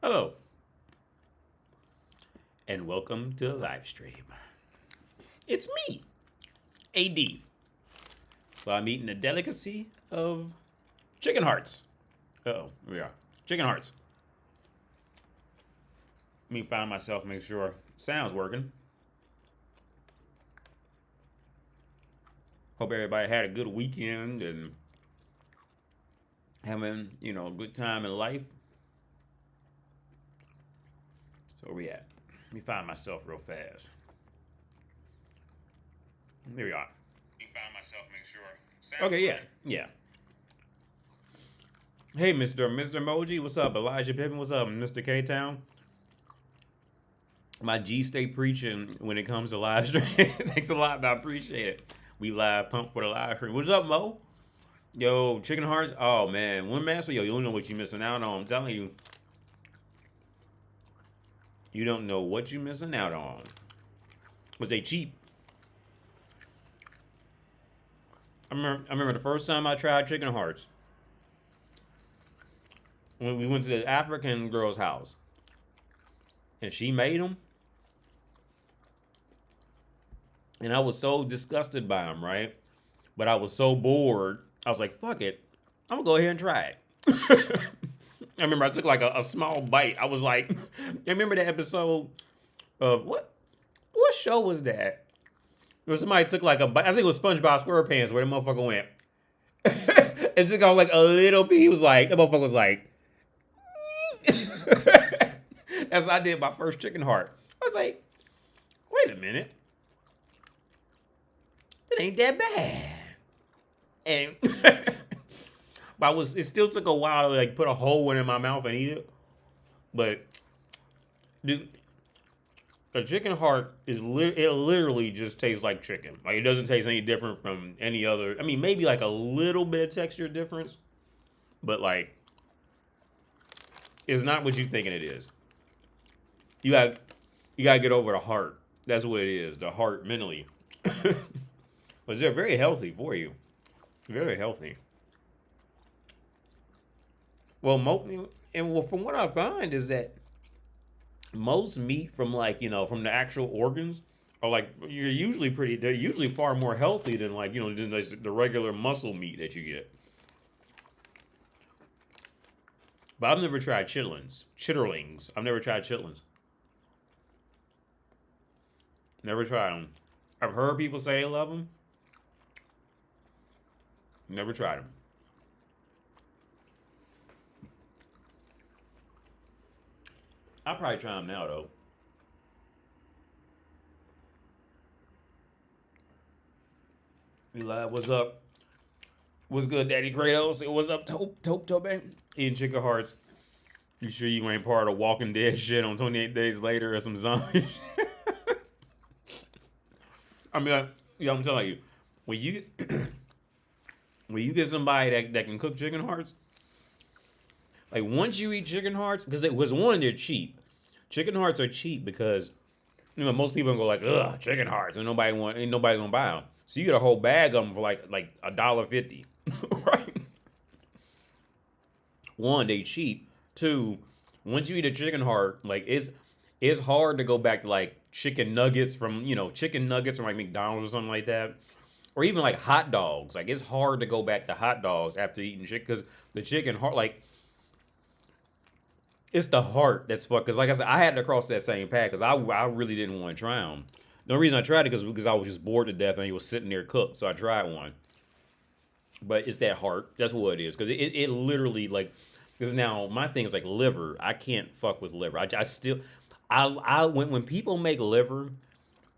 Hello, and welcome to the live stream. It's me, AD. Well, I'm eating a delicacy of chicken hearts. Uh-oh, here we are. Chicken hearts. Let me find myself, make sure sound's working. Hope everybody had a good weekend and having, a good time in life. So where we at? Let me find myself real fast. There we are. Let me find myself, make sure sound's okay, working. Yeah. Hey, Mr. Emoji, what's up? Elijah Pippin, what's up? Mr. K-Town. My G stay preaching when it comes to live stream. Thanks a lot, I appreciate it. We live pump for the live stream. What's up, Mo? Yo, chicken hearts. Oh man, one master. Yo, you don't know what you're missing out on. I'm telling you, you don't know what you're missing out on. Was they cheap? I remember the first time I tried chicken hearts when we went to the African girl's house, and she made them. And I was so disgusted by them, right? But I was so bored. I was like, fuck it. I'm going to go ahead and try it. I remember I took like a small bite. I was like, I remember the episode of, what show was that? Where somebody took like a bite. I think it was SpongeBob SquarePants where the motherfucker went. And took out like a little bit. He was like, the motherfucker was like. As I did my first chicken heart. I was like, wait a minute. It ain't that bad. And but it still took a while to like put a whole one in my mouth and eat it. But dude, a chicken heart it literally just tastes like chicken. Like it doesn't taste any different from any other. I mean, maybe like a little bit of texture difference, but like it's not what you thinking it is. You gotta get over the heart. That's what it is. The heart mentally. But they're very healthy for you. Very healthy. Well, from what I find is that most meat from like, from the actual organs are like, they're usually far more healthy than like, than the regular muscle meat that you get. But I've never tried chitterlings. I've never tried chitlins. Never tried them. I've heard people say they love them. Never tried them. I'll probably try them now, though. Eli, what's up? What's good, Daddy Kratos? What's up, Tope? Eating chicken hearts. You sure you ain't part of Walking Dead shit on 28 Days Later or some zombie shit? I mean, I'm telling you, when you get somebody that can cook chicken hearts, like once you eat chicken hearts, because one, they're cheap. Chicken hearts are cheap because most people go like, ugh, chicken hearts, and ain't nobody gonna buy them. So you get a whole bag of them for like $1.50, right? One, they cheap. Two, once you eat a chicken heart, like it's hard to go back to like chicken nuggets from like McDonald's or something like that. Or even like hot dogs. Like it's hard to go back to hot dogs after eating chicken because the chicken heart, like it's the heart that's fucked. Because like I said, I had to cross that same path because I really didn't want to try them. The only reason I tried it because I was just bored to death and he was sitting there cooked. So I tried one. But it's that heart. That's what it is. Because it literally like, because now my thing is like liver. I can't fuck with liver. When people make liver,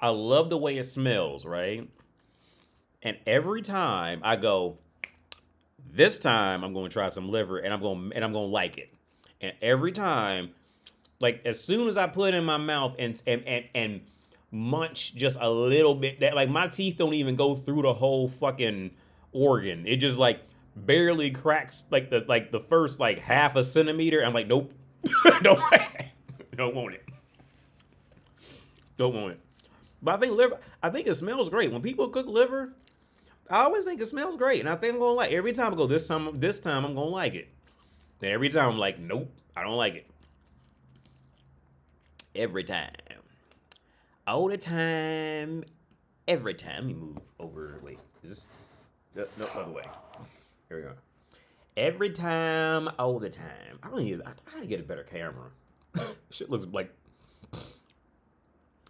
I love the way it smells, right? And every time I go, this time I'm going to try some liver and I'm going to like it. And every time, like as soon as I put it in my mouth and munch just a little bit, that like my teeth don't even go through the whole fucking organ. It just like barely cracks like the first like half a centimeter. I'm like, nope, don't want it. Don't want it. But I think liver, I think it smells great. When people cook liver, I always think it smells great. And I think I'm going to like it. Every time I go, this time I'm going to like it. And every time I'm like, nope, I don't like it. Every time. All the time. Every time. Let me move over. Wait, is this? No, other way. Here we go. Every time, all the time. I gotta get a better camera. Shit looks like, it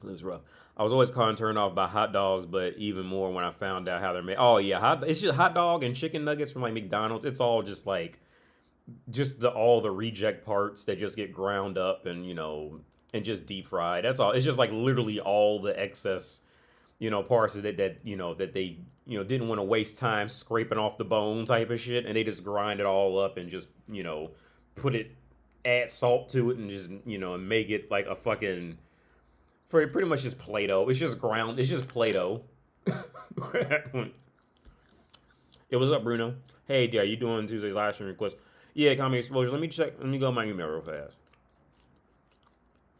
looks rough. I was always kind of turned off by hot dogs, but even more when I found out how they're made. Oh yeah, it's just hot dog and chicken nuggets from like McDonald's. It's all just like, all the reject parts that just get ground up and, you know, and just deep fried. That's all. It's just like literally all the excess, you know, parts that you know, that they, you know, didn't want to waste time scraping off the bone type of shit, and they just grind it all up and just, you know, add salt to it and just, you know, and make it like a fucking, for pretty much just Play-Doh. It's just ground. It's just Play-Doh. Hey, what's up, Bruno? Hey, dear, you doing Tuesday's live stream request? Yeah, Comedy Exposure. Let me check. Let me go to my email real fast.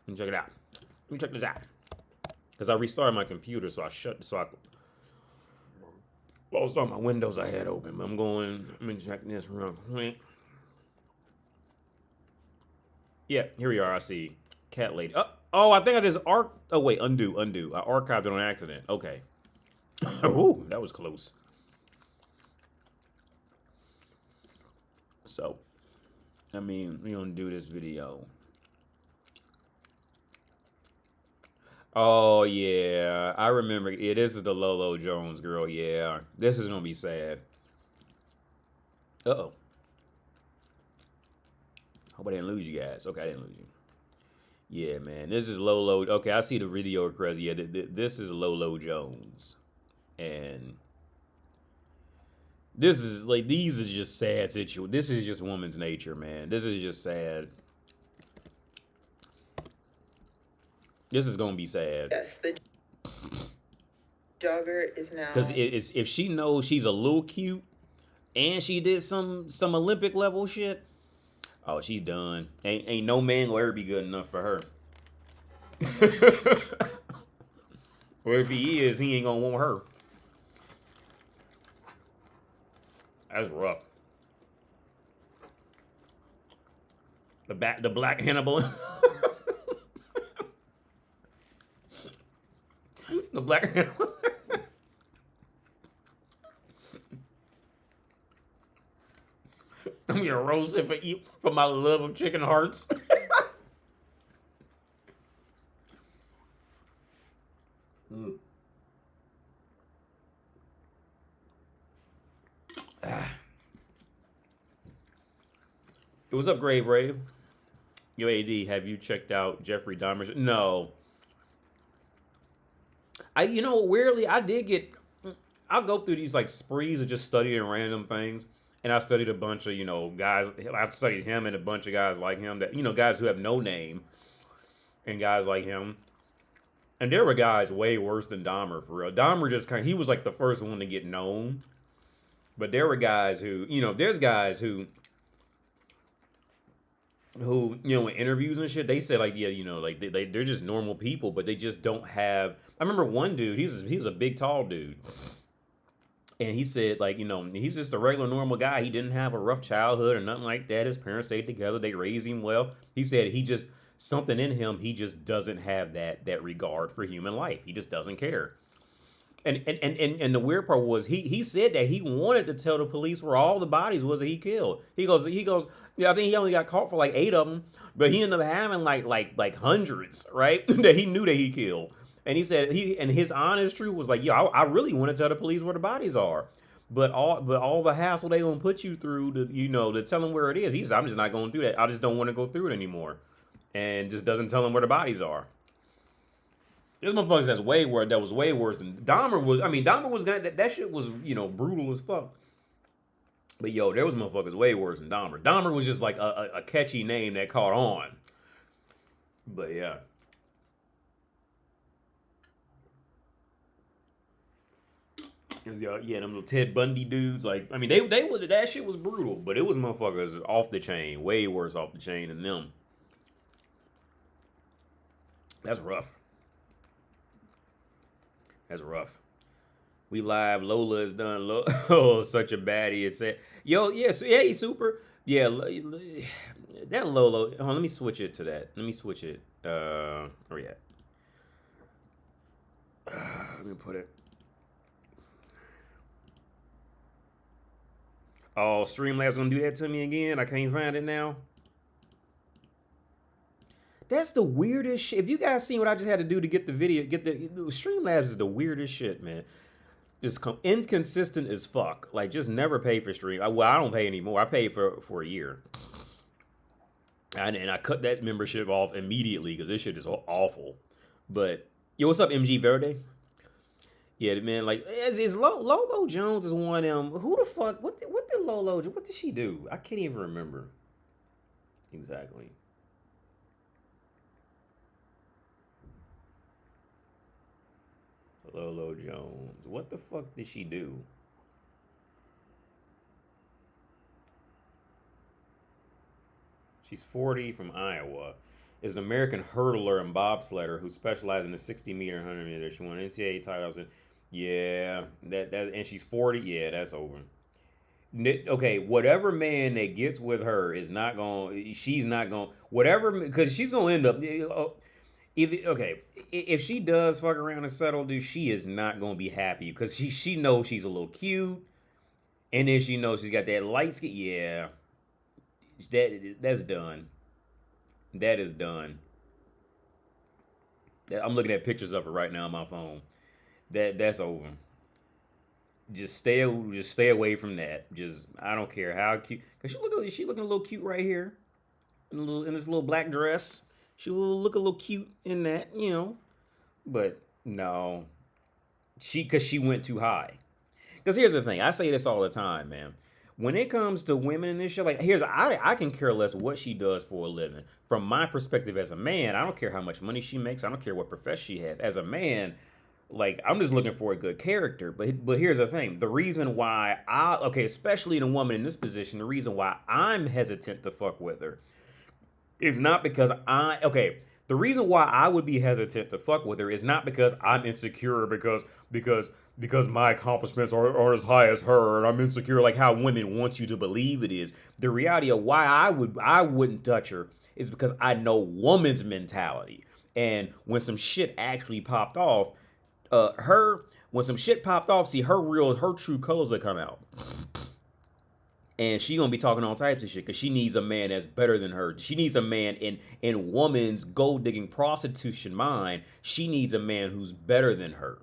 Let me check it out. Let me check this out. Because I restarted my computer, so I closed all my windows I had open. But I'm going. Let me check this real quick. Yeah, here we are. I see Cat Lady. Oh, I think I just oh wait, undo. I archived it on accident. Okay. Ooh, that was close. So, I mean, we're gonna do this video. Oh yeah, I remember. Yeah, this is the Lolo Jones girl. Yeah, this is gonna be sad. Uh-oh. Hope I didn't lose you guys. Okay, I didn't lose you. Yeah, man, this is Lolo. Okay, I see the video request. Yeah, this is Lolo Jones, and this is like, these are just sad situations. This is just woman's nature, man. This is just sad. This is gonna be sad. Yes, the jogger is now. Because if she knows she's a little cute, and she did some Olympic level shit, oh, she's done. Ain't no man will ever be good enough for her. Or if he is, he ain't gonna want her. That's rough. The black Hannibal. The black Hannibal. I'm gonna roast it for my love of chicken hearts. What's up, Grave Rave? Yo, AD, have you checked out Jeffrey Dahmer's? No. You know, weirdly, I'll go through these like sprees of just studying random things. And I studied a bunch of, you know, guys. I studied him and a bunch of guys like him that, you know, guys who have no name and guys like him. And there were guys way worse than Dahmer, for real. Dahmer just he was like the first one to get known. But there were guys who, you know, there's guys who, you know, in interviews and shit, they said like, yeah, you know, like they're just normal people, but they just don't have. I remember one dude, he was a big, tall dude. And he said, like, you know, he's just a regular, normal guy. He didn't have a rough childhood or nothing like that. His parents stayed together. They raised him well. He said something in him, he just doesn't have that regard for human life. He just doesn't care. And the weird part was he said that he wanted to tell the police where all the bodies was that he killed. He goes, yeah, I think he only got caught for like 8 of them, but he ended up having like hundreds, right? That he knew that he killed. And he said his honest truth was like, yo, I really want to tell the police where the bodies are. But all the hassle they gonna put you through to tell them where it is. I'm just not gonna do that. I just don't want to go through it anymore. And just doesn't tell them where the bodies are. There's motherfuckers that was way worse than Dahmer was. I mean, Dahmer was that shit was, you know, brutal as fuck. But yo, there was motherfuckers way worse than Dahmer. Dahmer was just like a catchy name that caught on. But yeah. Yeah, them little Ted Bundy dudes. Like, I mean, that shit was brutal, but it was motherfuckers off the chain, way worse off the chain than them. That's rough. That's rough. We live. Lola is done. Oh, such a baddie. It said, yo, yes, yeah, hey, super. Yeah, that Lola. Hold on, let me switch it to that. Let me switch it. Where you at? Let me put it. Oh, Streamlabs gonna do that to me again. I can't find it now. That's the weirdest shit. If you guys seen what I just had to do to get the video, Streamlabs is the weirdest shit, man. It's inconsistent as fuck. Like, just never pay for stream. Well, I don't pay anymore. I paid for a year. And I cut that membership off immediately because this shit is awful. But, yo, what's up, MG Verde? Yeah, man, like, is Lolo Jones is one of them. Who the fuck? What did Lolo, what did she do? I can't even remember. Exactly. Lolo Jones. What the fuck did she do? She's 40 from Iowa. Is an American hurdler and bobsledder who specializes in the 60-meter and 100-meter. She won NCAA titles. Yeah, that and she's 40. Yeah, that's over. Okay, whatever man that gets with her is not going. She's not going. Whatever, because she's going to end up. If she does fuck around and settle, dude, she is not going to be happy because she knows she's a little cute, and then she knows she's got that light skin. Yeah, that's done. That is done. I'm looking at pictures of her right now on my phone. That's over. Just stay away from that. Just, I don't care how cute. Cause she looking a little cute right here, in this little black dress. She look a little cute in that, you know. But no, cause she went too high. Cause here's the thing. I say this all the time, man. When it comes to women and this shit, like, I can care less what she does for a living. From my perspective as a man, I don't care how much money she makes. I don't care what profession she has. As a man, like, I'm just looking for a good character. But here's the thing. The reason why especially in a woman in this position, the reason why I'm hesitant to fuck with her is not because the reason why I would be hesitant to fuck with her is not because I'm insecure because my accomplishments aren't as high as her and I'm insecure like how women want you to believe it is. The reality of why I wouldn't touch her is because I know woman's mentality. And when some shit actually popped off, see, her true colors will come out. And she gonna be talking all types of shit because she needs a man that's better than her. She needs a man in woman's gold digging prostitution mind. She needs a man who's better than her,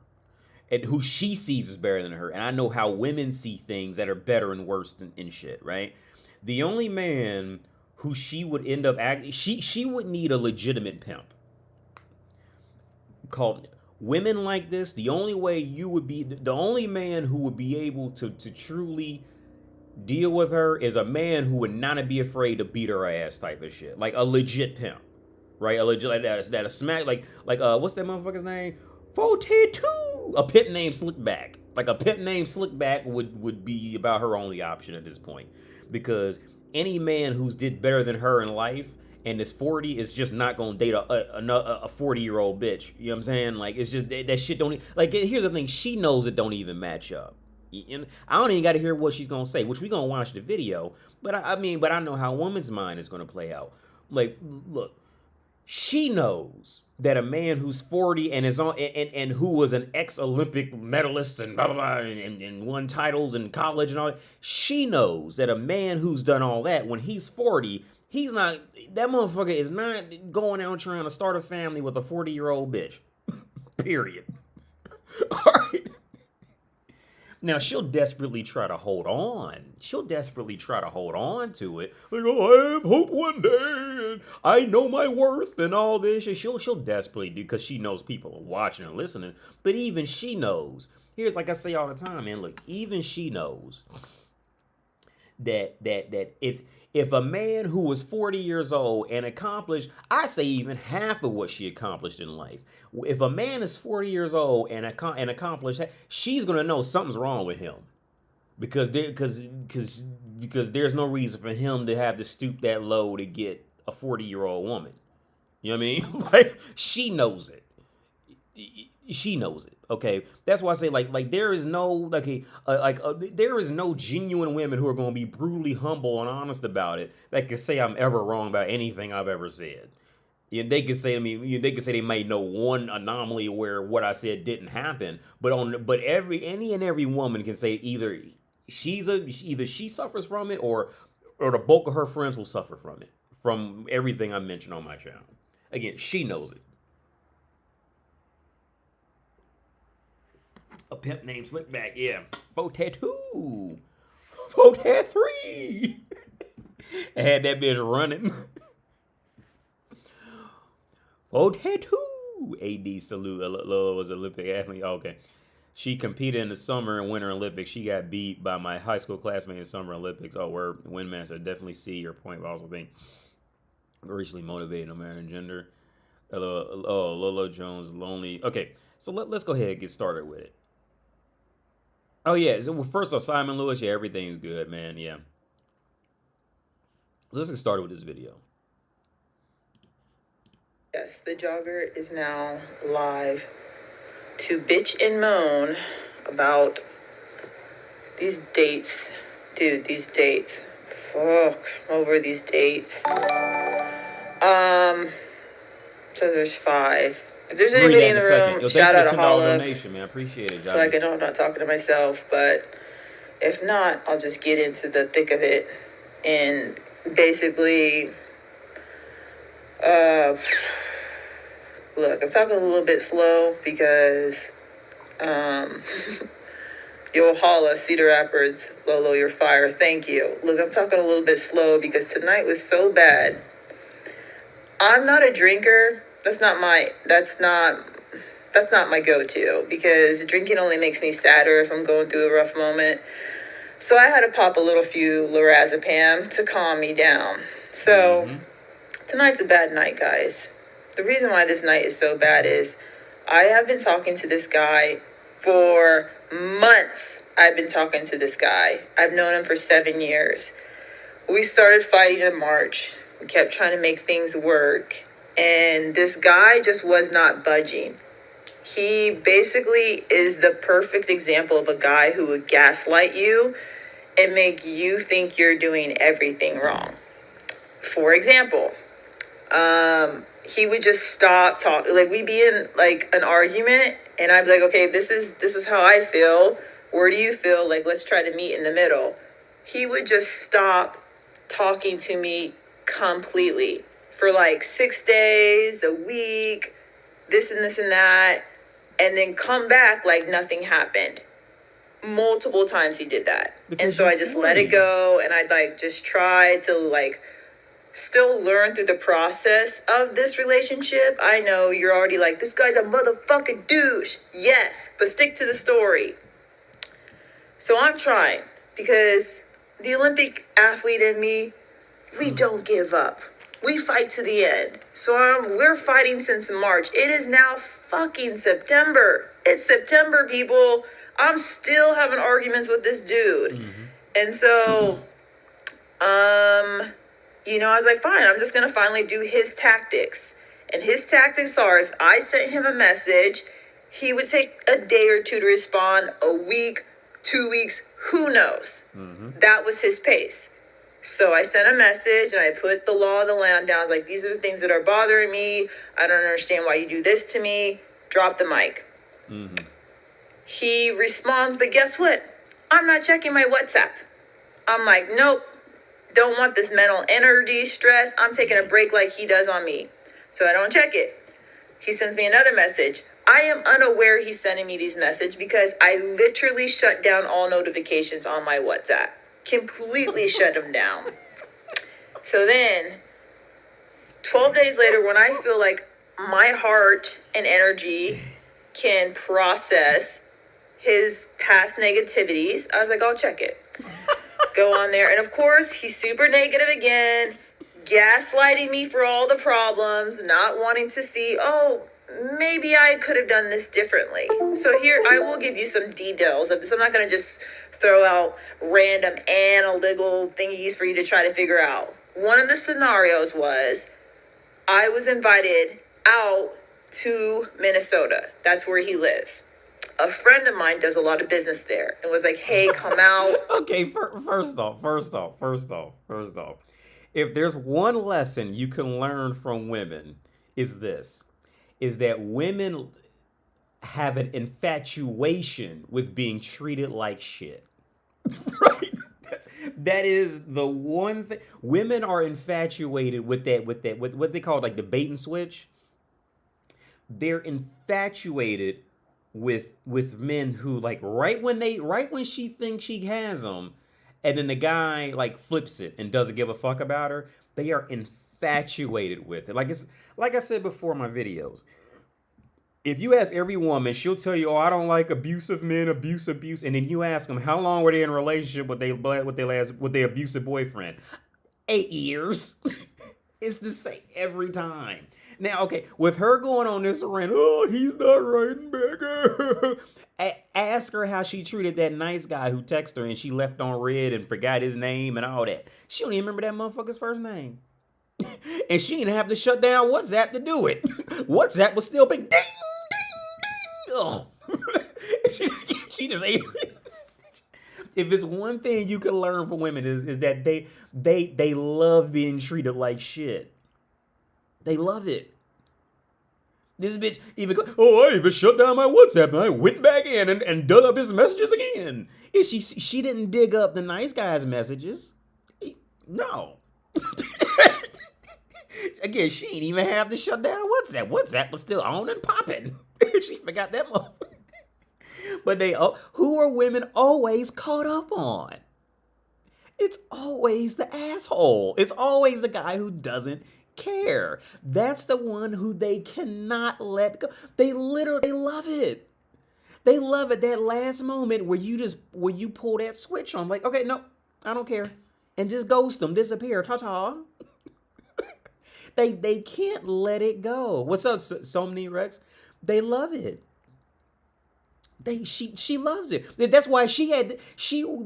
and who she sees as better than her. And I know how women see things that are better and worse than in shit, right? The only man who she would end up she would need a legitimate pimp. Called women like this. The only man who would be able to truly deal with her is a man who would not be afraid to beat her ass type of shit. Like a legit pimp. Right? A legit, like that a smack, like what's that motherfucker's name? 42! A pimp named Slickback. Like a pimp named Slickback would be about her only option at this point. Because any man who's did better than her in life and is 40 is just not gonna date a 40-year-old bitch. You know what I'm saying? Like, it's just, that shit don't, like, here's the thing, she knows it don't even match up. And I don't even got to hear what she's gonna say, which we gonna watch the video. But I know how a woman's mind is gonna play out. Like, look, she knows that a man who's 40 and is on and who was an ex-Olympic medalist and blah blah blah and won titles in college and all that, she knows that a man who's done all that, when he's 40, that motherfucker is not going out trying to start a family with a 40-year-old bitch. Period. All right. Now, she'll desperately try to hold on. She'll desperately try to hold on to it. Like, oh, I have hope one day, and I know my worth, and all this. And she'll desperately do, because she knows people are watching and listening. But even she knows. Here's, like I say all the time, man. Look, even she knows that if a man who was 40 years old and accomplished, I say even half of what she accomplished in life, if a man is 40 years old and accomplished, she's gonna know something's wrong with him, because there's no reason for him to have to stoop that low to get a 40-year-old woman. You know what I mean? Like, she knows it. She knows it. Okay, that's why I say like there is no there is no genuine women who are going to be brutally humble and honest about it that can say I'm ever wrong about anything I've ever said. Yeah, they could say to me, they could say they may know one anomaly where what I said didn't happen, but any and every woman can say either either she suffers from it or the bulk of her friends will suffer from it, from everything I mentioned on my channel. Again, she knows it. A pimp named Slickback, yeah. 4 3. I had that bitch running. 4 AD salute. Lola was an Olympic athlete. Okay. She competed in the Summer and Winter Olympics. She got beat by my high school classmate in the Summer Olympics. Oh, we're Windmaster. Definitely see your point, but I also think racially motivated, no matter gender. Lolo Jones, lonely. Okay, so let's go ahead and get started with it. Oh, yeah. So, well, first off, Simon Lewis. Yeah, everything's good, man. Yeah. Let's get started with this video. Yes, the jogger is now live to bitch and moan about these dates. Dude, these dates. Fuck over these dates. So there's 5. If there's anybody in the room, Yo, shout out to a holla. Donation, man. I appreciate it, So I can know I'm not talking to myself, but if not, I'll just get into the thick of it and basically look, I'm talking a little bit slow because Yo holla, Cedar Rapids, Lolo, you're fire. Thank you. Look, I'm talking a little bit slow because tonight was so bad. I'm not a drinker. That's not my go-to because drinking only makes me sadder if I'm going through a rough moment. So I had to pop a few lorazepam to calm me down. So tonight's a bad night, guys. The reason why this night is so bad is I have been talking to this guy for months. I've been talking to this guy. I've known him for 7 years. We started fighting in March. We kept trying to make things work. And this guy just was not budging. He basically is the perfect example of a guy who would gaslight you and make you think you're doing everything wrong. For example, he would just stop talking. Like, we'd be in like an argument and I'd be like, okay, this is how I feel. Where do you feel? Like, let's try to meet in the middle. He would just stop talking to me completely for like 6 days, a week, this and this and that, and then come back like nothing happened. Multiple times he did that. Because and so I just let it go, and I'd like just try to like still learn through the process of this relationship. I know you're already like, this guy's a motherfucking douche. Yes, but stick to the story. So I'm trying, because the Olympic athlete in me, we don't give up. We fight to the end. So we're fighting since March. It is now fucking September. It's September, people. I'm still having arguments with this dude. And so, you know, I was like, fine, I'm just going to finally do his tactics. And his tactics are, if I sent him a message, he would take a day or two to respond, a week, 2 weeks, who knows? That was his pace. So I sent a message and I put the law of the land down. I was like, these are the things that are bothering me. I don't understand why you do this to me. Drop the mic. He responds, but guess what? I'm not checking my WhatsApp. I'm like, nope. Don't want this mental energy, stress. I'm taking a break like he does on me. So I don't check it. He sends me another message. I am unaware he's sending me these messages because I literally shut down all notifications on my WhatsApp. Completely shut them down. So then, 12 days later, when I feel like my heart and energy can process his past negativities, I was like, I'll check it. Go on there. And of course, he's super negative again, gaslighting me for all the problems, not wanting to see, oh, maybe I could have done this differently. So here, I will give you some details of this. I'm not going to just throw out random analytical thingies for you to try to figure out. One of the scenarios was I was invited out to Minnesota. That's where he lives. A friend of mine does a lot of business there and was like, hey, come out. Okay, first off. If there's one lesson you can learn from women, is this, is that women have an infatuation with being treated like shit. Right? That is the one thing. Women are infatuated with with what they call like the bait and switch. They're infatuated with men who like right when she thinks she has them, and then the guy like flips it and doesn't give a fuck about her. They are infatuated with it. Like I said before in my videos. If you ask every woman, she'll tell you, "Oh, I don't like abusive men, abuse." And then you ask them, "How long were they in a relationship with their abusive boyfriend?" 8 years. It's the same every time. Now, okay, with her going on this rant, "Oh, he's not writing back." Ask her how she treated that nice guy who texted her and she left on red and forgot his name and all that. She don't even remember that motherfucker's first name. And she didn't have to shut down WhatsApp to do it. WhatsApp was still big. Ding, ding, ding. Oh. she just ate it. If it's one thing you can learn from women is that they love being treated like shit. They love it. This bitch even, "Oh, I even shut down my WhatsApp and I went back in and dug up his messages again." And she didn't dig up the nice guy's messages. No. Again, she ain't even have to shut down WhatsApp. WhatsApp was still on and popping. She forgot that motherfucker. But who are women always caught up on? It's always the asshole. It's always the guy who doesn't care. That's the one who they cannot let go. They love it. They love it. That last moment where you pull that switch on, like, okay, no, I don't care. And just ghost them, disappear, ta-ta. They can't let it go. What's up, Somni Rex? They love it. She loves it. That's why she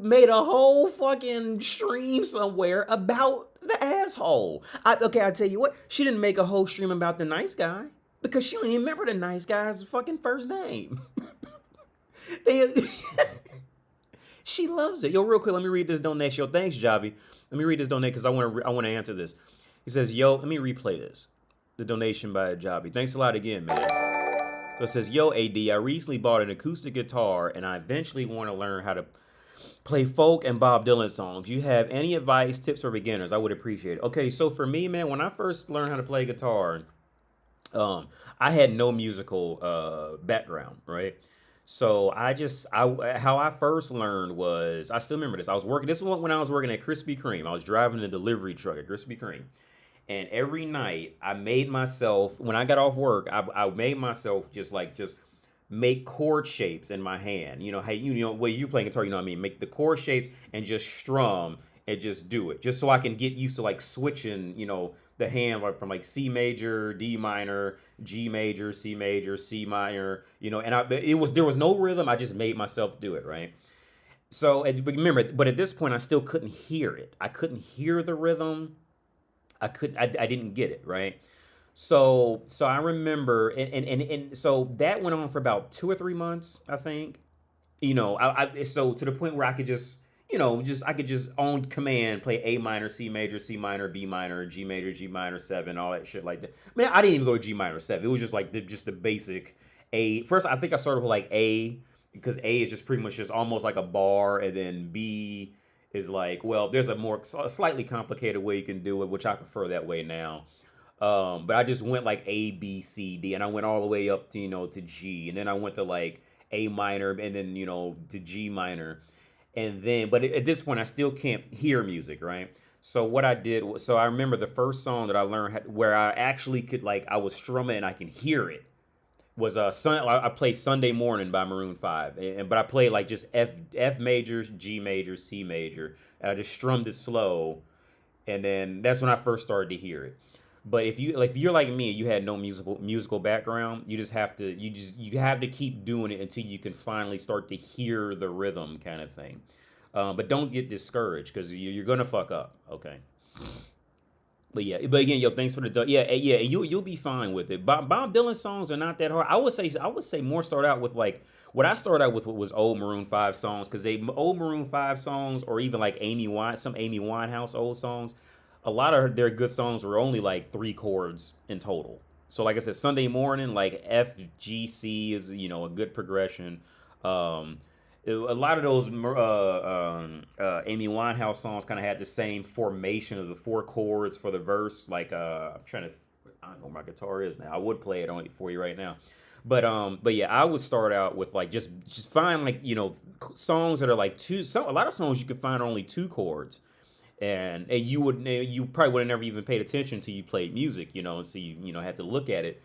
made a whole fucking stream somewhere about the asshole. I tell you what, she didn't make a whole stream about the nice guy because she don't even remember the nice guy's fucking first name. She loves it. Yo, real quick, let me read this donation. Yo, thanks, Javi. Let me read this donation because I want to answer this. He says, "Yo, let me replay this. The donation by Javi. Thanks a lot again, man." So it says, "Yo, AD, I recently bought an acoustic guitar and I eventually want to learn how to play folk and Bob Dylan songs. You have any advice, tips for beginners? I would appreciate it." Okay, so for me, man, when I first learned how to play guitar, I had no musical background, right? So how I first learned was, I still remember this. This was when I was working at Krispy Kreme. I was driving the delivery truck at Krispy Kreme. And every night I made myself, when I got off work, I made myself just make chord shapes in my hand. You know, hey, when you playing guitar, you know what I mean? Make the chord shapes and just strum and just do it. Just so I can get used to like switching, the hand from like C major, D minor, G major, C minor, and there was no rhythm. I just made myself do it, right? So remember, but at this point I still couldn't hear it. I couldn't hear the rhythm. I didn't get it, right? So I remember, and so that went on for about 2 or 3 months, I think. So to the point where I could just on command play A minor, C minor, B minor, G minor 7, all that shit like that. I mean, I didn't even go to G minor 7. It was just like the basic A. First, I think I started with like A, because A is just pretty much just almost like a bar, and then B is like, well, there's a slightly complicated way you can do it, which I prefer that way now. But I just went like A, B, C, D, and I went all the way up to, to G, and then I went to like A minor, and then, to G minor. And then, but at this point, I still can't hear music, right? So what I did was, so I remember the first song that I learned where I actually could, like, I was strumming and I can hear it, was I played Sunday Morning by Maroon 5. But I played like just F major, G major, C major, and I just strummed it slow. And then that's when I first started to hear it. But if you're like me, you had no musical background, you have to keep doing it until you can finally start to hear the rhythm, kind of thing. But don't get discouraged, because you're gonna fuck up, okay? But again, yo, thanks for the you'll be fine with it. Bob Dylan songs are not that hard. I would say more start out with like what I started out with was old Maroon 5 songs, because old Maroon 5 songs, or even like some Amy Winehouse old songs. A lot of their good songs were only like 3 chords in total. So like I said, Sunday morning, like FGC is, you know, a good progression. A lot of those Amy Winehouse songs kind of had the same formation of the 4 chords for the verse. Like I'm trying to, I don't know where my guitar is now. I would play it on it for you right now. But yeah, I would start out with like just find like, you know, songs that are like a lot of songs you could find are only 2 chords. And you probably would have never even paid attention till you played music, you know, and so you know, had to look at it.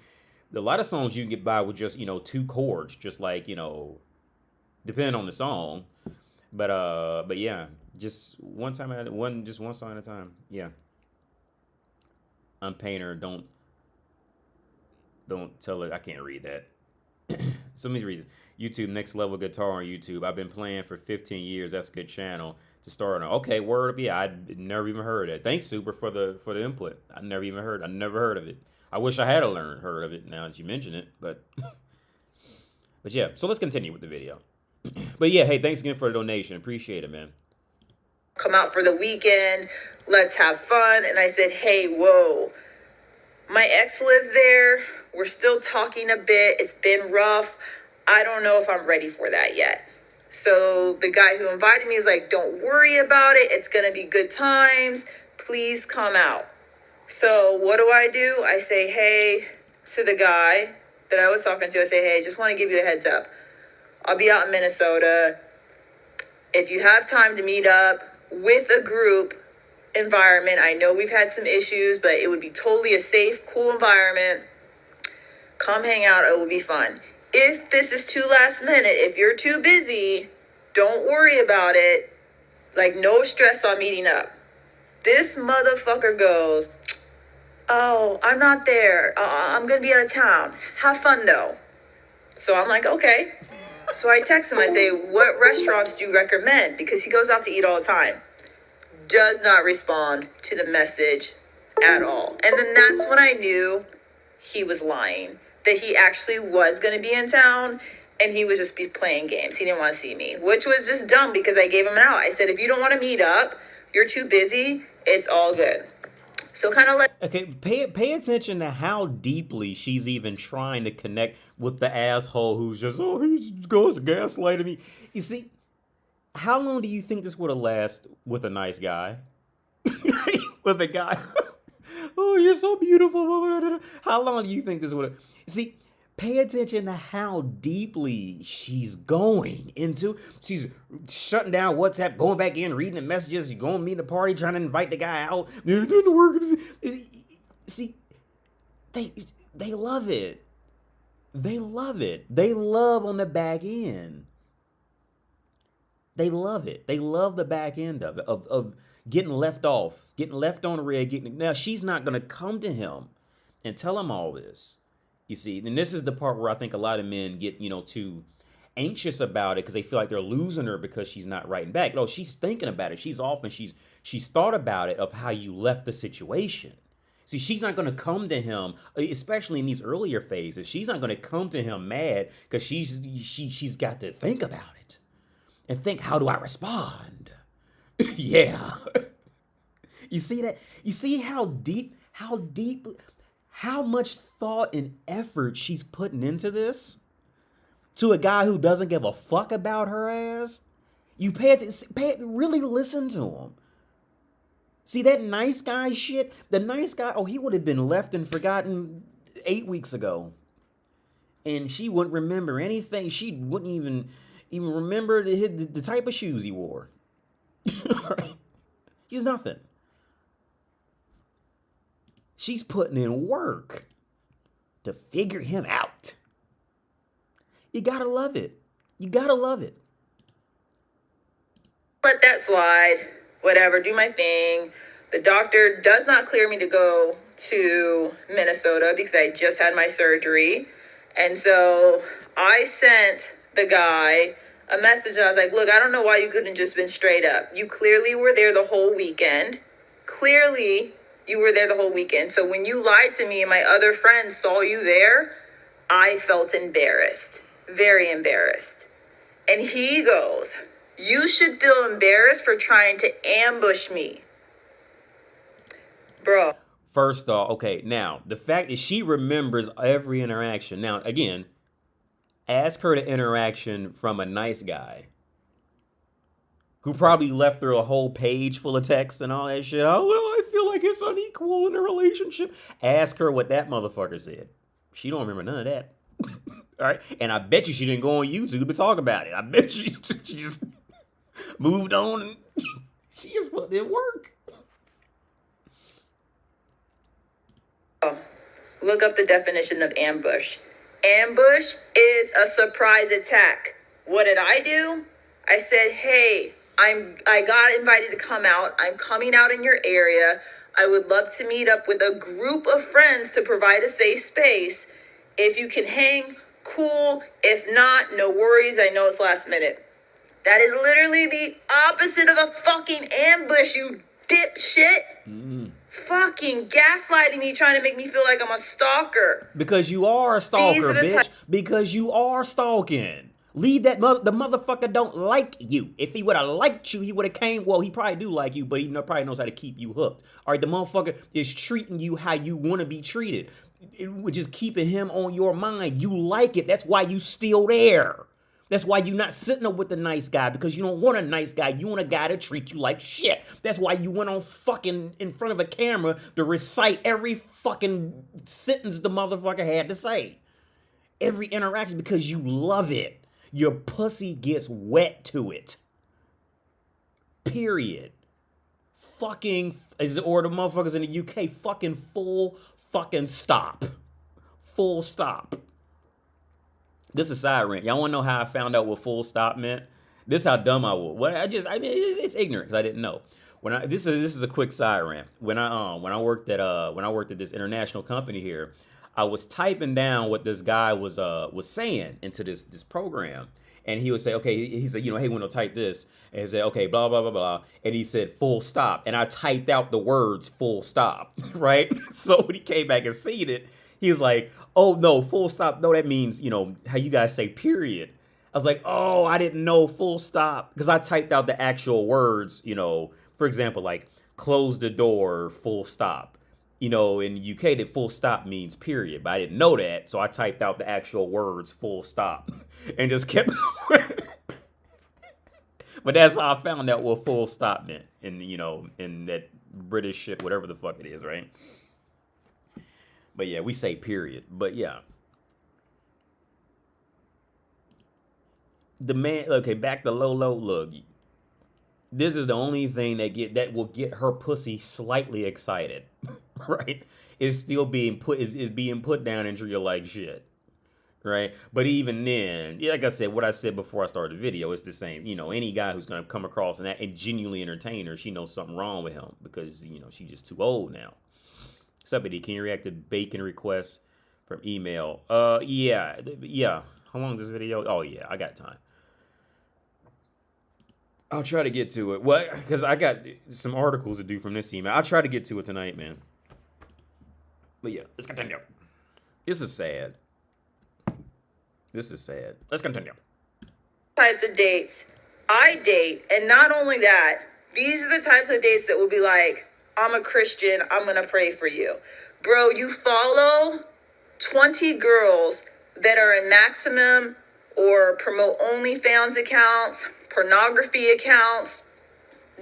A lot of songs you can get by with just, you know, 2 chords, just like, you know, depending on the song. But yeah, just one song at a time. Yeah. I'm Painter, don't tell it. I can't read that. Some of these reasons. YouTube, Next Level Guitar on YouTube. I've been playing for 15 years. That's a good channel to start on. Okay, word up. Yeah, I'd never even heard of it. Thanks, Super, for the input. I never heard of it. I wish I had heard of it now that you mention it, but but yeah, so let's continue with the video. But yeah, hey, thanks again for the donation. Appreciate it, man. Come out for the weekend. Let's have fun. And I said, hey, whoa. My ex lives there. We're still talking a bit. It's been rough. I don't know if I'm ready for that yet. So the guy who invited me is like, don't worry about it. It's going to be good times. Please come out. So what do? I say, hey, to the guy that I was talking to. I say, hey, just want to give you a heads up. I'll be out in Minnesota. If you have time to meet up with a group environment, I know we've had some issues, but it would be totally a safe, cool environment. Come hang out. It will be fun. If this is too last minute, if you're too busy, don't worry about it. Like, no stress on meeting up. This motherfucker goes, oh, I'm not there. I'm going to be out of town. Have fun, though. So I'm like, okay. So I text him. I say, what restaurants do you recommend? Because he goes out to eat all the time. Does not respond to the message at all. And then that's when I knew he was lying. That he actually was going to be in town and he was just be playing games. He didn't want to see me, which was just dumb because I gave him an out. I said, if you don't want to meet up, you're too busy, it's all good. So kind of like... Okay, pay attention to how deeply she's even trying to connect with the asshole who's just, oh, he goes gaslighting me. You see, how long do you think this would have lasted with a nice guy? With a guy... oh, you're so beautiful. How long do you think this would have... See, pay attention to how deeply she's going into... She's shutting down WhatsApp, going back in, reading the messages, going to meet a party, trying to invite the guy out. It didn't work. See, they love it. They love it. They love on the back end. They love it. They love the back end of it, of getting left off, getting left on the red. Now, she's not going to come to him and tell him all this. You see, and this is the part where I think a lot of men get, you know, too anxious about it because they feel like they're losing her because she's not writing back. No, she's thinking about it. She's off and she's thought about it of how you left the situation. See, she's not going to come to him, especially in these earlier phases. She's not going to come to him mad because she's got to think about it and think, how do I respond? Yeah. You see that? You see how much thought and effort she's putting into this? To a guy who doesn't give a fuck about her ass? You really listen to him. See that nice guy shit? The nice guy, oh, he would have been left and forgotten 8 weeks ago. And she wouldn't remember anything. She wouldn't even remember the type of shoes he wore. He's nothing. She's putting in work to figure him out. You gotta love it. You gotta love it. Let that slide. Whatever, do my thing. The doctor does not clear me to go to Minnesota because I just had my surgery. And so I sent the guy a message. I was like, look, I don't know why you couldn't just been straight up. You clearly were there the whole weekend. Clearly, you were there the whole weekend. So when you lied to me and my other friends saw you there, I felt embarrassed. Very embarrassed. And he goes, you should feel embarrassed for trying to ambush me. Bro. First off, okay, now, the fact that she remembers every interaction. Now, again, ask her the interaction from a nice guy who probably left her a whole page full of text and all that shit. Oh, well, I feel like it's unequal in a relationship. Ask her what that motherfucker said. She don't remember none of that. All right? And I bet you she didn't go on YouTube to talk about it. I bet you she just moved on and she just put in work. Look up the definition of ambush. Ambush is a surprise attack. What did I do? I said, hey, I got invited to come out. I'm coming out in your area. I would love to meet up with a group of friends to provide a safe space. If you can hang, cool. If not, no worries. I know it's last minute. That is literally the opposite of a fucking ambush, you dipshit. Fucking gaslighting me, trying to make me feel like I'm a stalker. Because you are a stalker, bitch. Because you are stalking. Leave that the motherfucker don't like you. If he would have liked you, he would have came. Well, he probably do like you, but he probably knows how to keep you hooked. All right, the motherfucker is treating you how you want to be treated, which is keeping him on your mind. You like it. That's why you still there. That's why you're not sitting up with the nice guy, because you don't want a nice guy. You want a guy to treat you like shit. That's why you went on fucking in front of a camera to recite every fucking sentence the motherfucker had to say. Every interaction, because you love it. Your pussy gets wet to it. Period. Fucking, or the motherfuckers in the UK, fucking full fucking stop. Full stop. This is a side rant. Y'all wanna know how I found out what full stop meant? This is how dumb I was. It's ignorant because I didn't know. This is a quick side rant. When I worked at this international company here, I was typing down what this guy was saying into this program, and he would say, okay, he said, hey, when I type this, and he said, okay, blah blah blah blah, and he said full stop, and I typed out the words full stop, right? So when he came back and seen it, he was like, oh no, full stop, no, that means how you guys say period. I was like, oh, I didn't know full stop, because I typed out the actual words, for example, like close the door, full stop. In the UK, that full stop means period, but I didn't know that, so I typed out the actual words full stop and just kept But that's how I found out what full stop meant in that British shit, whatever the fuck it is, right? But yeah, we say period. But yeah. The man, okay, back to Lolo, look. This is the only thing that will get her pussy slightly excited, right? Is still being put down and treated like shit, right? But even then, like I said, what I said before I started the video, it's the same. Any guy who's gonna come across and genuinely entertain her, she knows something wrong with him because she's just too old now. Somebody, can you react to bacon requests from email? Yeah. How long is this video? Oh yeah, I got time. I'll try to get to it. Well, because I got some articles to do from this email. I'll try to get to it tonight, man. But yeah, let's continue. This is sad. Let's continue. Types of dates I date, and not only that, these are the types of dates that will be like, I'm a Christian, I'm gonna pray for you. Bro, you follow 20 girls that are in Maximum or promote OnlyFans accounts, pornography accounts,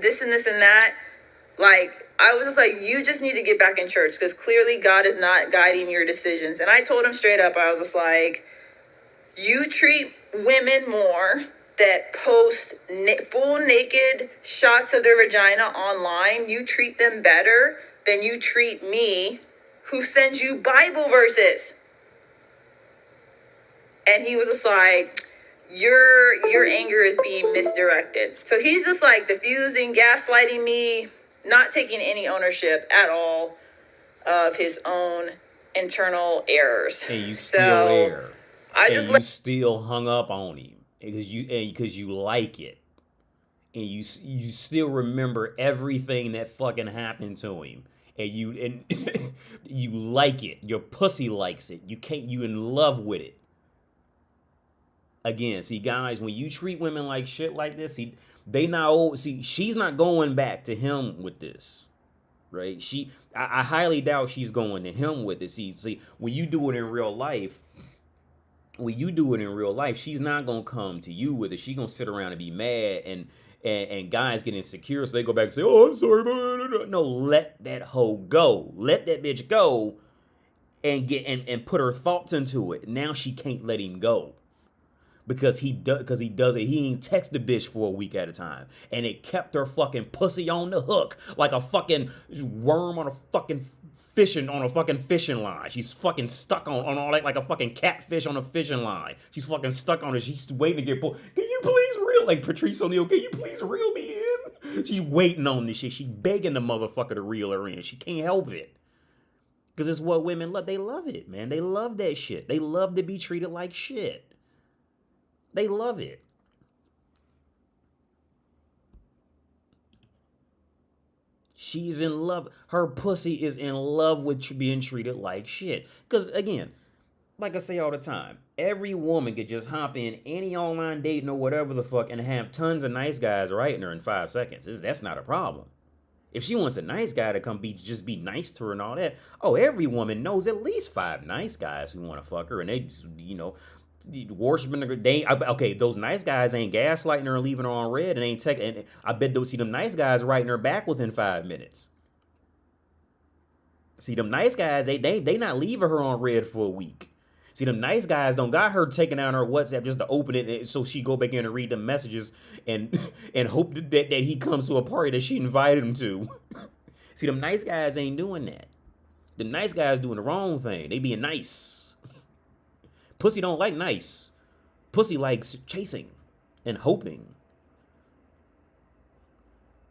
this and that. Like, I was just like, you just need to get back in church because clearly God is not guiding your decisions. And I told him straight up, I was just like, you treat women more that post full naked shots of their vagina online, you treat them better than you treat me, who sends you Bible verses. And he was just like, your anger is being misdirected. So he's just like diffusing, gaslighting me, not taking any ownership at all of his own internal errors. And you still there. You still hung up on him because you like it. And you still remember everything that fucking happened to him. And you like it. Your pussy likes it. You in love with it. Again, see, guys, when you treat women like shit like this, she's not going back to him with this. right? I highly doubt she's going to him with it. See, when you do it in real life, she's not gonna come to you with it. She's gonna sit around and be mad, and guys get insecure, so they go back and say, "Oh, I'm sorry." No, let that hoe go. Let that bitch go, and and put her thoughts into it. Now she can't let him go. Because he does it. He ain't text the bitch for a week at a time. And it kept her fucking pussy on the hook like a fucking worm on a fucking fishing line. She's fucking stuck on all that like a fucking catfish on a fishing line. She's fucking stuck on it. She's waiting to get pulled. Can you please reel? Like Patrice O'Neal, can you please reel me in? She's waiting on this shit. She begging the motherfucker to reel her in. She can't help it. Because it's what women love. They love it, man. They love that shit. They love to be treated like shit. They love it. She's in love. Her pussy is in love with being treated like shit. Because, again, like I say all the time, every woman could just hop in any online dating or whatever the fuck and have tons of nice guys writing her in 5 seconds. That's not a problem. If she wants a nice guy to come just be nice to her and all that, every woman knows at least 5 nice guys who want to fuck her, and they just, worshiping her. Okay, those nice guys ain't gaslighting her and leaving her on red and ain't and I bet they'll see them nice guys writing her back within 5 minutes. See, them nice guys, they not leaving her on red for a week. See, them nice guys don't got her taking out her WhatsApp just to open it so she go back in and read the messages and hope that he comes to a party that she invited him to. See, them nice guys ain't doing that. The nice guys doing the wrong thing. They being nice. Pussy don't like nice. Pussy likes chasing and hoping.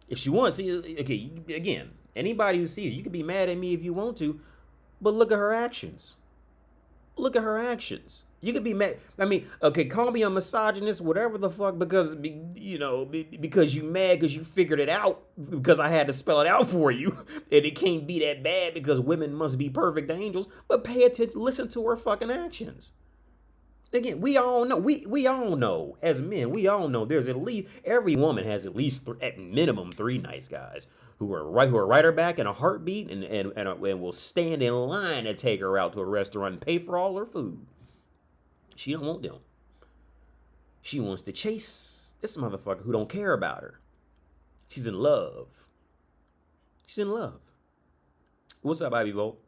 If she wants, see, okay, again, anybody who sees, you can be mad at me if you want to, but look at her actions. Look at her actions. You could be mad. I mean, okay, call me a misogynist, whatever the fuck, because you mad because you figured it out, because I had to spell it out for you, and it can't be that bad because women must be perfect angels. But pay attention, listen to her fucking actions. Again, we all know, we all know, as men, we all know there's at least, every woman has at least, at minimum, 3 nice guys who are right her back in a heartbeat and will stand in line to take her out to a restaurant and pay for all her food. She don't want them. She wants to chase this motherfucker who don't care about her. She's in love. She's in love. What's up, Ivy Volt?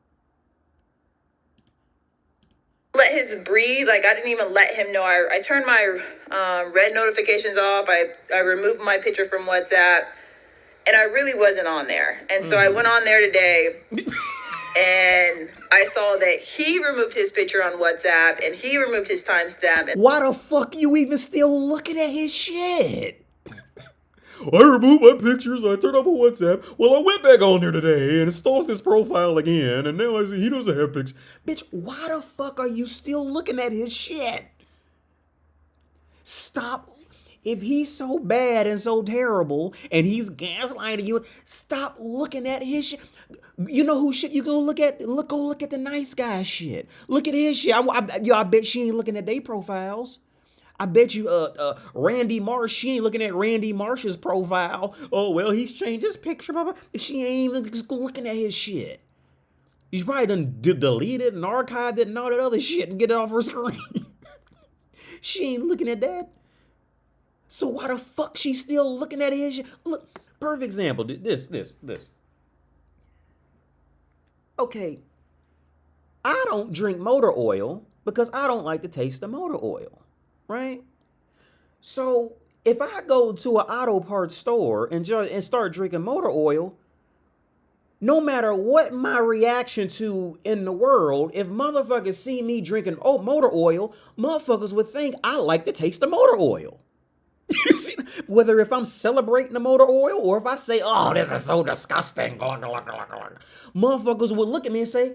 Let his breathe. Like, I didn't even let him know. I turned my red notifications off. I removed my picture from WhatsApp, and I really wasn't on there. And so I went on there today, and I saw that he removed his picture on WhatsApp, and he removed his timestamp. Why the fuck you even still looking at his shit? I removed my pictures, I turned up on WhatsApp. Well, I went back on there today and installed his profile again, and now I see he doesn't have pictures. Bitch, why the fuck are you still looking at his shit? Stop. If he's so bad and so terrible and he's gaslighting you, stop looking at his shit. You know who shit you gonna look at? Go look at the nice guy shit. Look at his shit. I bet she ain't looking at their profiles. I bet you, Randy Marsh, she ain't looking at Randy Marsh's profile. Oh, well, he's changed his picture. Blah, blah. She ain't even looking at his shit. She's probably done deleted and archived it and all that other shit and get it off her screen. She ain't looking at that. So why the fuck she still looking at his shit? Look, perfect example. This. Okay, I don't drink motor oil because I don't like the taste of motor oil. Right? So if I go to an auto parts store and start drinking motor oil, no matter what my reaction to in the world, if motherfuckers see me drinking motor oil, motherfuckers would think I like the taste of motor oil. You see, whether if I'm celebrating the motor oil or if I say, oh, this is so disgusting, motherfuckers would look at me and say,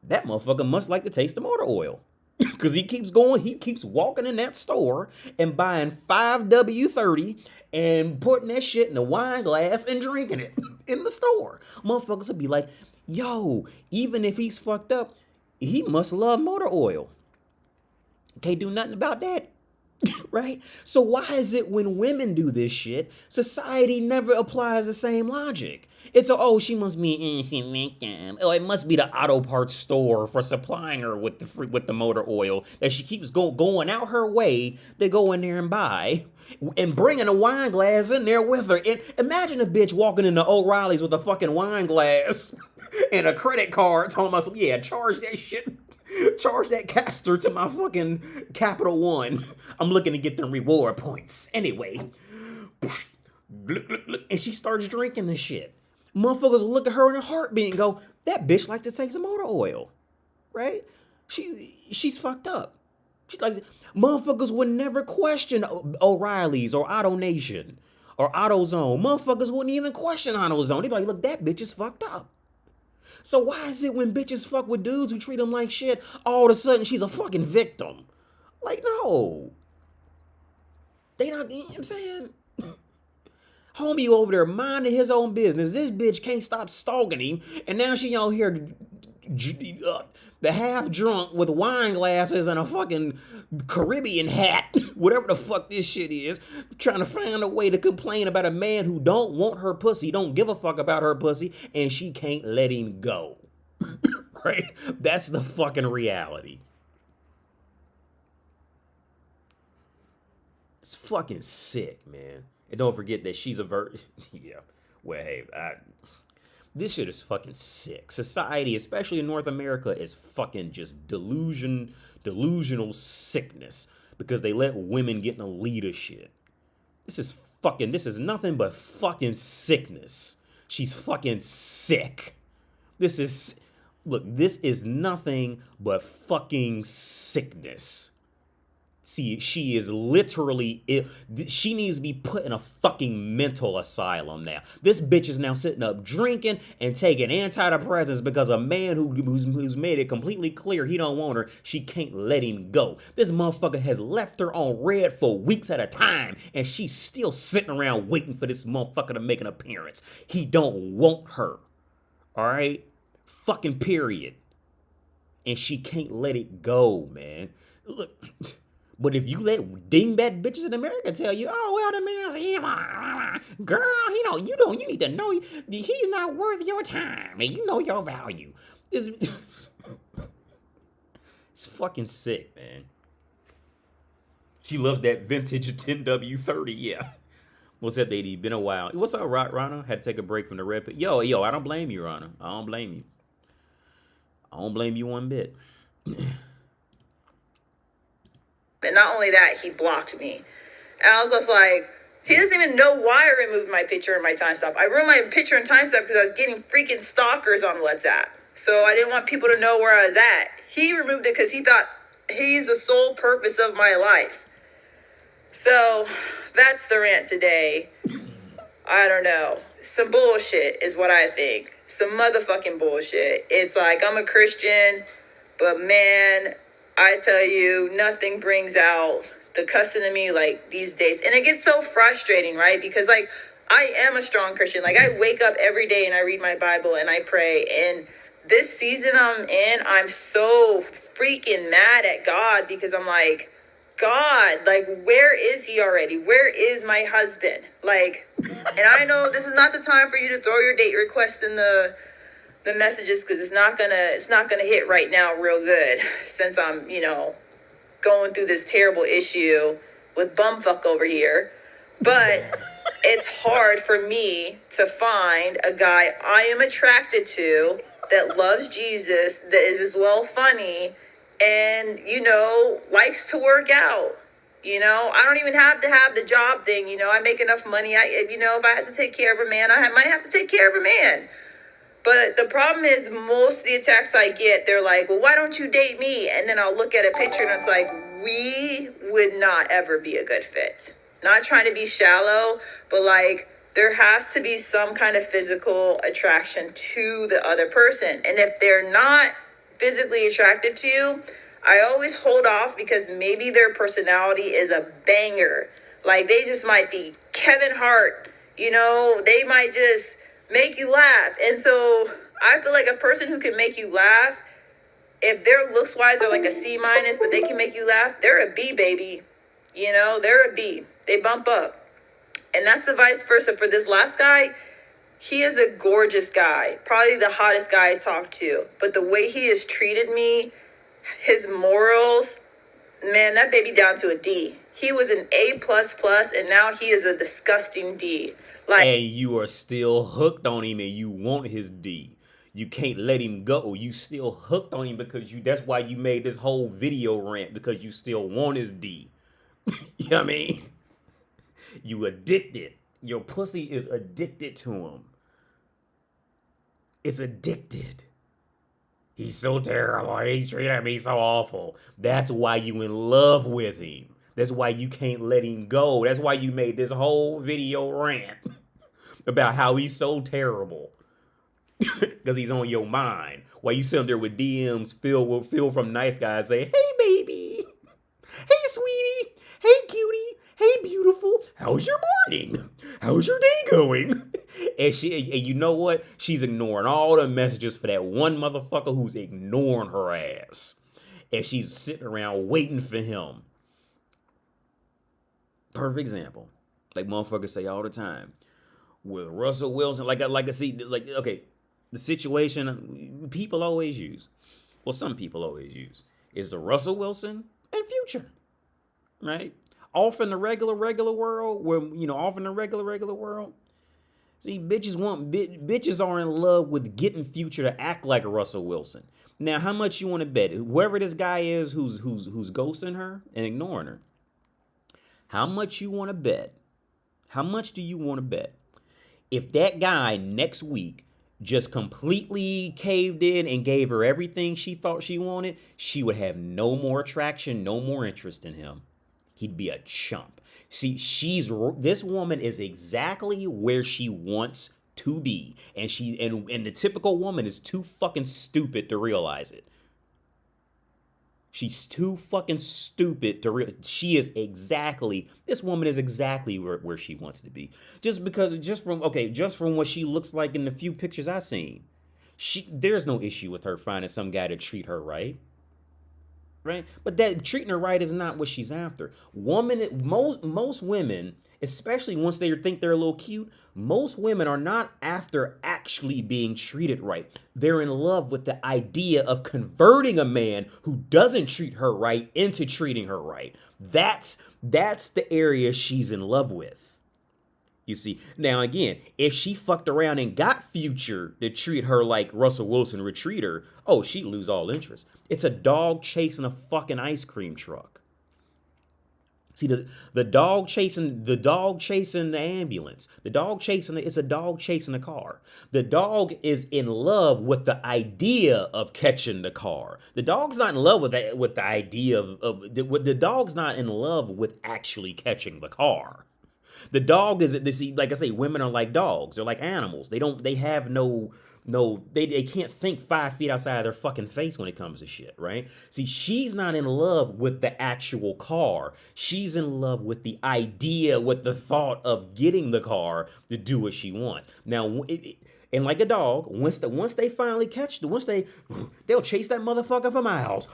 that motherfucker must like the taste of motor oil. Because he keeps walking in that store and buying 5W30 and putting that shit in a wine glass and drinking it in the store. Motherfuckers would be like, yo, even if he's fucked up, he must love motor oil. Can't do nothing about that. Right? So why is it when women do this shit, society never applies the same logic? It's oh, she must be oh, it must be the auto parts store for supplying her with the motor oil that she keeps going out her way to go in there and buy, and bringing a wine glass in there with her. And imagine a bitch walking into O'Reilly's with a fucking wine glass and a credit card, talking about some, yeah, charge that shit. Charge that caster to my fucking Capital One. I'm looking to get them reward points. Anyway. And she starts drinking this shit. Motherfuckers will look at her in a heartbeat and go, that bitch likes to take some motor oil. Right? She's fucked up. She likes it. Motherfuckers would never question O'Reilly's or Auto Nation or AutoZone. Motherfuckers wouldn't even question AutoZone. They'd be like, look, that bitch is fucked up. So why is it when bitches fuck with dudes who treat them like shit, all of a sudden she's a fucking victim? Like, no. They not, you know what I'm saying? Homie over there minding his own business. This bitch can't stop stalking him, and now she out here the half drunk with wine glasses and a fucking Caribbean hat, whatever the fuck this shit is, trying to find a way to complain about a man who don't want her pussy, don't give a fuck about her pussy, and she can't let him go. Right? That's the fucking reality. It's fucking sick, man. And don't forget that she's a yeah. Well, hey, this shit is fucking sick. Society, especially in North America, is fucking just delusional sickness because they let women get in the lead of shit. This is nothing but fucking sickness. She's fucking sick. This is nothing but fucking sickness. See, she is literally, she needs to be put in a fucking mental asylum now. This bitch is now sitting up drinking and taking antidepressants because a man who's made it completely clear he don't want her, she can't let him go. This motherfucker has left her on red for weeks at a time, and she's still sitting around waiting for this motherfucker to make an appearance. He don't want her. All right? Fucking period. And she can't let it go, man. Look... But if you let dingbat bitches in America tell you, oh, well, the man's him, girl, you need to know he's not worth your time, and you know your value. It's fucking sick, man. She loves that vintage 10W30, yeah. What's up, lady? Been a while. What's up, Rana? Had to take a break from the RedPill. Yo, I don't blame you, Rana. I don't blame you. I don't blame you one bit. And not only that, he blocked me. And I was just like, he doesn't even know why I removed my picture and my timestamp. I removed my picture and timestamp because I was getting freaking stalkers on WhatsApp. So I didn't want people to know where I was at. He removed it because he thought he's the sole purpose of my life. So that's the rant today. I don't know. Some bullshit is what I think. Some motherfucking bullshit. It's like, I'm a Christian, but man... I tell you, nothing brings out the cussing in me like these days. And it gets so frustrating, right? Because, like, I am a strong Christian. Like, I wake up every day and I read my Bible and I pray. And this season I'm in, I'm so freaking mad at God because I'm like, God, like, where is he already? Where is my husband? Like, and I know this is not the time for you to throw your date request in the messages because it's not gonna hit right now real good since I'm going through this terrible issue with bumfuck over here. But it's hard for me to find a guy I am attracted to that loves Jesus, that is as well funny, and likes to work out. I don't even have to have the job thing. I make enough money. If I had to take care of a man, I might have to take care of a man. But the problem is most of the attacks I get, they're like, well, why don't you date me? And then I'll look at a picture and it's like, we would not ever be a good fit. Not trying to be shallow, but like there has to be some kind of physical attraction to the other person. And if they're not physically attracted to you, I always hold off because maybe their personality is a banger. Like they just might be Kevin Hart, they might just make you laugh. And so I feel like a person who can make you laugh, if their looks wise are like a C-, but they can make you laugh, they're a B, baby. You know, they're a B. They bump up. And that's the vice versa for this last guy. He is a gorgeous guy, probably the hottest guy I talked to. But the way he has treated me, his morals, man, that baby down to a D. He was an A plus plus, and now he is a disgusting D. Like, and you are still hooked on him, and you want his D. You can't let him go. You still hooked on him because that's why you made this whole video rant, because you still want his D. You know what I mean? You addicted. Your pussy is addicted to him. It's addicted. He's so terrible. He's treating me so awful. That's why you in love with him. That's why you can't let him go. That's why you made this whole video rant about how he's so terrible. Because he's on your mind. While you sit there with DMs filled from nice guys say, hey, baby. Hey, sweetie. Hey, cutie. Hey, beautiful. How's your morning? How's your day going? And you know what? She's ignoring all the messages for that one motherfucker who's ignoring her ass. And she's sitting around waiting for him. Perfect example. Like motherfuckers say all the time. With Russell Wilson, like I see, like, okay, the situation people always use, well, some people always use, is the Russell Wilson and Future, right? Off in the regular world, see, bitches are in love with getting Future to act like a Russell Wilson. Now, how much you want to bet? Whoever this guy is who's ghosting her and ignoring her, how much you want to bet? How much do you want to bet? If that guy next week just completely caved in and gave her everything she thought she wanted, she would have no more attraction, no more interest in him. He'd be a chump. See, this woman is exactly where she wants to be. And the typical woman is too fucking stupid to realize it. She's too fucking stupid to realize. This woman is exactly where she wants to be. Just from what she looks like in the few pictures I've seen. There's no issue with her finding some guy to treat her right. Right? But that treating her right is not what she's after. Most women, especially once they think they're a little cute, most women are not after actually being treated right. They're in love with the idea of converting a man who doesn't treat her right into treating her right. That's the area she's in love with. You see, now again, if she fucked around and got Future to treat her like Russell Wilson would treat her, oh, she'd lose all interest. It's a dog chasing a fucking ice cream truck. See, the dog chasing the ambulance. It's a dog chasing a car. The dog is in love with the idea of catching the car. The dog's not in love with the idea the dog's not in love with actually catching the car. The dog like I say, women are like dogs. They're like animals. They can't think 5 feet outside their fucking face when it comes to shit, right? See, she's not in love with the actual car. She's in love with the idea, with the thought of getting the car to do what she wants. Now, and like a dog, once they finally catch they'll chase that motherfucker for miles.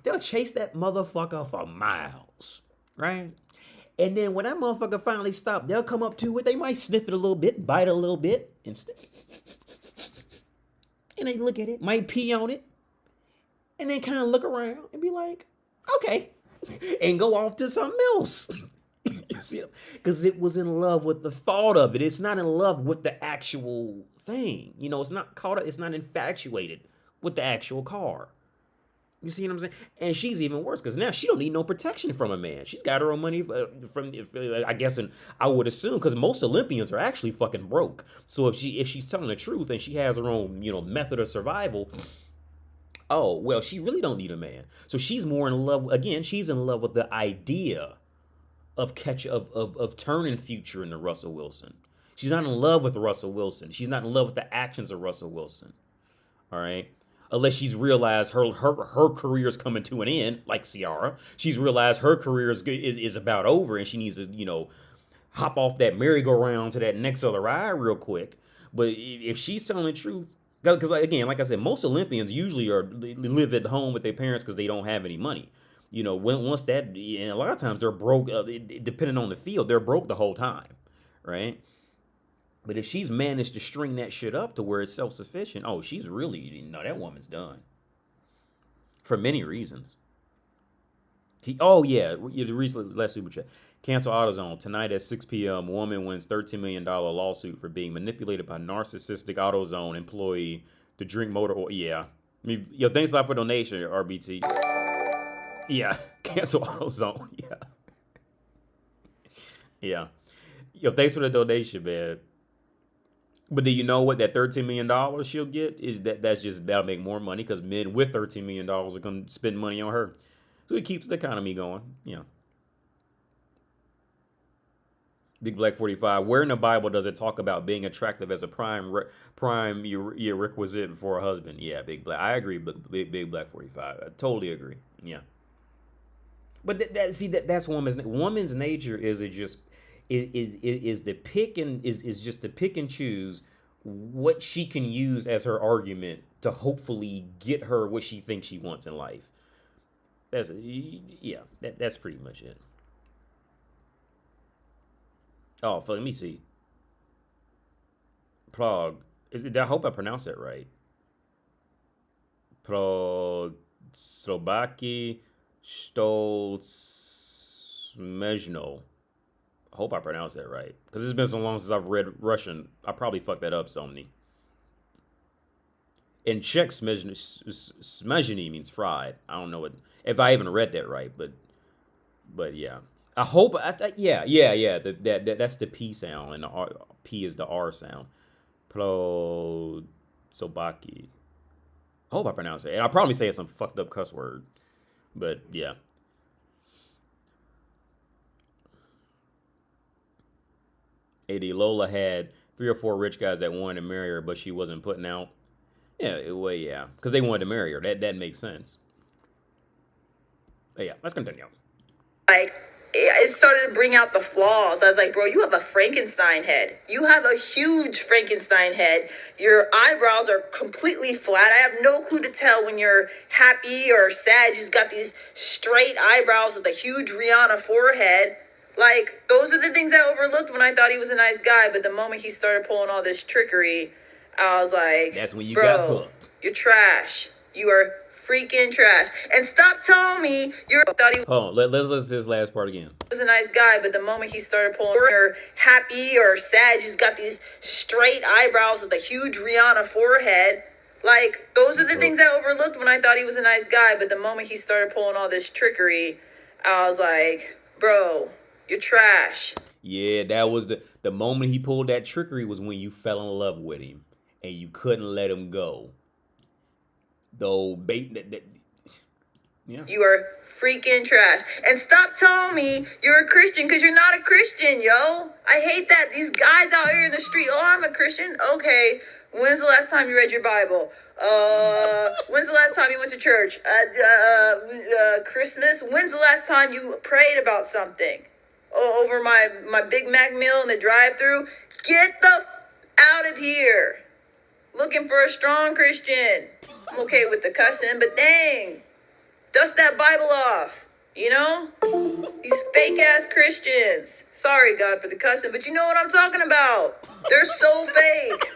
They'll chase that motherfucker for miles, right? And then when that motherfucker finally stops, they'll come up to it. They might sniff it a little bit, bite it a little bit, and they look at it, might pee on it, and then kind of look around and be like, okay, and go off to something else. You see, because it was in love with the thought of it. It's not in love with the actual thing. You know, it's not caught up. It's not infatuated with the actual car. You see what I'm saying? And she's even worse because now she don't need no protection from a man. She's got her own money I guess, and I would assume because most Olympians are actually fucking broke. So if she's telling the truth and she has her own, method of survival, oh, well, she really don't need a man. So she's more in love, again, she's in love with the idea of turning Future into Russell Wilson. She's not in love with Russell Wilson. She's not in love with the actions of Russell Wilson. All right? Unless she's realized her career's coming to an end, like Ciara. She's realized her career is about over and she needs to, hop off that merry-go-round to that next other ride real quick. But if she's telling the truth, Because again, like I said, most Olympians usually live at home with their parents because they don't have any money. You know, once that, and a lot of times they're broke. Depending on the field, they're broke the whole time, right? But if she's managed to string that shit up to where it's self-sufficient, oh, she's really, no, that woman's done. For many reasons. Oh, yeah, the recently, last super chat. Cancel AutoZone. Tonight at 6 p.m., woman wins $13 million lawsuit for being manipulated by narcissistic AutoZone employee to drink motor oil. Yeah. I mean, yo, thanks a lot for donation, RBT. Yeah, cancel AutoZone. Yeah. Yeah. Yo, thanks for the donation, man. But do you know what that $13 million she'll get is? That'll make more money because men with $13 million are going to spend money on her. So it keeps the economy going. Yeah. Big Black 45. Where in the Bible does it talk about being attractive as a prime requisite for a husband? Yeah, Big Black. I agree. Big Black 45. I totally agree. Yeah. But that's woman's nature is to pick and choose what she can use as her argument to hopefully get her what she thinks she wants in life. That's pretty much it. Oh, let me see. Prague. I hope I pronounced that right. Slovaki Stolzmezhno. I hope I pronounced that right. Because it's been so long since I've read Russian. I probably fucked that up, Somni. In Czech, smezhny means fried. I don't know if I even read that right, but yeah. I hope yeah. That's the P sound, and the R, P is the R sound. Sobaki. I hope I pronounced it. And I'll probably say it's some fucked up cuss word, but yeah. AD Lola had 3 or 4 rich guys that wanted to marry her, but she wasn't putting out. Yeah, well, yeah, because they wanted to marry her. That makes sense. But yeah, let's continue. Like, it started to bring out the flaws. I was like, bro, you have a Frankenstein head. You have a huge Frankenstein head. Your eyebrows are completely flat. I have no clue to tell when you're happy or sad. You just got these straight eyebrows with a huge Rihanna forehead. Like, those are the things I overlooked when I thought he was a nice guy. But the moment he started pulling all this trickery, I was like, that's when you got hooked. You're trash. You are freaking trash. And stop telling me thought he was. Hold on, let's listen to this last part again. He was a nice guy, but the moment he started pulling, you're happy or sad, you just got these straight eyebrows with a huge Rihanna forehead. Like, those are the things I overlooked when I thought he was a nice guy. But the moment he started pulling all this trickery, I was like, bro, you're trash. Yeah, that was the moment he pulled that trickery was when you fell in love with him and you couldn't let him go. Though yeah. You are freaking trash. And stop telling me you're a Christian, because you're not a Christian, yo. I hate that. These guys out here in the street, oh, I'm a Christian. Okay, when's the last time you read your Bible? When's the last time you went to church? Christmas? When's the last time you prayed about something? Oh, over my Big Mac meal in the drive-thru? Get the out of here. Looking for a strong Christian. I'm okay with the cussing, but dang, dust that Bible off, you know? These fake-ass Christians. Sorry, God, for the cussing, but you know what I'm talking about. They're so fake.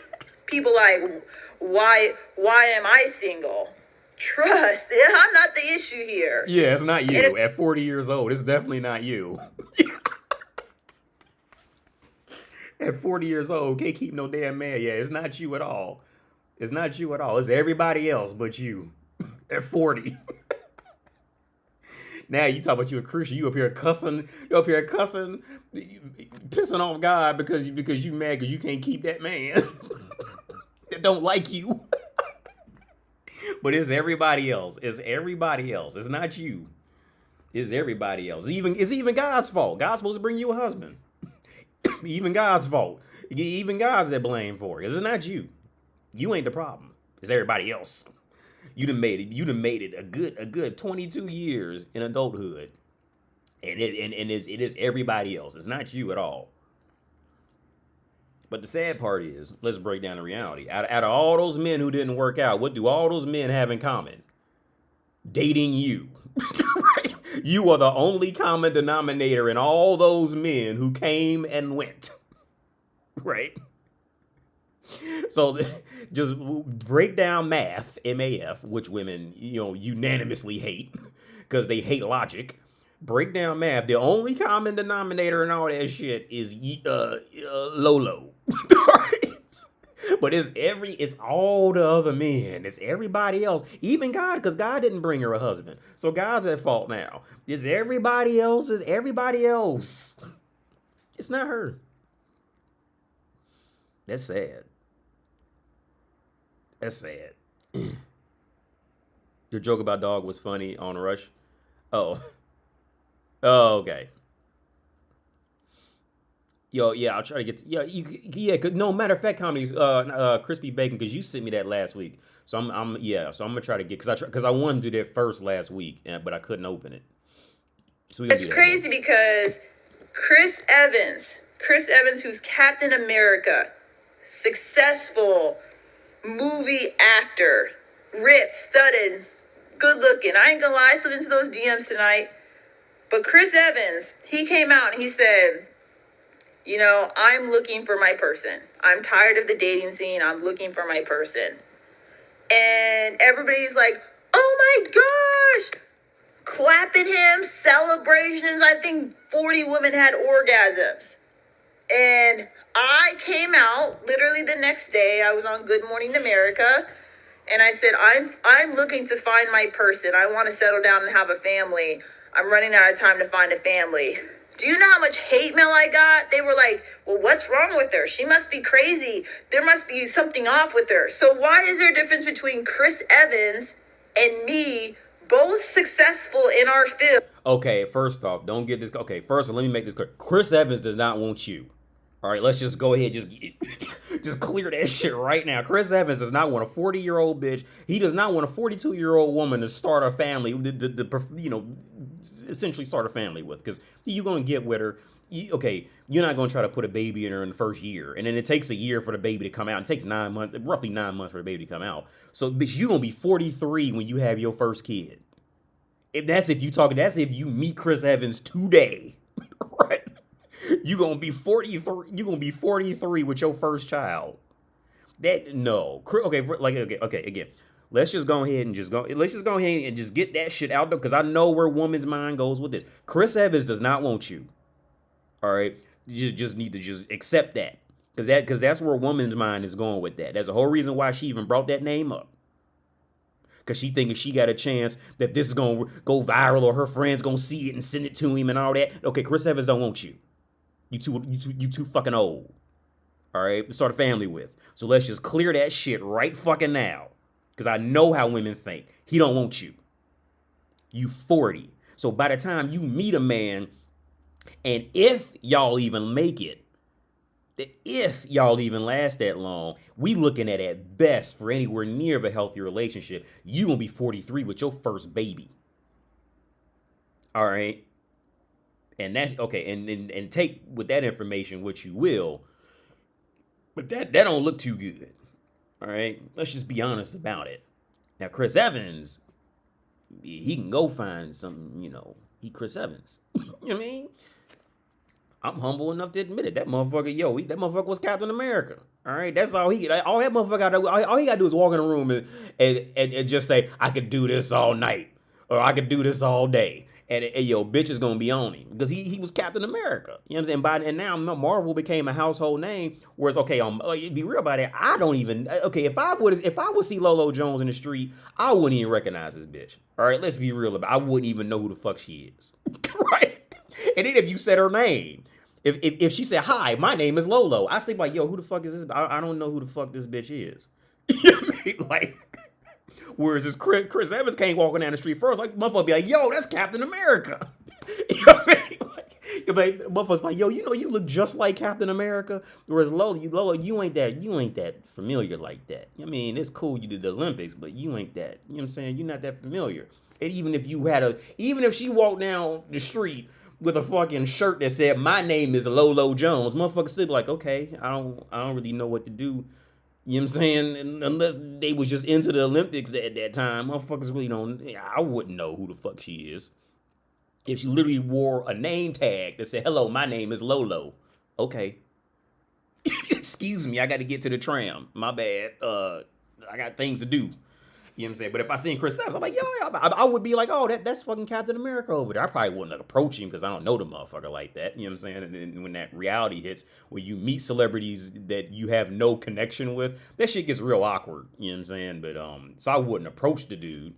People like, why am I single? Trust. I'm not the issue here. Yeah, it's not you. At 40 years old, it's definitely not you. At 40 years old, can't keep no damn man. Yeah, it's not you at all. It's not you at all. It's everybody else but you. At 40. Now you talk about you a Christian. You up here cussing. Pissing off God because you mad because you can't keep that man that don't like you. But it's everybody else. It's everybody else. It's not you. It's everybody else. It's even God's fault. God's supposed to bring you a husband. Even God's fault. Even God's at blame for it. It's not you. You ain't the problem. It's everybody else. You done made it a good 22 years in adulthood. And it is everybody else. It's not you at all. But the sad part is, let's break down the reality. Out of all those men who didn't work out, what do all those men have in common? Dating you. Right? You are the only common denominator in all those men who came and went. Right? So just break down math, MAF, which women, unanimously hate because they hate logic. Break down math. The only common denominator in all that shit is Lolo. But it's all the other men. It's everybody else. Even God, because God didn't bring her a husband. So God's at fault now. It's everybody else. It's everybody else. It's not her. That's sad. That's sad. Your joke about dog was funny on Rush. Oh. Oh, okay. Yo, yeah, I'll try to get cause no matter of fact, comedies, crispy bacon, because you sent me that last week. So I'm gonna try to get, because I wanted to do that first last week, but I couldn't open it. So it's crazy because Chris Evans, who's Captain America, successful movie actor, ripped, studded, good looking. I ain't gonna lie, I slid into those DMs tonight. But Chris Evans, he came out and he said, I'm looking for my person. I'm tired of the dating scene. I'm looking for my person. And everybody's like, oh my gosh, clapping him, celebrations. I think 40 women had orgasms. And I came out literally the next day. I was on Good Morning America. And I said, I'm looking to find my person. I want to settle down and have a family. I'm running out of time to find a family. Do you know how much hate mail I got? They were like, well, what's wrong with her? She must be crazy. There must be something off with her. So why is there a difference between Chris Evans and me, both successful in our field? Okay, first off, don't get this. Okay, first, let me make this clear. Chris Evans does not want you. All right, let's just go ahead, just clear that shit right now. Chris Evans does not want a 40-year-old bitch. He does not want a 42-year-old woman to start a family, essentially start a family with, because you're gonna get with her. You're not gonna try to put a baby in her in the first year, and then it takes a year for the baby to come out. It takes roughly 9 months for the baby to come out. So, bitch, you're gonna be 43 when you have your first kid. That's if you meet Chris Evans today, right? You're gonna be 43. You're gonna be 43 with your first child. Again. Let's just go ahead and just get that shit out there, because I know where woman's mind goes with this. Chris Evans does not want you. All right, you just need to just accept that, because that's where woman's mind is going with that. That's the whole reason why she even brought that name up. Because she thinking she got a chance that this is gonna go viral, or her friends gonna see it and send it to him and all that. Okay, Chris Evans don't want you. You too fucking old. All right, to start a family with. So let's just clear that shit right fucking now. Because I know how women think. He don't want you. You 40. So by the time you meet a man, and if y'all even make it, if y'all even last that long, we looking at best for anywhere near of a healthy relationship, you gonna be 43 with your first baby. All right. And that's okay. And take with that information what you will. But that don't look too good. All right. Let's just be honest about it. Now, Chris Evans, he can go find something, he Chris Evans. You know what I mean? I'm humble enough to admit it. That motherfucker was Captain America. All right. That's all all that motherfucker got to do. All he got to do is walk in the room and just say, I could do this all night, or I could do this all day. And bitch is gonna be on him, because he was Captain America. You know what I'm saying? And now Marvel became a household name. Whereas, be real about it. I don't even. If I would see Lolo Jones in the street, I wouldn't even recognize this bitch. All right, let's be real about it. I wouldn't even know who the fuck she is. Right? And then if you said her name, if she said, hi, my name is Lolo, I say like, yo, who the fuck is this? I don't know who the fuck this bitch is. You know what I mean? Like. Whereas this Chris Evans came walking down the street first, like, motherfucker be like, yo, that's Captain America. You know what I mean? Like, motherfuckers like, yo, you look just like Captain America. Whereas Lolo, you ain't that familiar like that. I mean, it's cool you did the Olympics, but you ain't that. You know what I'm saying? You're not that familiar. And even if she walked down the street with a fucking shirt that said my name is Lolo Jones. Motherfuckers still be like, okay, I don't really know what to do. You know what I'm saying? And unless they was just into the Olympics at that time, motherfuckers really don't. I wouldn't know who the fuck she is if she literally wore a name tag that said, "Hello, my name is Lolo." Okay. Excuse me, I got to get to the tram. My bad. I got things to do. You know what I'm saying? But if I seen Chris Evans, I'm like, yo, I would be like, oh, that's fucking Captain America over there. I probably wouldn't approach him because I don't know the motherfucker like that. You know what I'm saying? And then when that reality hits, where you meet celebrities that you have no connection with, that shit gets real awkward. You know what I'm saying? But so I wouldn't approach the dude.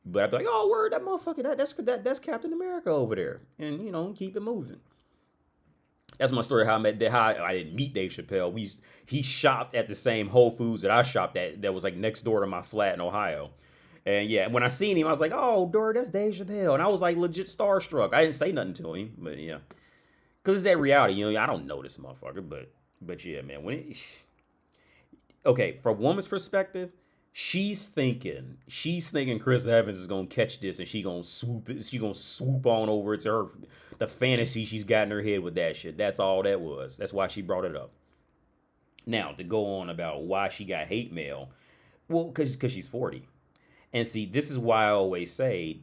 But I'd be like, oh, word, that motherfucker, that's Captain America over there. And, you know, keep it moving. That's my story. How I didn't meet Dave Chappelle. He shopped at the same Whole Foods that I shopped at. That was like next door to my flat in Ohio. And yeah, when I seen him, I was like, "Oh, dude, that's Dave Chappelle." And I was like legit starstruck. I didn't say nothing to him, but yeah, because it's that reality. You know, I don't know this motherfucker, but yeah, man. Okay, from a woman's perspective, she's thinking Chris Evans is gonna catch this and she gonna swoop on over. It's her, the fantasy she's got in her head with that shit. That's all that was. That's why she brought it up. Now, to go on about why she got hate mail, well, because she's 40. And see, this is why I always say,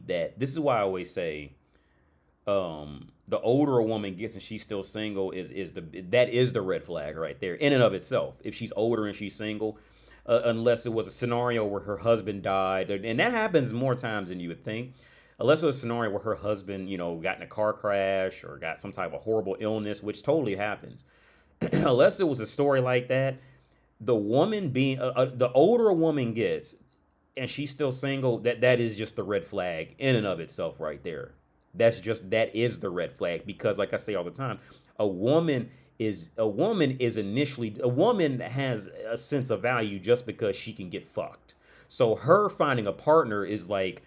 the older a woman gets and she's still single is the red flag right there in and of itself. If she's older and she's single, unless it was a scenario where her husband died, and that happens more times than you would think. Unless it was a scenario where her husband, you know, got in a car crash or got some type of horrible illness, which totally happens. Unless it was a story like that, the woman being the older a woman gets and she's still single, that is just the red flag in and of itself right there. That is the red flag, because like I say all the time, a woman has a sense of value just because she can get fucked. So her finding a partner is like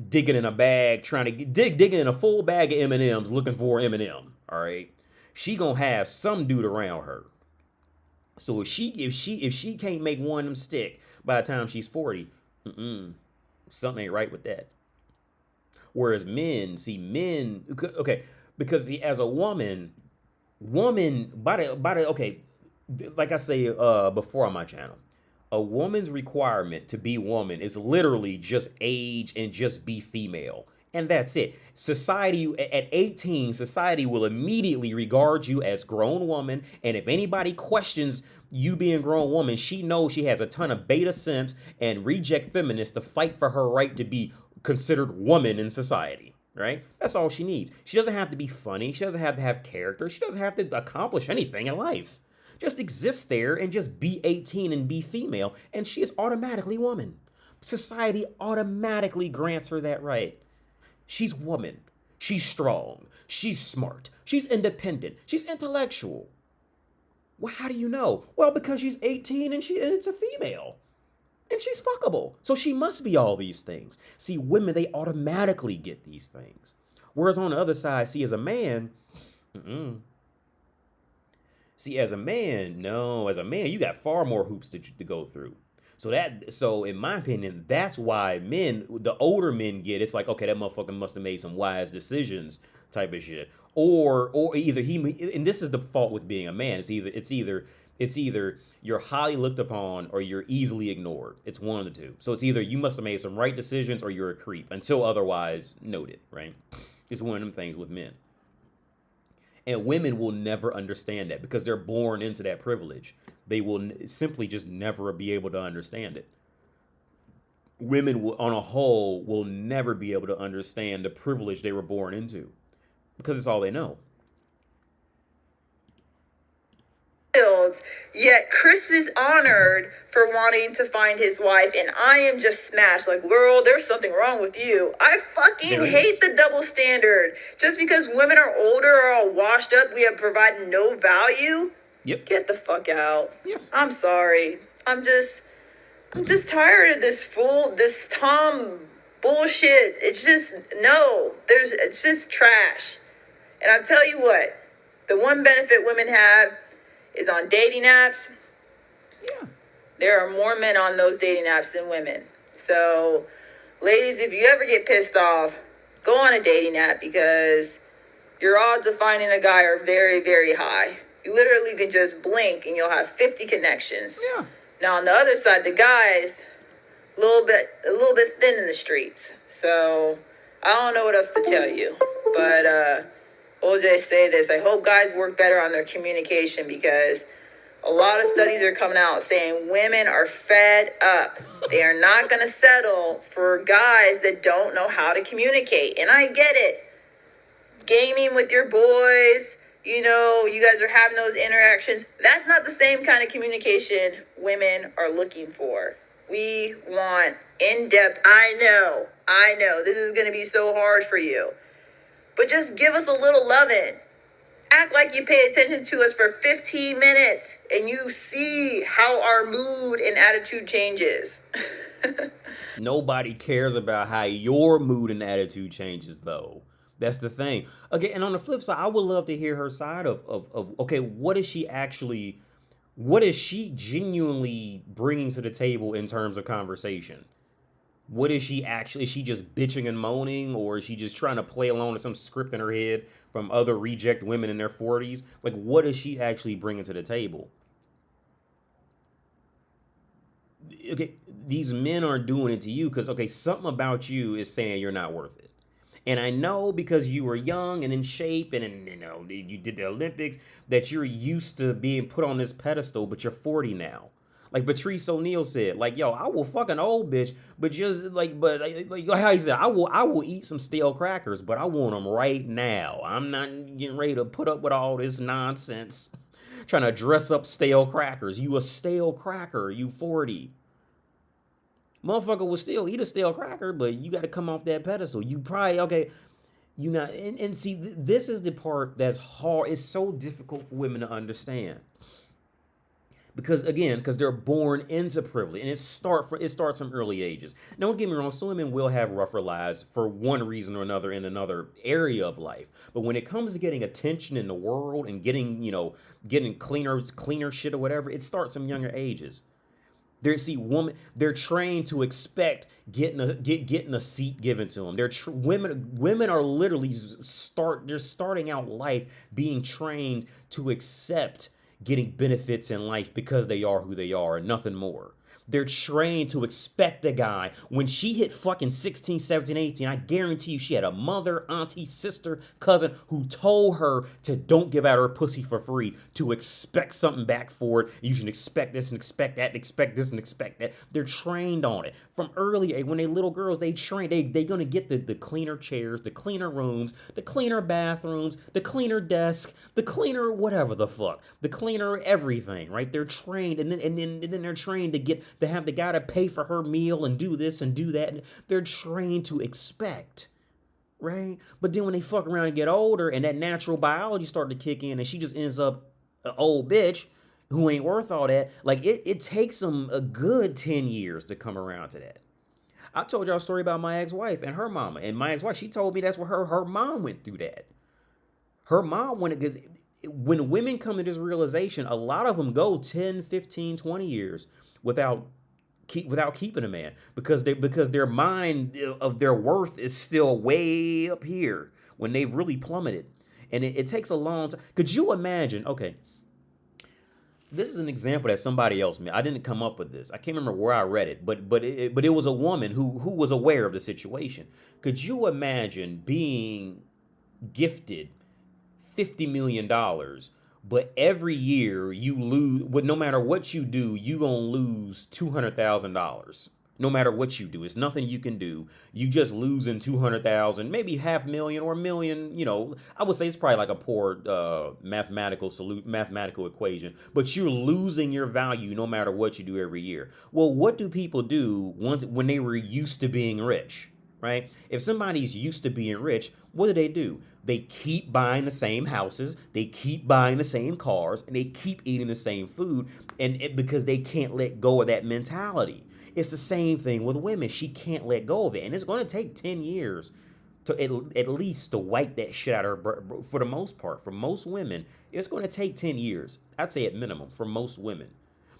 digging in a bag, trying to digging in a full bag of M&Ms looking for M&M. All right, she gonna have some dude around her. So if she can't make one of them stick by the time she's 40, something ain't right with that. Whereas men, okay, because see, as a woman, okay, like I say before on my channel, a woman's requirement to be woman is literally just age and just be female. And that's it. Society, at 18, society will immediately regard you as grown woman. And if anybody questions you being grown woman, she knows she has a ton of beta simps and reject feminists to fight for her right to be considered woman in society, right? That's all she needs. She doesn't have to be funny. She doesn't have to have character. She doesn't have to accomplish anything in life. Just exist there and just be 18 and be female, and she is automatically woman. Society automatically grants her that right. She's woman. She's strong. She's smart. She's independent. She's intellectual. Well, how do you know? Well, because she's 18 and it's a female. And she's fuckable. So she must be all these things. See, women, they automatically get these things. Whereas on the other side, see, as a man, See, as a man, you got far more hoops to go through. So in my opinion, that's why the older men get, it's like, okay, that motherfucker must have made some wise decisions type of shit. Or either and this is the fault with being a man. It's either you're highly looked upon or you're easily ignored. It's one of the two. So it's either you must have made some right decisions or you're a creep until otherwise noted, right? It's one of them things with men. And women will never understand that because they're born into that privilege. They will simply just never be able to understand it. Women on a whole will never be able to understand the privilege they were born into because it's all they know. Yet Chris is honored for wanting to find his wife, and I am just smashed. Like, girl, there's something wrong with you. I fucking hate the double standard. Just because women are older or all washed up, we have provided no value. Yep. Get the fuck out. Yes. I'm sorry. I'm just tired of this Tom bullshit. It's just it's just trash. And I'll tell you what, the one benefit women have is on dating apps. Yeah. There are more men on those dating apps than women. So, ladies, if you ever get pissed off, go on a dating app because your odds of finding a guy are very, very high. You literally can just blink and you'll have 50 connections. Yeah. Now on the other side, the guys, a little bit thin in the streets. So I don't know what else to tell you. But we'll just say this. I hope guys work better on their communication, because a lot of studies are coming out saying women are fed up. They are not going to settle for guys that don't know how to communicate. And I get it. Gaming with your boys, you know, you guys are having those interactions. That's not the same kind of communication women are looking for. We want in-depth. I know. This is going to be so hard for you. But just give us a little loving. Act like you pay attention to us for 15 minutes and you see how our mood and attitude changes. Nobody cares about how your mood and attitude changes, though. That's the thing. Okay, and on the flip side, I would love to hear her side of okay, what is she genuinely bringing to the table in terms of conversation? What is she actually, is she just bitching and moaning, or is she just trying to play along with some script in her head from other reject women in their 40s? Like, what is she actually bringing to the table? Okay, these men aren't doing it to you because, okay, something about you is saying you're not worth it. And I know because you were young and in shape and you know, you did the Olympics, that you're used to being put on this pedestal, but you're 40 now. Like Patrice O'Neal said, like, yo, I will fuck an old bitch, but just like how he said, I will eat some stale crackers, but I want them right now. I'm not getting ready to put up with all this nonsense, trying to dress up stale crackers. You a stale cracker, you 40. Motherfucker will still eat a stale cracker, but you got to come off that pedestal. You probably, okay, you not, and see, this is the part that's hard. It's so difficult for women to understand. Because again, because they're born into privilege, and it starts from early ages. Now, don't get me wrong, some women will have rougher lives for one reason or another in another area of life. But when it comes to getting attention in the world and getting, you know, getting cleaner shit or whatever, it starts from younger ages. They're trained to expect getting a seat given to them. Women are literally starting out life being trained to accept getting benefits in life because they are who they are and nothing more. They're trained to expect a guy. When she hit fucking 16, 17, 18, I guarantee you she had a mother, auntie, sister, cousin who told her to don't give out her pussy for free, to expect something back for it. You should expect this and expect that, and expect this and expect that. They're trained on it. From early age, when they little girls, they train. They're going to get the cleaner chairs, the cleaner rooms, the cleaner bathrooms, the cleaner desk, the cleaner whatever the fuck, the cleaner everything, right? They're trained, and then they're trained to have the guy to pay for her meal and do this and do that. And they're trained to expect, right? But then when they fuck around and get older and that natural biology start to kick in and she just ends up an old bitch who ain't worth all that, like it takes them a good 10 years to come around to that. I told y'all a story about my ex-wife and her mama. And my ex-wife, she told me that's what her mom went through that. Her mom went, because when women come to this realization, a lot of them go 10, 15, 20 years without keeping a man, because their mind of their worth is still way up here when they've really plummeted. And it takes a long time. Could you imagine? Okay, this is an example that somebody else made. I didn't come up with this. I can't remember where I read it, but it was a woman who was aware of the situation. Could you imagine being gifted $50 million, but every year you lose, but no matter what you do, you gonna lose $200,000. No matter what you do, it's nothing you can do. You just losing 200,000, maybe $500,000 or $1 million. You know, I would say it's probably like a poor mathematical equation, but you're losing your value no matter what you do every year. Well, what do people do when they were used to being rich? Right? If somebody's used to being rich, what do? They keep buying the same houses, they keep buying the same cars, and they keep eating the same food, because they can't let go of that mentality. It's the same thing with women. She can't let go of it, and it's going to take 10 years to at least to wipe that shit out of her. For the most part, for most women, it's going to take 10 years. I'd say at minimum for most women,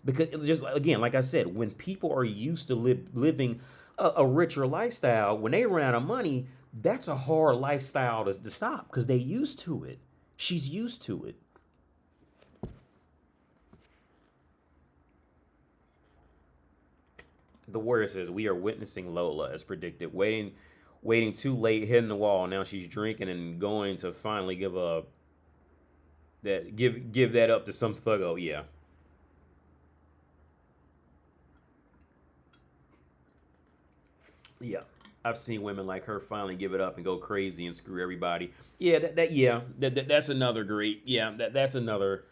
because it's just, again, like I said, when people are used to living a richer lifestyle, when they run out of money, That's a hard lifestyle to stop because they used to it. She's used to it. The warrior says, we are witnessing Lola as predicted, waiting too late, hitting the wall. Now she's drinking and going to finally give that up to some thuggo. Yeah. Yeah. I've seen women like her finally give it up and go crazy and screw everybody. Yeah, that's another great. Yeah, that's another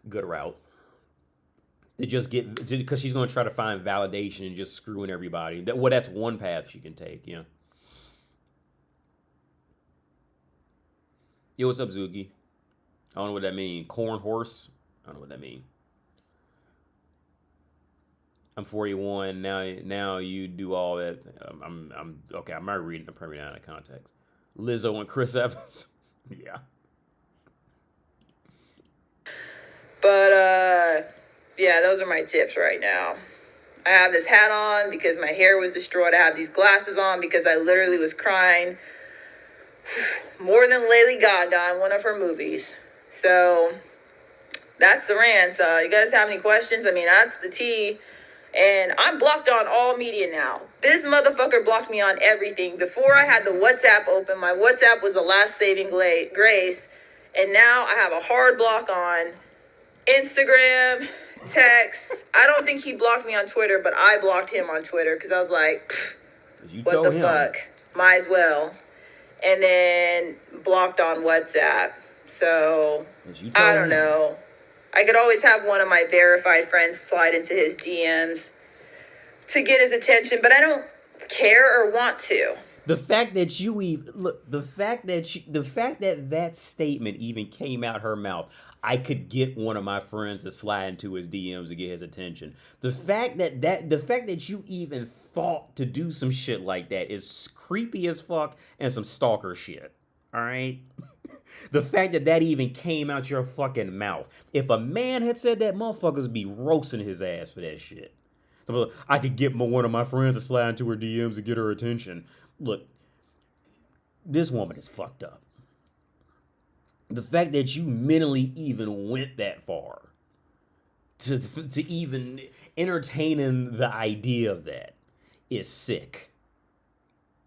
good route. To just get, because she's going to try to find validation and just screwing everybody. That's one path she can take. Yeah. Yo, what's up, Zuki? I don't know what that means. Corn horse? I don't know what that means. I'm 41 now. Now you do all that. I'm okay. I'm not reading the probably out of context. Lizzo and Chris Evans. Yeah. But yeah, those are my tips right now. I have this hat on because my hair was destroyed. I have these glasses on because I literally was crying more than Lady Gaga in one of her movies. So that's the rant. You guys have any questions? I mean, that's the tea. And I'm blocked on all media now. This motherfucker blocked me on everything. Before I had the WhatsApp open, my WhatsApp was the last saving grace. And now I have a hard block on Instagram, text. I don't think he blocked me on Twitter, but I blocked him on Twitter because I was like, what the fuck? Might as well. And then blocked on WhatsApp. So, I don't know. I could always have one of my verified friends slide into his DMs to get his attention, but I don't care or want to. The fact that you even look, the fact that that statement even came out her mouth, I could get one of my friends to slide into his DMs to get his attention. The fact that you even thought to do some shit like that is creepy as fuck and some stalker shit. All right. The fact that even came out your fucking mouth. If a man had said that, motherfuckers be roasting his ass for that shit. So I could get one of my friends to slide into her DMs to get her attention. Look, this woman is fucked up. The fact that you mentally even went that far to even entertaining the idea of that is sick.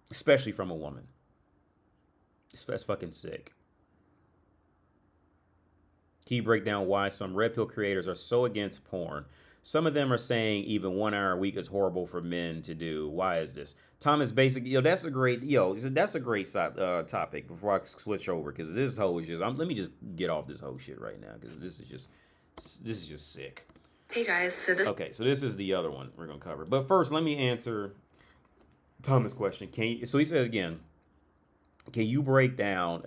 Especially from a woman. That's fucking sick. Can you break down why some red pill creators are so against porn? Some of them are saying even 1 hour a week is horrible for men to do. Why is this? Thomas Basic, that's a great topic before I switch over, because this whole is just, let me just get off this whole shit right now, because this is just sick. Hey guys, so this is the other one we're gonna cover. But first, let me answer Thomas' question. So he says again, can you break down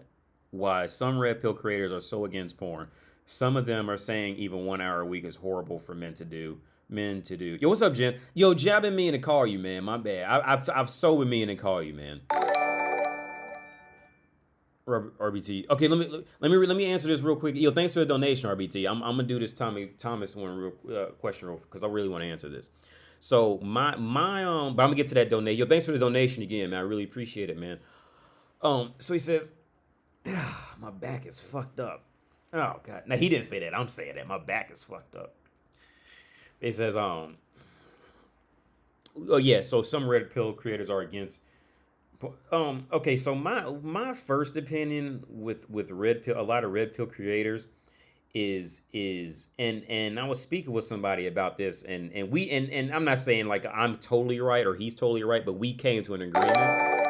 why some red pill creators are so against porn? Some of them are saying even 1 hour a week is horrible for men to do. Yo, what's up, Jen? Yo, Jab been meaning to call you, man. My bad. I've so been meaning to call you, man. RBT. Okay, let me answer this real quick. Yo, thanks for the donation, RBT. I'm gonna do this Thomas one real question because I really want to answer this. So but I'm gonna get to that donation. Yo, thanks for the donation again, man. I really appreciate it, man. So he says, my back is fucked up. Oh God. Now he didn't say that. I'm saying that. My back is fucked up. It says, oh yeah, so some red pill creators are against. Okay, so my first opinion with red pill, a lot of red pill creators is and I was speaking with somebody about this, and I'm not saying like I'm totally right or he's totally right, but we came to an agreement.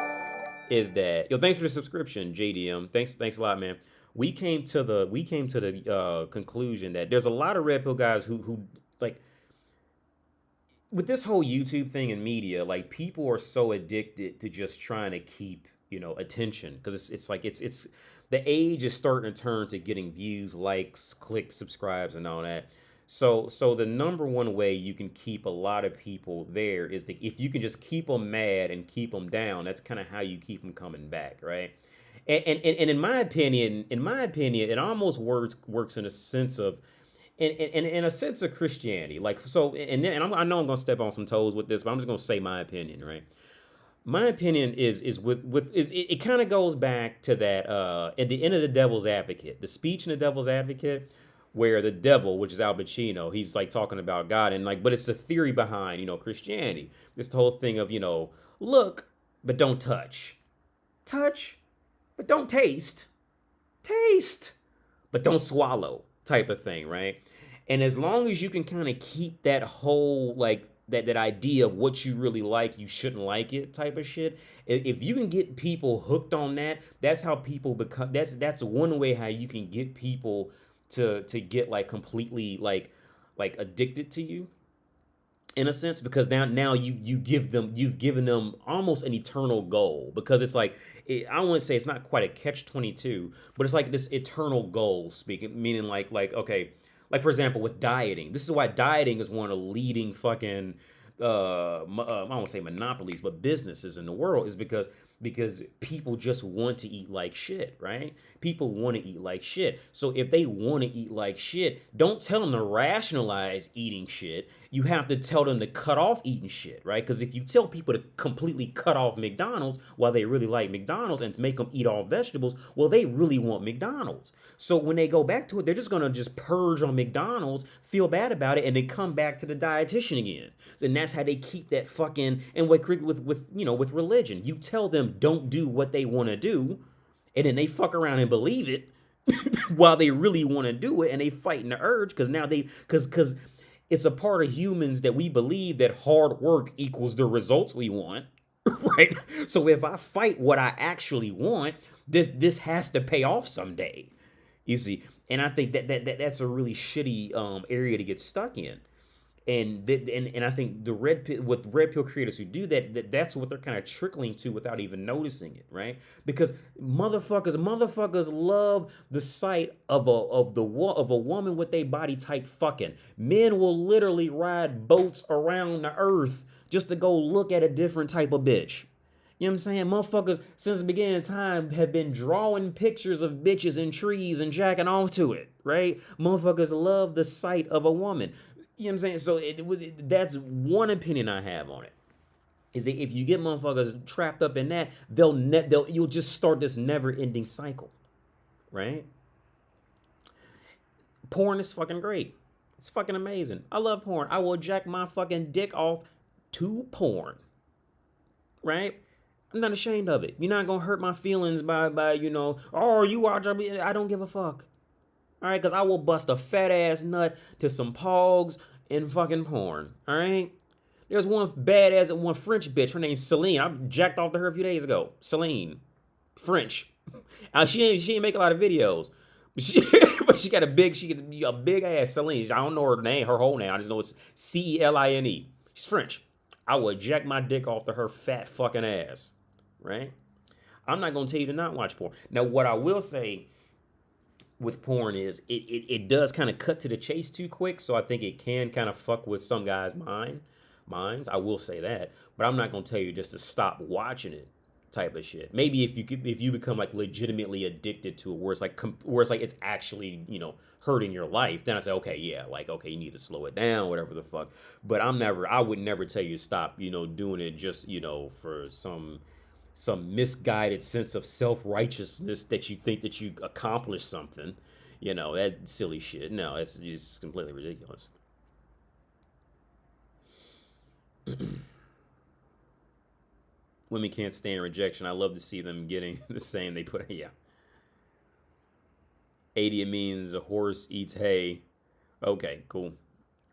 Is that, yo, thanks for the subscription, JDM. Thanks a lot, man. We came to the conclusion that there's a lot of red pill guys who like, with this whole YouTube thing and media, like people are so addicted to just trying to keep, attention, because it's like it's the age is starting to turn to getting views, likes, clicks, subscribes, and all that. So the number one way you can keep a lot of people there is if you can just keep them mad and keep them down. That's kind of how you keep them coming back, right? And in my opinion, it almost works in a sense of, in a sense of Christianity. Like, so, I know I'm gonna step on some toes with this, but I'm just gonna say my opinion, right? My opinion is it kind of goes back to that at the end of the Devil's Advocate, the speech in the Devil's Advocate, where the devil, which is Al Pacino, he's like talking about God and like, but it's the theory behind Christianity. It's the whole thing of look but don't touch, touch but don't taste, taste but don't swallow type of thing, right? And as long as you can kind of keep that whole like that idea of what you really like, you shouldn't like it type of shit. If you can get people hooked on that, that's how people become. That's one way how you can get people to get like completely like addicted to you in a sense, because now you've given them almost an eternal goal, because it's like I want to say it's not quite a catch-22, but it's like this eternal goal speaking, meaning like okay, like for example with dieting. This is why dieting is one of the leading fucking I won't say monopolies, but businesses in the world, is because people just want to eat like shit, right? People want to eat like shit. So if they want to eat like shit, don't tell them to rationalize eating shit. You have to tell them to cut off eating shit, right? Because if you tell people to completely cut off McDonald's while they really like McDonald's and to make them eat all vegetables, well, they really want McDonald's. So when they go back to it, they're just going to just purge on McDonald's, feel bad about it, and then come back to the dietitian again. And that's how they keep that fucking, and with religion, you tell them don't do what they want to do, and then they fuck around and believe it while they really want to do it, and they fighting the urge because now because it's a part of humans that we believe that hard work equals the results we want, right? So if I fight what I actually want, this has to pay off someday, you see. And I think that's a really shitty area to get stuck in. And I think the red pill creators who do that's what they're kind of trickling to without even noticing it, right? Because motherfuckers love the sight of a woman with a body type fucking. Men will literally ride boats around the earth just to go look at a different type of bitch. You know what I'm saying? Motherfuckers, since the beginning of time, have been drawing pictures of bitches in trees and jacking off to it, right? Motherfuckers love the sight of a woman. You know what I'm saying? So that's one opinion I have on it. Is that if you get motherfuckers trapped up in that, you'll just start this never-ending cycle, right? Porn is fucking great. It's fucking amazing. I love porn. I will jack my fucking dick off to porn, right? I'm not ashamed of it. You're not gonna hurt my feelings by oh, you watch. I don't give a fuck. All right, because I will bust a fat ass nut to some pogs in fucking porn. All right. There's one badass, one French bitch. Her name's Celine. I jacked off to her a few days ago. Celine, French. She ain't make a lot of videos, but she got a big ass. Celine. I don't know her name, her whole name. I just know it's Celine. She's French. I would jack my dick off to her fat fucking ass. Right. I'm not gonna tell you to not watch porn. Now, what I will say with porn is it does kind of cut to the chase too quick, so I think it can kind of fuck with some guys' minds. I will say that, but I'm not gonna tell you just to stop watching it, type of shit. Maybe if you become like legitimately addicted to it, where it's like it's actually hurting your life, then I say okay, yeah, like okay, you need to slow it down, whatever the fuck. But I would never tell you to stop, doing it just for some misguided sense of self-righteousness that you think that you accomplished something. That silly shit. No, it's just completely ridiculous. Women can't stand rejection. I love to see them getting the same they put. Yeah. 80 means a horse eats hay. Okay, cool.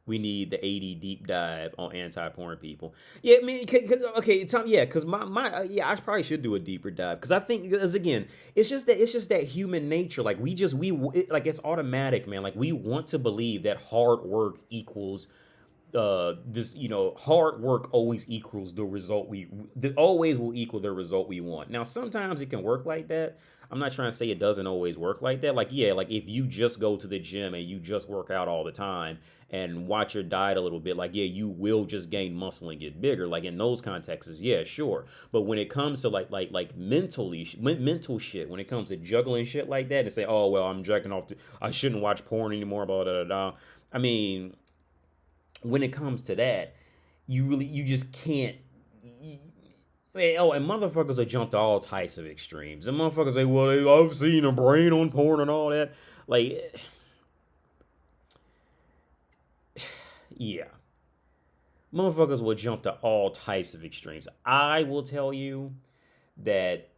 We need the 80 deep dive on anti-porn people. Yeah, I mean, because I probably should do a deeper dive, because I think, because again, it's just that human nature. Like it's automatic, man. Like we want to believe that hard work equals hard work always equals the result always will equal the result we want. Now, sometimes it can work like that. I'm not trying to say it doesn't always work like that. Like, yeah, like if you just go to the gym and you just work out all the time and watch your diet a little bit, like, yeah, you will just gain muscle and get bigger. Like in those contexts, yeah, sure. But when it comes to like mental shit, when it comes to juggling shit like that and say, oh, well, I'm jacking off I shouldn't watch porn anymore, blah, blah, blah, blah. I mean, when it comes to that, you just can't. and motherfuckers will jump to all types of extremes. And motherfuckers say, well, I've seen a brain on porn and all that. Like, yeah. Motherfuckers will jump to all types of extremes. I will tell you that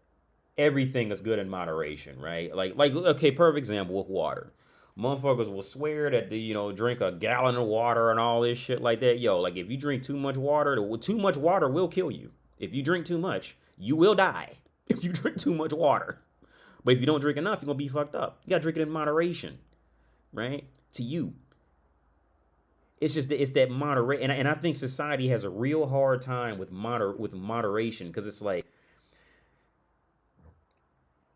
everything is good in moderation, right? Like okay, perfect example with water. Motherfuckers will swear that drink a gallon of water and all this shit like that. Yo, like if you drink too much water will kill you. If you drink too much, you will die. If you drink too much water. But if you don't drink enough, you're gonna be fucked up. You gotta drink it in moderation, right? To you. It's just it's that moderate, and I think society has a real hard time with moderation because it's like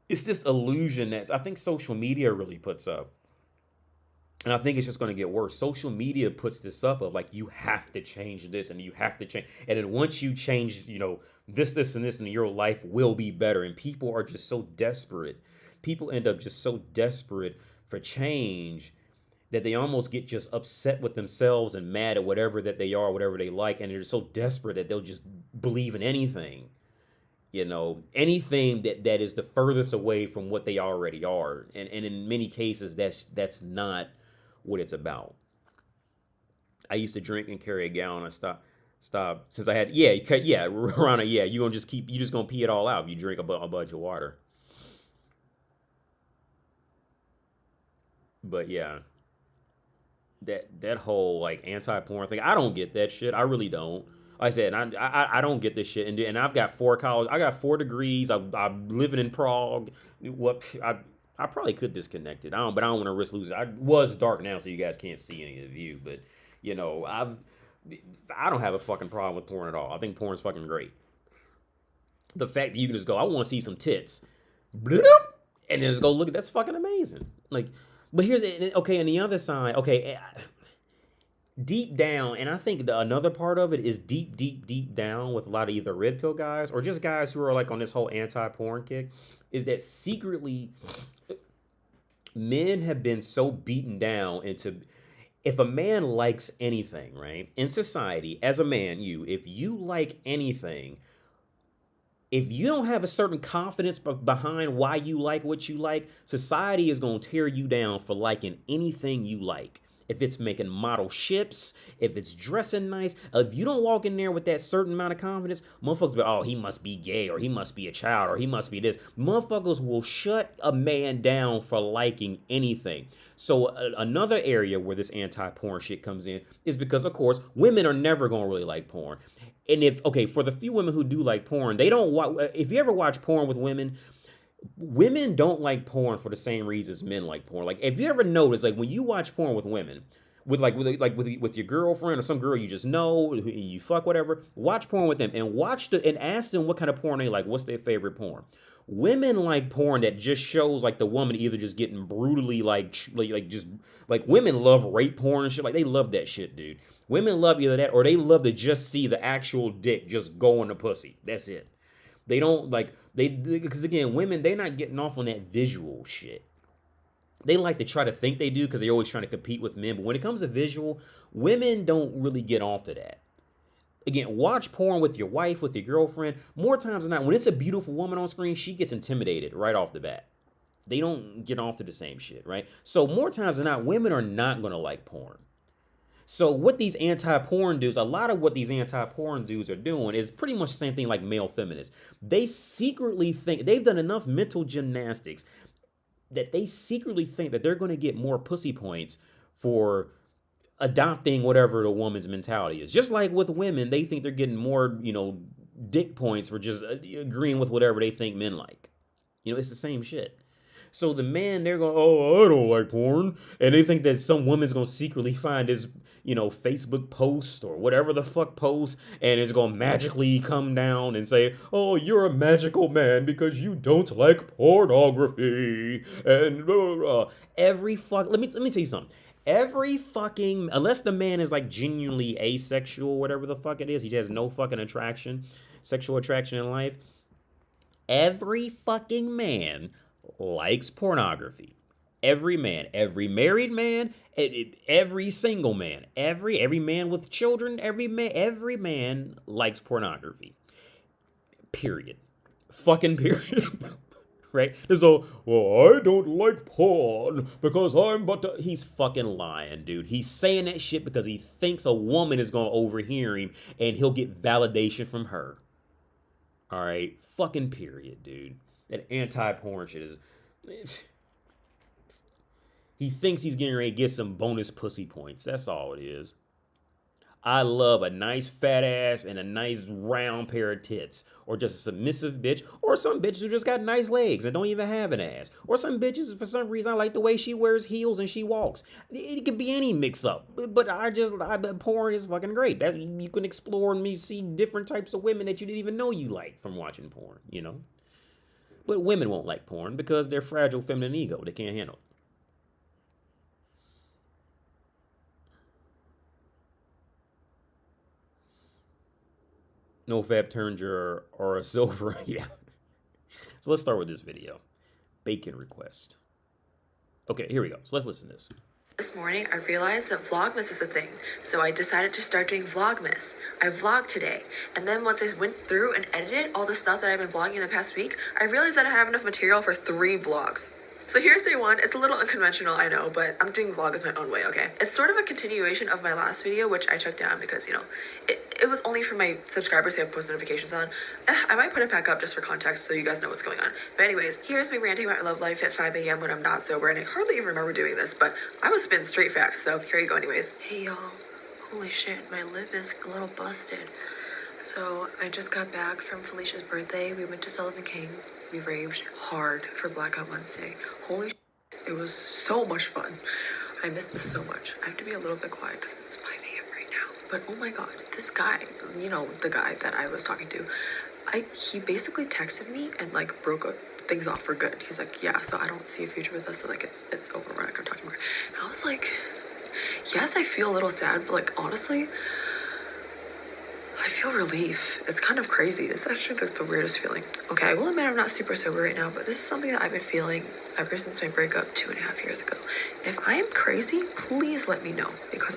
it's this illusion that I think social media really puts up. And I think it's just going to get worse. Social media puts this up of like, you have to change this and you have to change. And then once you change, this, and this, and your life will be better. And people are just so desperate. People end up just so desperate for change that they almost get just upset with themselves and mad at whatever that they are, whatever they like. And they're so desperate that they'll just believe in anything. Anything that is the furthest away from what they already are. And in many cases, that's not what it's about. I used to drink and carry a gallon. I stopped since I had, Rana, you just gonna pee it all out if you drink a bunch of water. But yeah, that whole like anti-porn thing, I don't get that shit. I really don't. Like I said, I don't get this shit, and I've got 4 degrees. I'm living in Prague. I probably could disconnect it. But I don't want to risk losing. It was dark now, so you guys can't see any of the view. But I don't have a fucking problem with porn at all. I think porn's fucking great. The fact that you can just go, I want to see some tits, and then just go look. That's fucking amazing. Like, but here's okay. On the other side, okay. Deep down, and I think another part of it is deep down with a lot of either red pill guys or just guys who are like on this whole anti-porn kick, is that secretly men have been so beaten down into, if a man likes anything, right, in society, as a man, if you like anything, if you don't have a certain confidence behind why you like what you like, society is going to tear you down for liking anything you like. If it's making model ships, if it's dressing nice, if you don't walk in there with that certain amount of confidence, motherfuckers be, oh, he must be gay, or he must be a child, or he must be this. Motherfuckers will shut a man down for liking anything. So another area where this anti-porn shit comes in is because, of course, women are never going to really like porn. And for the few women who do like porn, they don't if you ever watch porn with women don't like porn for the same reasons men like porn. Like, if you ever notice, like, when you watch porn with women, with your girlfriend or some girl you just know, you fuck, whatever, watch porn with them and ask them what kind of porn they like. What's their favorite porn? Women like porn that just shows like the woman either just getting brutally women love rape porn and shit. Like, they love that shit, dude. Women love either that or they love to just see the actual dick just go in the pussy. That's it. They don't because again, women, they're not getting off on that visual shit. They like to try to think they do because they're always trying to compete with men. But when it comes to visual, women don't really get off to that. Again, watch porn with your wife, with your girlfriend. More times than not, when it's a beautiful woman on screen, she gets intimidated right off the bat. They don't get off to the same shit, right? So more times than not, women are not going to like porn. So what these anti-porn dudes, a lot of what these anti-porn dudes are doing is pretty much the same thing like male feminists. They secretly think, they've done enough mental gymnastics that they secretly think that they're going to get more pussy points for adopting whatever the woman's mentality is. Just like with women, they think they're getting more, dick points for just agreeing with whatever they think men like. It's the same shit. So the man, they're going, oh, I don't like porn. And they think that some woman's going to secretly find his, Facebook post or whatever the fuck post, and it's going to magically come down and say, oh, you're a magical man because you don't like pornography. And blah, blah, blah. Let me tell you something. Every fucking, unless the man is like genuinely asexual, whatever the fuck it is, he has no fucking sexual attraction in life. Every fucking man likes pornography. Every man, every married man, every single man, every man with children, every man likes pornography. Period. Fucking period. Right? So, well, I don't like porn because I'm but to... He's fucking lying, dude. He's saying that shit because he thinks a woman is going to overhear him and he'll get validation from her. All right? Fucking period, dude. That anti-porn shit is... He thinks he's getting ready to get some bonus pussy points. That's all it is. I love a nice fat ass and a nice round pair of tits. Or just a submissive bitch. Or some bitches who just got nice legs and don't even have an ass. Or some bitches, for some reason, I like the way she wears heels and she walks. It could be any mix-up. But porn is fucking great. You can explore and see different types of women that you didn't even know you liked from watching porn, you know? But women won't like porn because they're fragile feminine ego. They can't handle it. No fab turns or a silver. Yeah. So let's start with this video. Bacon request. Okay, here we go. So let's listen to this. This morning, I realized that Vlogmas is a thing, so I decided to start doing Vlogmas. I vlogged today, and then once I went through and edited all the stuff that I've been vlogging in the past week, I realized that I have enough material for 3 vlogs. So here's day 1. It's a little unconventional, I know, but I'm doing Vlogmas my own way, okay? It's sort of a continuation of my last video, which I took down because, you know, it was only for my subscribers who have post notifications on. I might put it back up just for context so you guys know what's going on. But anyways, here's me ranting about my love life at 5 a.m. when I'm not sober, and I hardly even remember doing this, but I was spitting straight facts, so here you go anyways. Hey y'all, holy shit, my lip is a little busted. So I just got back from Felicia's birthday. We went to Sullivan King. We raved hard for Blackout Wednesday. Holy shit, it was so much fun. I missed this so much. I have to be a little bit quiet because it's 5 a.m. right now. But oh my god, this guy, you know, the guy that I was talking to, he basically texted me and like broke things off for good. He's like, yeah, so I don't see a future with us, so like it's over, we're not gonna talk anymore. And I was like, yes, I feel a little sad, but like honestly, I feel relief. It's kind of crazy. It's actually the weirdest feeling. Okay, I will admit I'm not super sober right now, but this is something that I've been feeling ever since my breakup 2.5 years ago. If I am crazy, please let me know, because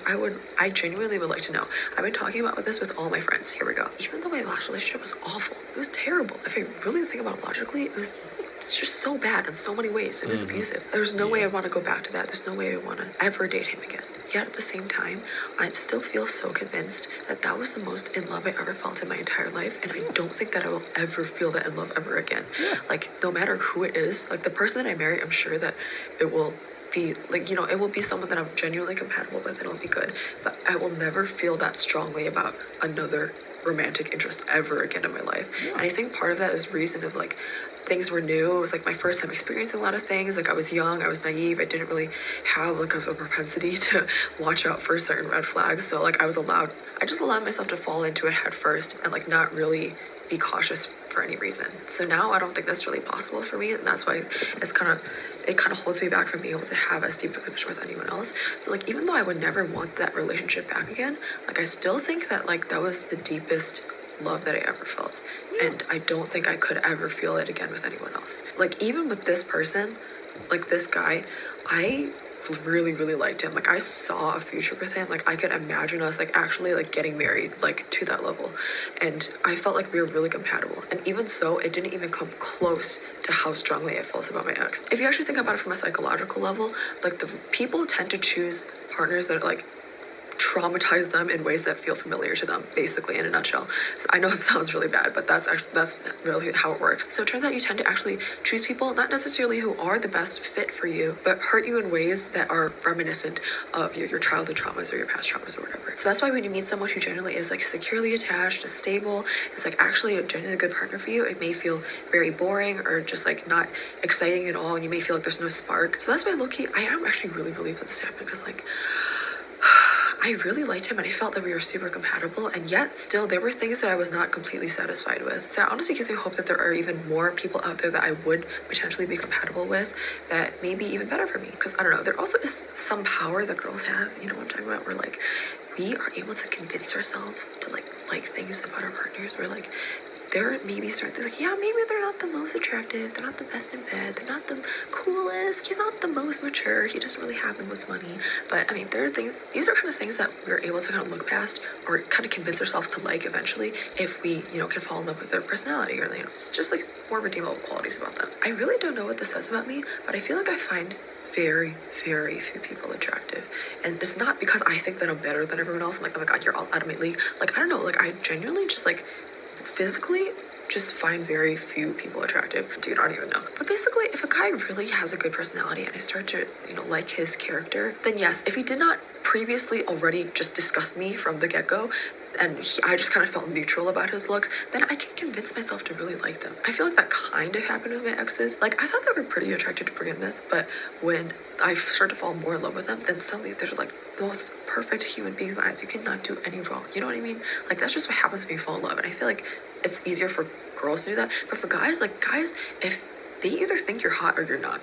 I genuinely would like to know. I've been talking about this with all my friends. Here we go. Even though my last relationship was awful, it was terrible. If I really think about it logically, it's just so bad in so many ways. It was abusive. There's no way I want to go back to that. There's no way I want to ever date him again. Yet at the same time, I still feel so convinced that that was the most in love I ever felt in my entire life, and I don't think that I will ever feel that in love ever again. Like, no matter who it is, like the person that I marry, I'm sure that it will be like, you know, it will be someone that I'm genuinely compatible with and it'll be good, but I will never feel that strongly about another romantic interest ever again in my life. And I think part of that is reason of like, things were new. It was like my first time experiencing a lot of things. Like I was young, I was naive, I didn't really have like a propensity to watch out for certain red flags. So like I just allowed myself to fall into it head first and like not really be cautious for any reason. So now I don't think that's really possible for me, and that's why it kind of holds me back from being able to have as deep a connection with anyone else. So like even though I would never want that relationship back again, like I still think that like that was the deepest love that I ever felt, and I don't think I could ever feel it again with anyone else. Like even with this person, like this guy, I really liked him. Like I saw a future with him. Like I could imagine us like actually like getting married, like to that level, and I felt like we were really compatible. And even so, it didn't even come close to how strongly I felt about my ex. If you actually think about it from a psychological level, like the people tend to choose partners that like traumatize them in ways that feel familiar to them, basically, in a nutshell. So I know it sounds really bad, but that's really how it works. So it turns out you tend to actually choose people not necessarily who are the best fit for you, but hurt you in ways that are reminiscent of your childhood traumas or your past traumas or whatever. So that's why when you meet someone who generally is like securely attached, is stable, is like actually a genuinely good partner for you, it may feel very boring or just like not exciting at all, and you may feel like there's no spark. So that's why low-key, I am actually really relieved that this happened, because like I really liked him and I felt that we were super compatible, and yet still there were things that I was not completely satisfied with. So it honestly gives me hope that there are even more people out there that I would potentially be compatible with that may be even better for me. Because I don't know, there also is some power that girls have, you know what I'm talking about, where like we are able to convince ourselves to like things about our partners. We're like, they're maybe starting to like, yeah, maybe they're not the most attractive, they're not the best in bed, they're not the coolest, he's not the most mature, he doesn't really have the most money. But I mean, there are things, these are kind of things that we're able to kind of look past or kind of convince ourselves to like eventually if we, you know, can fall in love with their personality or, you know, just like more redeemable qualities about them. I really don't know what this says about me, but I feel like I find very, very few people attractive. And it's not because I think that I'm better than everyone else. I'm like, oh my god, you're all out of my league. Like, I don't know, like, I genuinely just, like, physically just find very few people attractive. Dude, I don't even know. But basically, if a guy really has a good personality and I start to, you know, like his character, then yes, if he did not previously already just disgust me from the get-go, and I just kind of felt neutral about his looks, then I can convince myself to really like them. I feel like that kind of happened with my exes. Like, I thought they were pretty attractive to begin with, but when I started to fall more in love with them, then suddenly they're like the most perfect human beings in my eyes. You cannot do any wrong. You know what I mean? Like, that's just what happens when you fall in love. And I feel like it's easier for girls to do that. But for guys, like, guys, if they either think you're hot or you're not.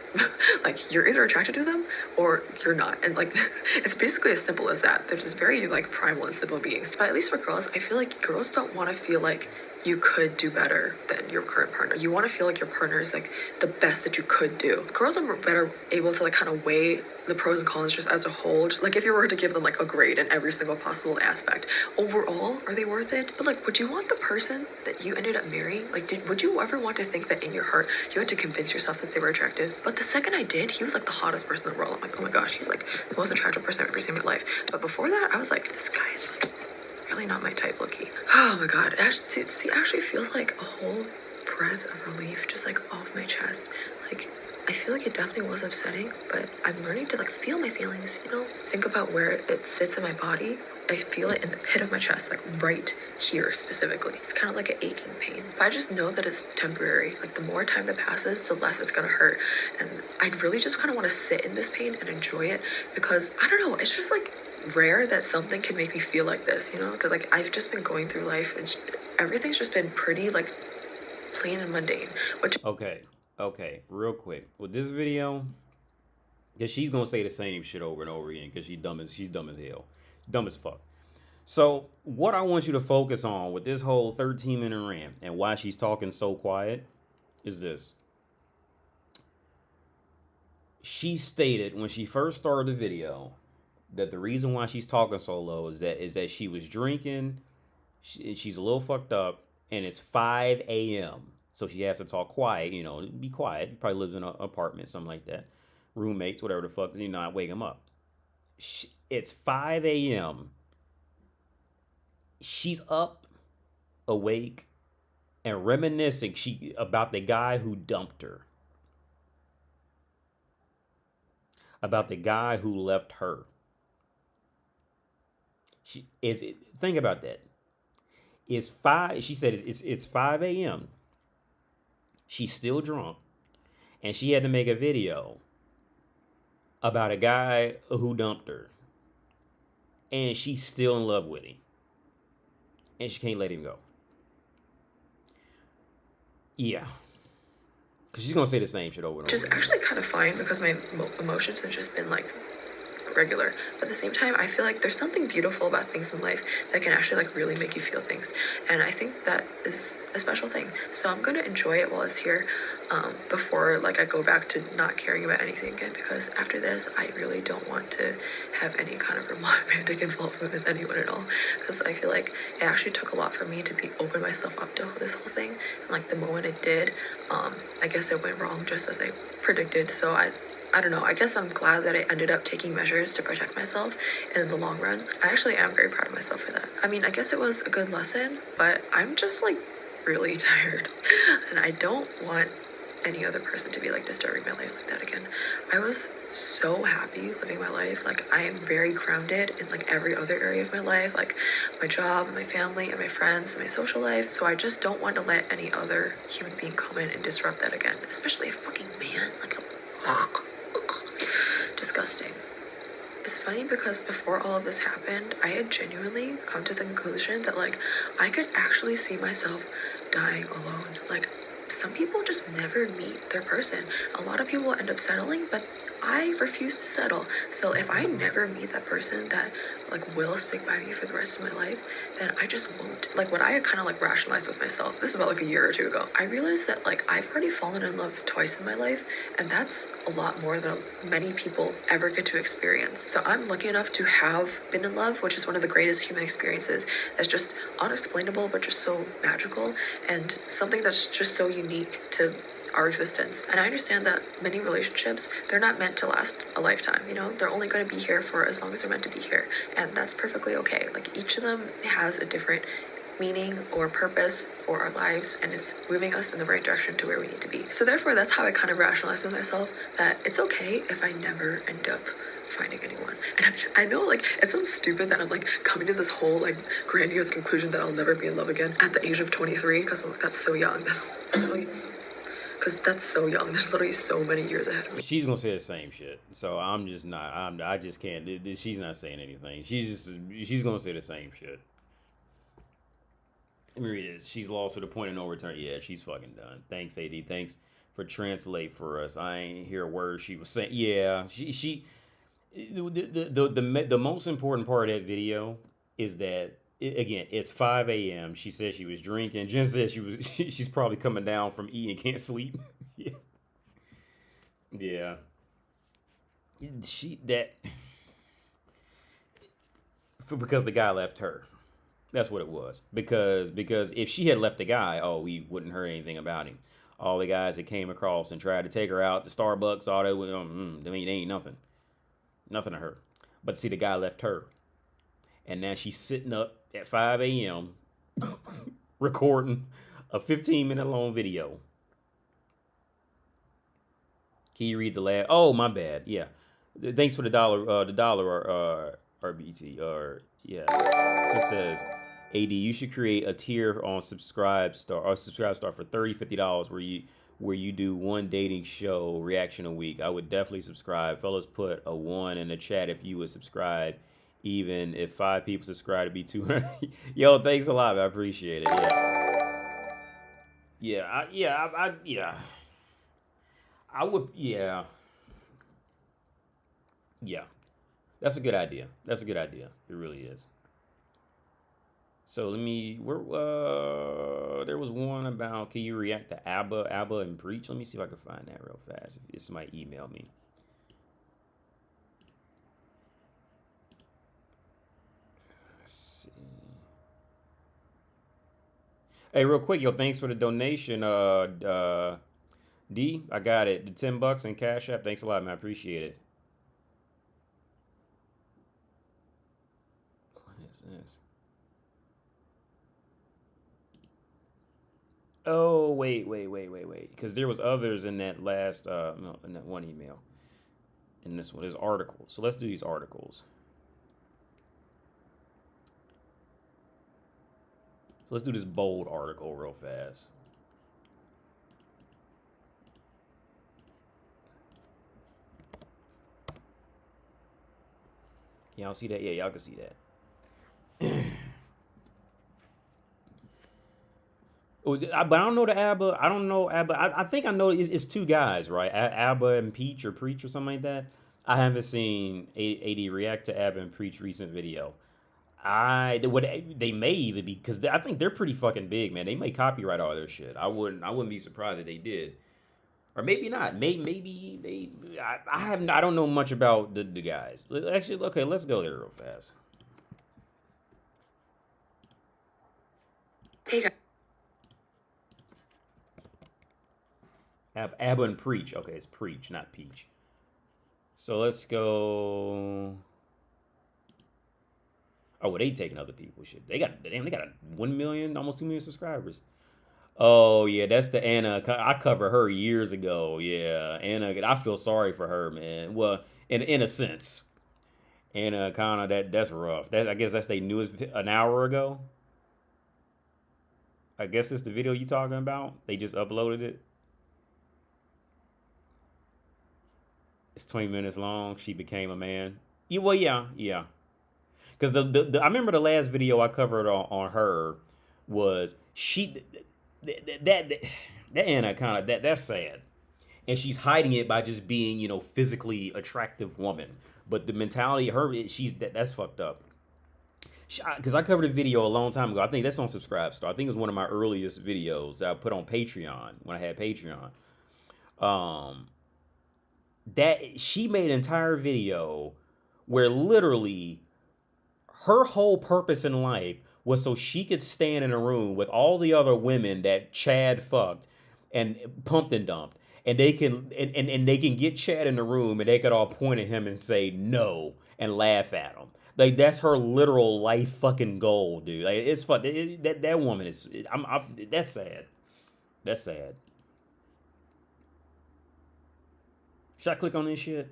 Like, you're either attracted to them or you're not. And, like, it's basically as simple as that. They're just very, like, primal and simple beings. But at least for girls, I feel like girls don't want to feel like you could do better than your current partner. You want to feel like your partner is, like, the best that you could do. Girls are better able to, like, kind of weigh the pros and cons just as a whole. Just, like, if you were to give them, like, a grade in every single possible aspect, overall, are they worth it? But, like, would you want the person that you ended up marrying? Like, would you ever want to think that in your heart you had to convince yourself that they were attractive? But the second I did, he was, like, the hottest person in the world. I'm like, oh my gosh, he's, like, the most attractive person I've ever seen in my life. But before that, I was like, this guy is really not my type, low-key. Oh my god, it actually feels like a whole breath of relief just, like, off my chest. Like, I feel like it definitely was upsetting, but I'm learning to, like, feel my feelings, you know? Think about where it sits in my body. I feel it in the pit of my chest, like, right here specifically. It's kind of like an aching pain. But I just know that it's temporary. Like, the more time that passes, the less it's gonna hurt. And I really just kind of want to sit in this pain and enjoy it because, I don't know, it's just, like, rare that something can make me feel like this, you know? Because, like, I've just been going through life and everything's just been pretty, like, plain and mundane, which... Okay, real quick. With this video, because she's going to say the same shit over and over again because she's dumb as hell. Dumb as fuck. So, what I want you to focus on with this whole 13-minute rant and why she's talking so quiet is this. She stated when she first started the video that the reason why she's talking so low is that she was drinking, she's a little fucked up, and it's 5 a.m. So she has to talk quiet, you know, be quiet. He probably lives in an apartment, something like that. Roommates, whatever the fuck, you know, not wake him up. It's 5 a.m. She's up, awake, and reminiscing about the guy who dumped her. About the guy who left her. Think about that. She said it's 5 a.m. She's still drunk, and she had to make a video about a guy who dumped her, and she's still in love with him, and she can't let him go. Yeah, because she's gonna say the same shit over and over. Which is actually kind of fine because my emotions have just been, like, regular. But at the same time, I feel like there's something beautiful about things in life that can actually, like, really make you feel things. And I think that is a special thing. So I'm going to enjoy it while it's here before, like, I go back to not caring about anything again, because after this, I really don't want to have any kind of romantic involvement with anyone at all, because I feel like it actually took a lot for me to open myself up to this whole thing. And, like, the moment it did, I guess it went wrong just as I predicted. So I don't know, I guess I'm glad that I ended up taking measures to protect myself in the long run. I actually am very proud of myself for that. I mean, I guess it was a good lesson, but I'm just, like, really tired. And I don't want any other person to be, like, disturbing my life like that again. I was so happy living my life. Like, I am very grounded in, like, every other area of my life, like my job and my family and my friends and my social life. So I just don't want to let any other human being come in and disrupt that again, especially a fucking man. Like, disgusting. It's funny because before all of this happened, I had genuinely come to the conclusion that, like, I could actually see myself dying alone. Like, some people just never meet their person. A lot of people end up settling, but I refuse to settle. So if I never meet that person that like will stick by me for the rest of my life, then I just won't. Like what I kind of like rationalized with myself, this is about like a year or two ago, I realized that like I've already fallen in love twice in my life, and that's a lot more than many people ever get to experience. So I'm lucky enough to have been in love, which is one of the greatest human experiences that's just unexplainable but just so magical, and something that's just so unique to our existence. And I understand that many relationships, they're not meant to last a lifetime, you know? They're only going to be here for as long as they're meant to be here, and that's perfectly okay. Like each of them has a different meaning or purpose for our lives, and it's moving us in the right direction to where we need to be. So therefore, that's how I kind of rationalize with myself that it's okay if I never end up finding anyone. And I know like it sounds stupid that I'm like coming to this whole like grandiose conclusion that I'll never be in love again at the age of 23, because that's so young. Because that's so young. There's literally so many years ahead of me. She's gonna say the same shit. So I'm just not. I just can't. She's not saying anything. She's gonna say the same shit. Let me read this. She's lost to the point of no return. Yeah, she's fucking done. Thanks, AD. Thanks for translate for us. I ain't hear a word she was saying. Yeah, the most important part of that video is that again, it's 5 a.m. She said she was drinking. Jen said she's probably coming down from E and can't sleep. Yeah. Yeah. Because the guy left her. That's what it was. Because if she had left the guy, we wouldn't heard anything about him. All the guys that came across and tried to take her out to Starbucks, all that, they ain't nothing. Nothing to her. But see, the guy left her. And now she's sitting up at 5 a.m. recording a 15-minute long video. Can you read the last? Oh, my bad. Yeah. Thanks for the dollar RBT. Yeah. So it says, AD, you should create a tier on Subscribe Star for $30, $50 where you do one dating show reaction a week. I would definitely subscribe. Fellas, put a 1 in the chat if you would subscribe. Even if 5 people subscribe, to be 200. Yo, thanks a lot. I appreciate it. Yeah. I would. Yeah. That's a good idea. It really is. So let me. There was one about, can you react to ABBA and Preach? Let me see if I can find that real fast. If somebody email me. Hey, real quick, yo, thanks for the donation. D, I got it. The $10 in Cash App. Thanks a lot, man. I appreciate it. What is this? Oh, wait. Because there was others in that last, in that one email. In this one, there's articles. So let's do these articles. So let's do this bold article real fast. Y'all see that? Yeah, y'all can see that. But I don't know the ABBA. I don't know ABBA. I think I know it's 2 guys, right? ABBA and Peach or Preach or something like that. I haven't seen AD react to ABBA and Preach recent video. They may even be, because I think they're pretty fucking big, man. They may copyright all their shit. I wouldn't be surprised if they did, or maybe not. Maybe I don't know much about the guys. Actually, okay, let's go there real fast. Hey guys. ABBA and Preach. Okay, it's Preach, not Peach. So let's go. Oh, well, they taking other people's shit. They got a 1 million, almost 2 million subscribers. Oh yeah, that's the Anna. I covered her years ago. Yeah, Anna. I feel sorry for her, man. Well, in a sense, Anna kind of that's rough. I guess that's their newest, an hour ago. I guess it's the video you talking about. They just uploaded it. It's 20 minutes long. She became a man. Yeah. Because I remember the last video I covered on her was that Anna kind of that's sad, and she's hiding it by just being physically attractive woman. But the mentality of her, that's fucked up. Because I covered a video a long time ago. I think that's on Subscribe Star. I think it was one of my earliest videos that I put on Patreon when I had Patreon. That she made an entire video where literally her whole purpose in life was so she could stand in a room with all the other women that Chad fucked and pumped and dumped, and they can and they can get Chad in the room and they could all point at him and say no and laugh at him. Like that's her literal life fucking goal, dude. Like it's fun. That woman is. That's sad. That's sad. Should I click on this shit?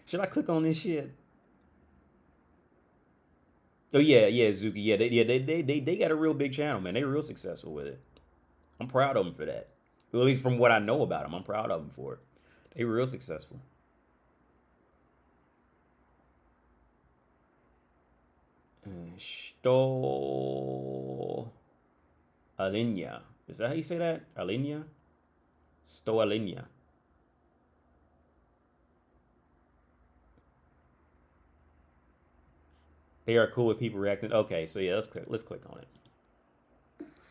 Should I click on this shit? Oh yeah, Zuki. Yeah, they got a real big channel, man. They real successful with it. I'm proud of them for that. Well, at least from what I know about them, I'm proud of them for it. They real successful. Sto Alinia. Is that how you say that? Alinia? Sto Alinia. They are cool with people reacting. Okay, so yeah, let's click on it.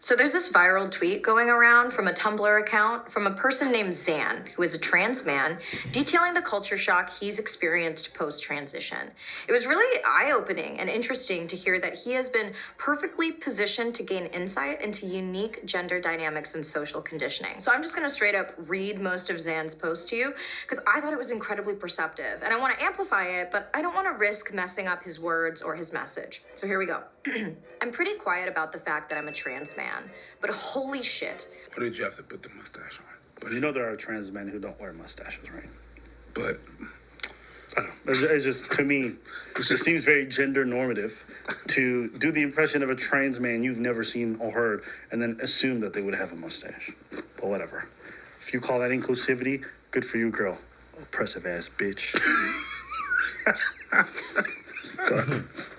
So there's this viral tweet going around from a Tumblr account from a person named Zan, who is a trans man, detailing the culture shock he's experienced post-transition. It was really eye-opening and interesting to hear that he has been perfectly positioned to gain insight into unique gender dynamics and social conditioning. So I'm just going to straight up read most of Zan's post to you because I thought it was incredibly perceptive, and I want to amplify it, but I don't want to risk messing up his words or his message. So here we go. I'm pretty quiet about the fact that I'm a trans man, but holy shit. Why did you have to put the mustache on? But you know there are trans men who don't wear mustaches, right? But I don't know. It's just, to me, it just seems very gender normative to do the impression of a trans man you've never seen or heard and then assume that they would have a mustache. But whatever. If you call that inclusivity, good for you, girl. Oppressive ass bitch.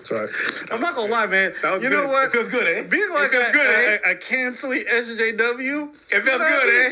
Sorry. I'm not gonna lie, man. That was you good. know what? It feels good, eh? Being like a canceling SJW. It feels good, eh?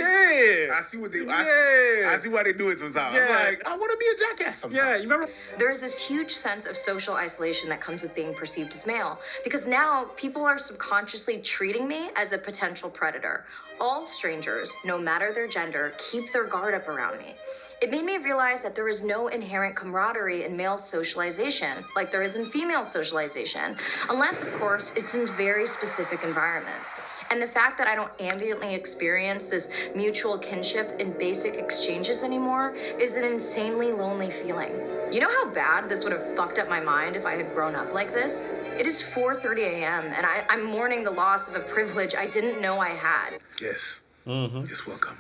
Yeah. I see what they. Yeah. I see why they do it sometimes. Yeah. I'm like, I want to be a jackass sometimes. Yeah, you remember? There is this huge sense of social isolation that comes with being perceived as male, because now people are subconsciously treating me as a potential predator. All strangers, no matter their gender, keep their guard up around me. It made me realize that there is no inherent camaraderie in male socialization, like there is in female socialization, unless, of course, it's in very specific environments. And the fact that I don't ambiently experience this mutual kinship in basic exchanges anymore is an insanely lonely feeling. You know how bad this would have fucked up my mind if I had grown up like this? It is 4:30 a.m. and I'm mourning the loss of a privilege I didn't know I had. Yes. Mm-hmm. Yes, welcome.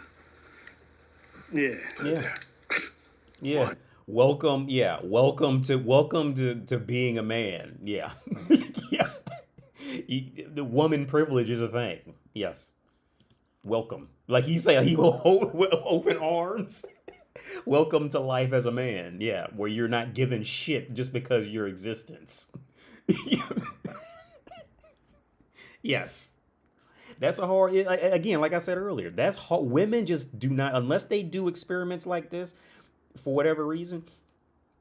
Yeah. Yeah. Yeah. What? Welcome. Yeah. Welcome to being a man. Yeah. Yeah. The woman privilege is a thing. Yes. Welcome. Like he said, he will open arms. Welcome to life as a man. Yeah. Where you're not given shit just because your existence. Yes. That's a hard, again, like I said earlier, that's hard. Women just do not, unless they do experiments like this, for whatever reason,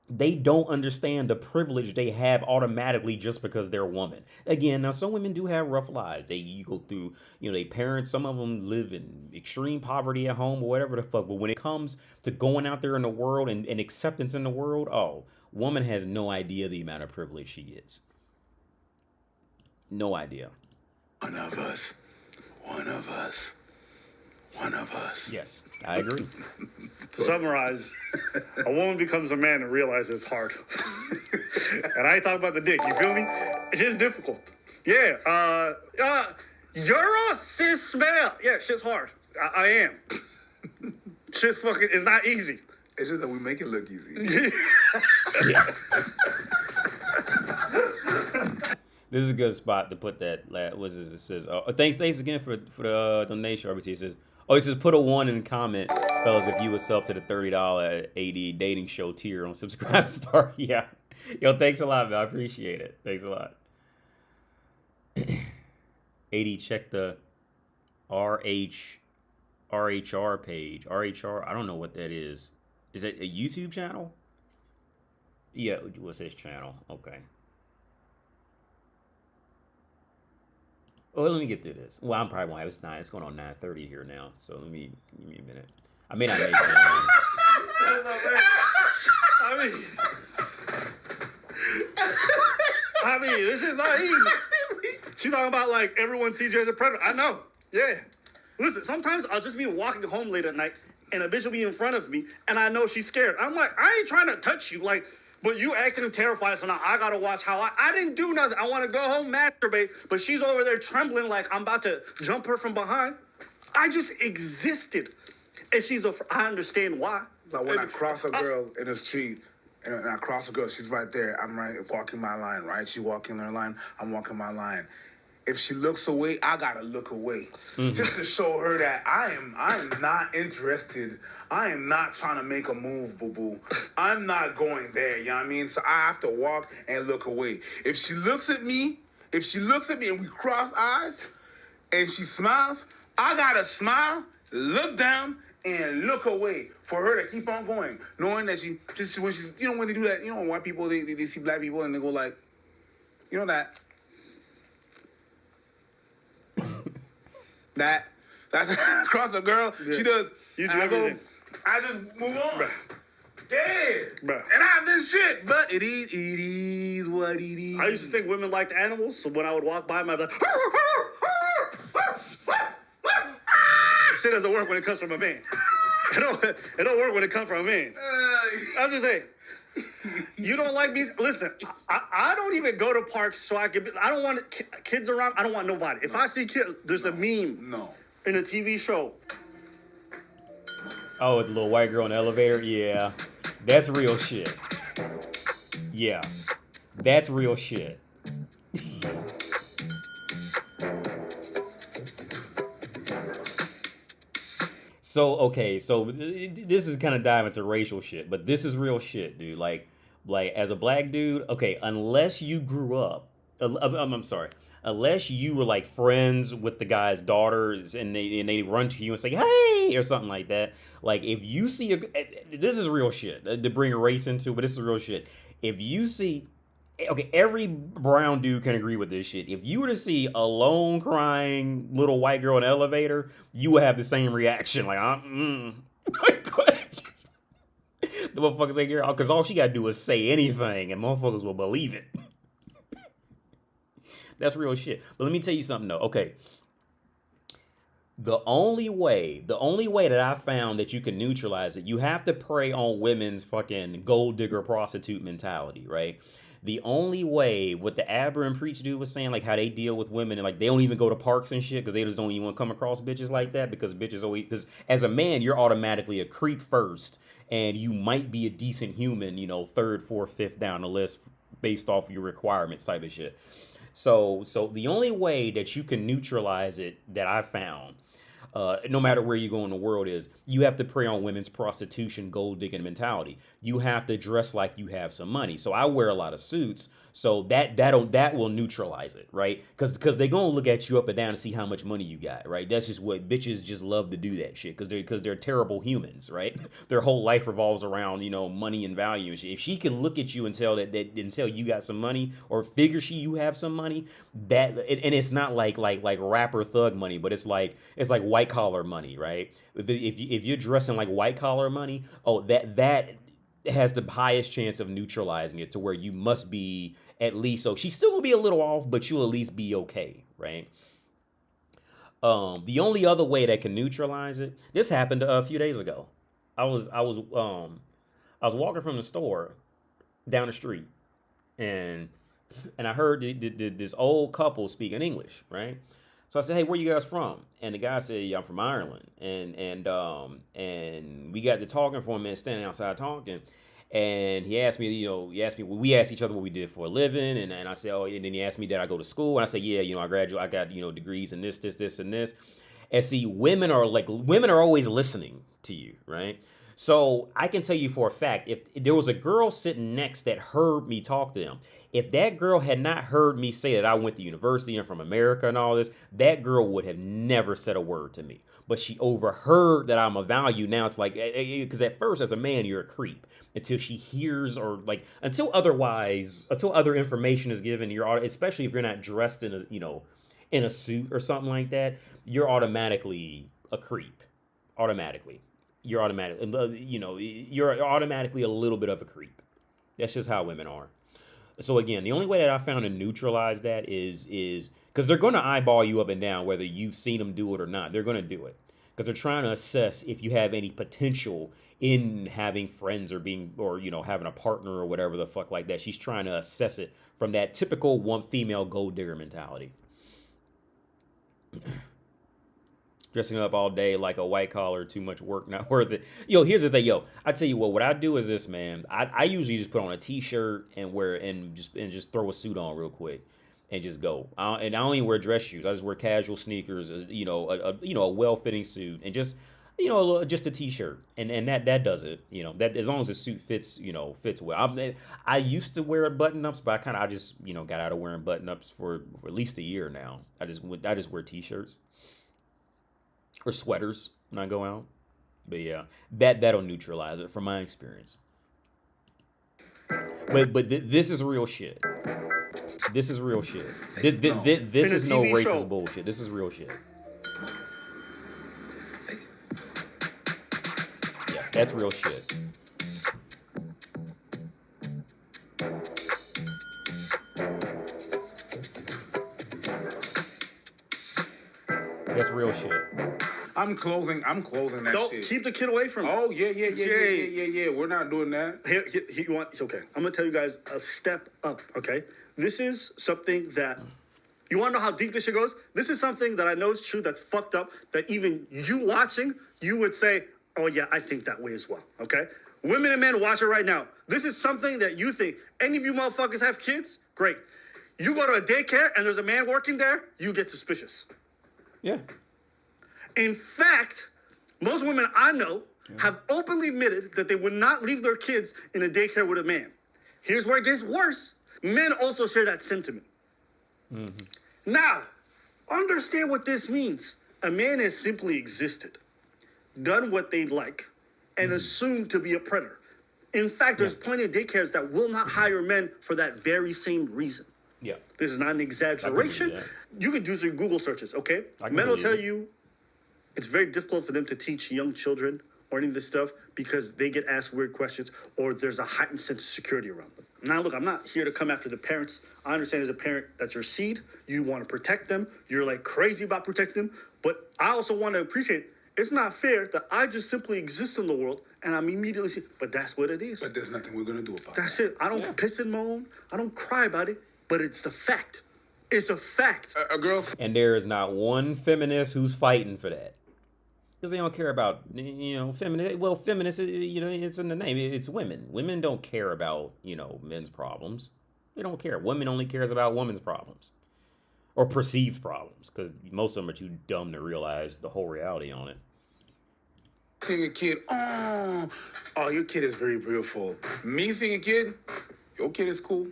they don't understand the privilege they have automatically just because they're a woman. Again, now some women do have rough lives. You go through, they parents, some of them live in extreme poverty at home or whatever the fuck. But when it comes to going out there in the world and acceptance in the world, woman has no idea the amount of privilege she gets. No idea. One of us. One of us. One of us. Yes, I agree. To summarize, a woman becomes a man and realizes it's hard. And I ain't talking about the dick, you feel me? It's just difficult. Yeah, you're a cis male. Yeah, shit's hard. I am. Shit's fucking, it's not easy. It's just that we make it look easy. Yeah. This is a good spot to put that. What is this? It says, thanks again for the donation, RBT. It says, it says, put a 1 in the comment, fellas, if you would sub to the $30 AD dating show tier on Subscribe Star. Yeah. Yo, thanks a lot, man. I appreciate it. Thanks a lot. AD, check the RHR page. RHR, I don't know what that is. Is it a YouTube channel? Yeah, what's his channel? Okay. Oh, let me get through this. Well, I'm probably won't have it's 9. It's going on 9:30 here now. So let me give me a minute. I may not make it. I mean, this is not easy. She's talking about like everyone sees you as a predator. I know. Yeah. Listen, sometimes I'll just be walking home late at night and a bitch will be in front of me and I know she's scared. I'm like, I ain't trying to touch you. Like, but you acting terrified, so now I gotta watch how I didn't do nothing. I want to go home, masturbate, but she's over there trembling like I'm about to jump her from behind. I just existed. And I understand why. Like when I cross a girl in the street, and I cross a girl, she's right there. I'm right walking my line, right? She walking her line, I'm walking my line. If she looks away, I gotta look away, just to show her that I am not interested. I am not trying to make a move, boo boo. I'm not going there. You know what I mean? So I have to walk and look away. If she looks at me and we cross eyes, and she smiles, I gotta smile, look down, and look away for her to keep on going, knowing that she just when she's when they do that, white people they see black people and they go like, that. That's across a girl. Yeah. She does. You do everything. I just move on. Bruh. Dead. Bruh. And I've done shit, but it is what it is. I used to think women liked animals, so when I would walk by them, I'd be like, shit doesn't work when it comes from a man. It don't work when it comes from a man. I'm just saying. You don't like me? Listen, I don't even go to parks so I don't want kids around. I don't want nobody. If I see kids, there's a meme in a TV show. Oh, the little white girl in the elevator? Yeah. That's real shit. Yeah. That's real shit. So, okay, so this is kind of diving into racial shit, but this is real shit, dude. Like as a black dude, okay, unless you grew up, I'm sorry, unless you were like friends with the guy's daughters and they run to you and say, hey, or something like that. Like if you see this is real shit to bring a race into, but this is real shit. If you see, okay, every brown dude can agree with this shit. If you were to see a lone crying little white girl in an elevator, you would have the same reaction. Like, the motherfuckers ain't here because all she gotta do is say anything and motherfuckers will believe it. That's real shit. But let me tell you something though. Okay. The only way that I found that you can neutralize it, you have to prey on women's fucking gold digger prostitute mentality, right? The only way, what the Aber and Preach dude was saying, like how they deal with women and like they don't even go to parks and shit because they just don't even want to come across bitches like that because bitches always, because as a man, you're automatically a creep first and you might be a decent human, third, fourth, fifth down the list based off of your requirements type of shit. So the only way that you can neutralize it that I found, no matter where you go in the world, is you have to prey on women's prostitution, gold digging mentality. You have to dress like you have some money. So I wear a lot of suits, so that will neutralize it, right? Because they're gonna look at you up and down to see how much money you got, right? That's just what bitches just love to do, that shit, because they're terrible humans, right? Their whole life revolves around money and value and shit. If she can look at you and tell and tell you got some money or figure you have some money, and it's not like rapper thug money, but it's like white collar money, right? If you're dressing like white collar money, that has the highest chance of neutralizing it to where you must be at least, so she's still gonna be a little off, but you'll at least be okay, right? The only other way that can neutralize it, this happened a few days ago. I was walking from the store down the street, and I heard this old couple speaking English, right? So I said, hey, where you guys from? And the guy said, yeah, I'm from Ireland. And we got to talking for a minute, standing outside talking. And he asked me, we asked each other what we did for a living. And I said, oh, and then he asked me, did I go to school? And I said, yeah, I graduated, I got, degrees in this, and this. And see, women are always listening to you, right? So I can tell you for a fact, if there was a girl sitting next that heard me talk to them, if that girl had not heard me say that I went to university and from America and all this, that girl would have never said a word to me. But she overheard that I'm a value. Now it's like, because at first as a man, you're a creep until she hears or like, until other information is given, especially if you're not dressed in in a suit or something like that, you're automatically a creep. Automatically. You're automatically a little bit of a creep. That's just how women are. So again, the only way that I found to neutralize that is because they're going to eyeball you up and down, whether you've seen them do it or not. They're going to do it because they're trying to assess if you have any potential in having friends or having a partner or whatever the fuck like that. She's trying to assess it from that typical one female gold digger mentality. Dressing up all day like a white collar, too much work, not worth it. Yo, here's the thing, I tell you what I do is this, man. I usually just put on a t-shirt and just throw a suit on real quick and just go. And I don't even wear dress shoes. I just wear casual sneakers, a well-fitting suit and just just a t-shirt. And that does it. That as long as the suit fits well. I used to wear button-ups, but I just got out of wearing button-ups for at least a year now. I just wear t-shirts. Or sweaters when I go out. But yeah, that'll neutralize it from my experience. But this is real shit. This is real shit. This is no racist bullshit. This is real shit. Yeah, that's real shit. That's real shit. I'm closing that Don't shit. keep the kid away from it. Oh, yeah. We're not doing that. Okay. I'm going to tell you guys a step up, okay? This is something that, you want to know how deep this shit goes? This is something that I know is true, that's fucked up, that even you watching, you would say, oh yeah, I think that way as well, okay? Women and men, watch it right now. This is something that you think, any of you motherfuckers have kids? Great. You go to a daycare and there's a man working there, you get suspicious. Yeah. In fact, most women I know have openly admitted that they would not leave their kids in a daycare with a man. Here's where it gets worse. Men also share that sentiment. Mm-hmm. Now, understand what this means. A man has simply existed, done what they like, and assumed to be a predator. In fact, there's plenty of daycares that will not hire men for that very same reason. Yeah. This is not an exaggeration. You can do some Google searches, okay? Men will tell you it's very difficult for them to teach young children or any of this stuff because they get asked weird questions or there's a heightened sense of security around them. Now, look, I'm not here to come after the parents. I understand as a parent, that's your seed. You want to protect them. You're like crazy about protecting them. But I also want to appreciate it's not fair that I just simply exist in the world and I'm immediately saying, but that's what it is. But there's nothing we're going to do about it. That's it. I don't piss and moan. I don't cry about it, but it's the fact. It's a fact. A girl. And there is not one feminist who's fighting for that. Because they don't care about, feminist. Well, feminist, it's in the name. It's women. Women don't care about, men's problems. They don't care. Women only cares about women's problems. Or perceived problems. Because most of them are too dumb to realize the whole reality on it. Seeing a kid, oh, your kid is very beautiful. Me seeing a kid, your kid is cool.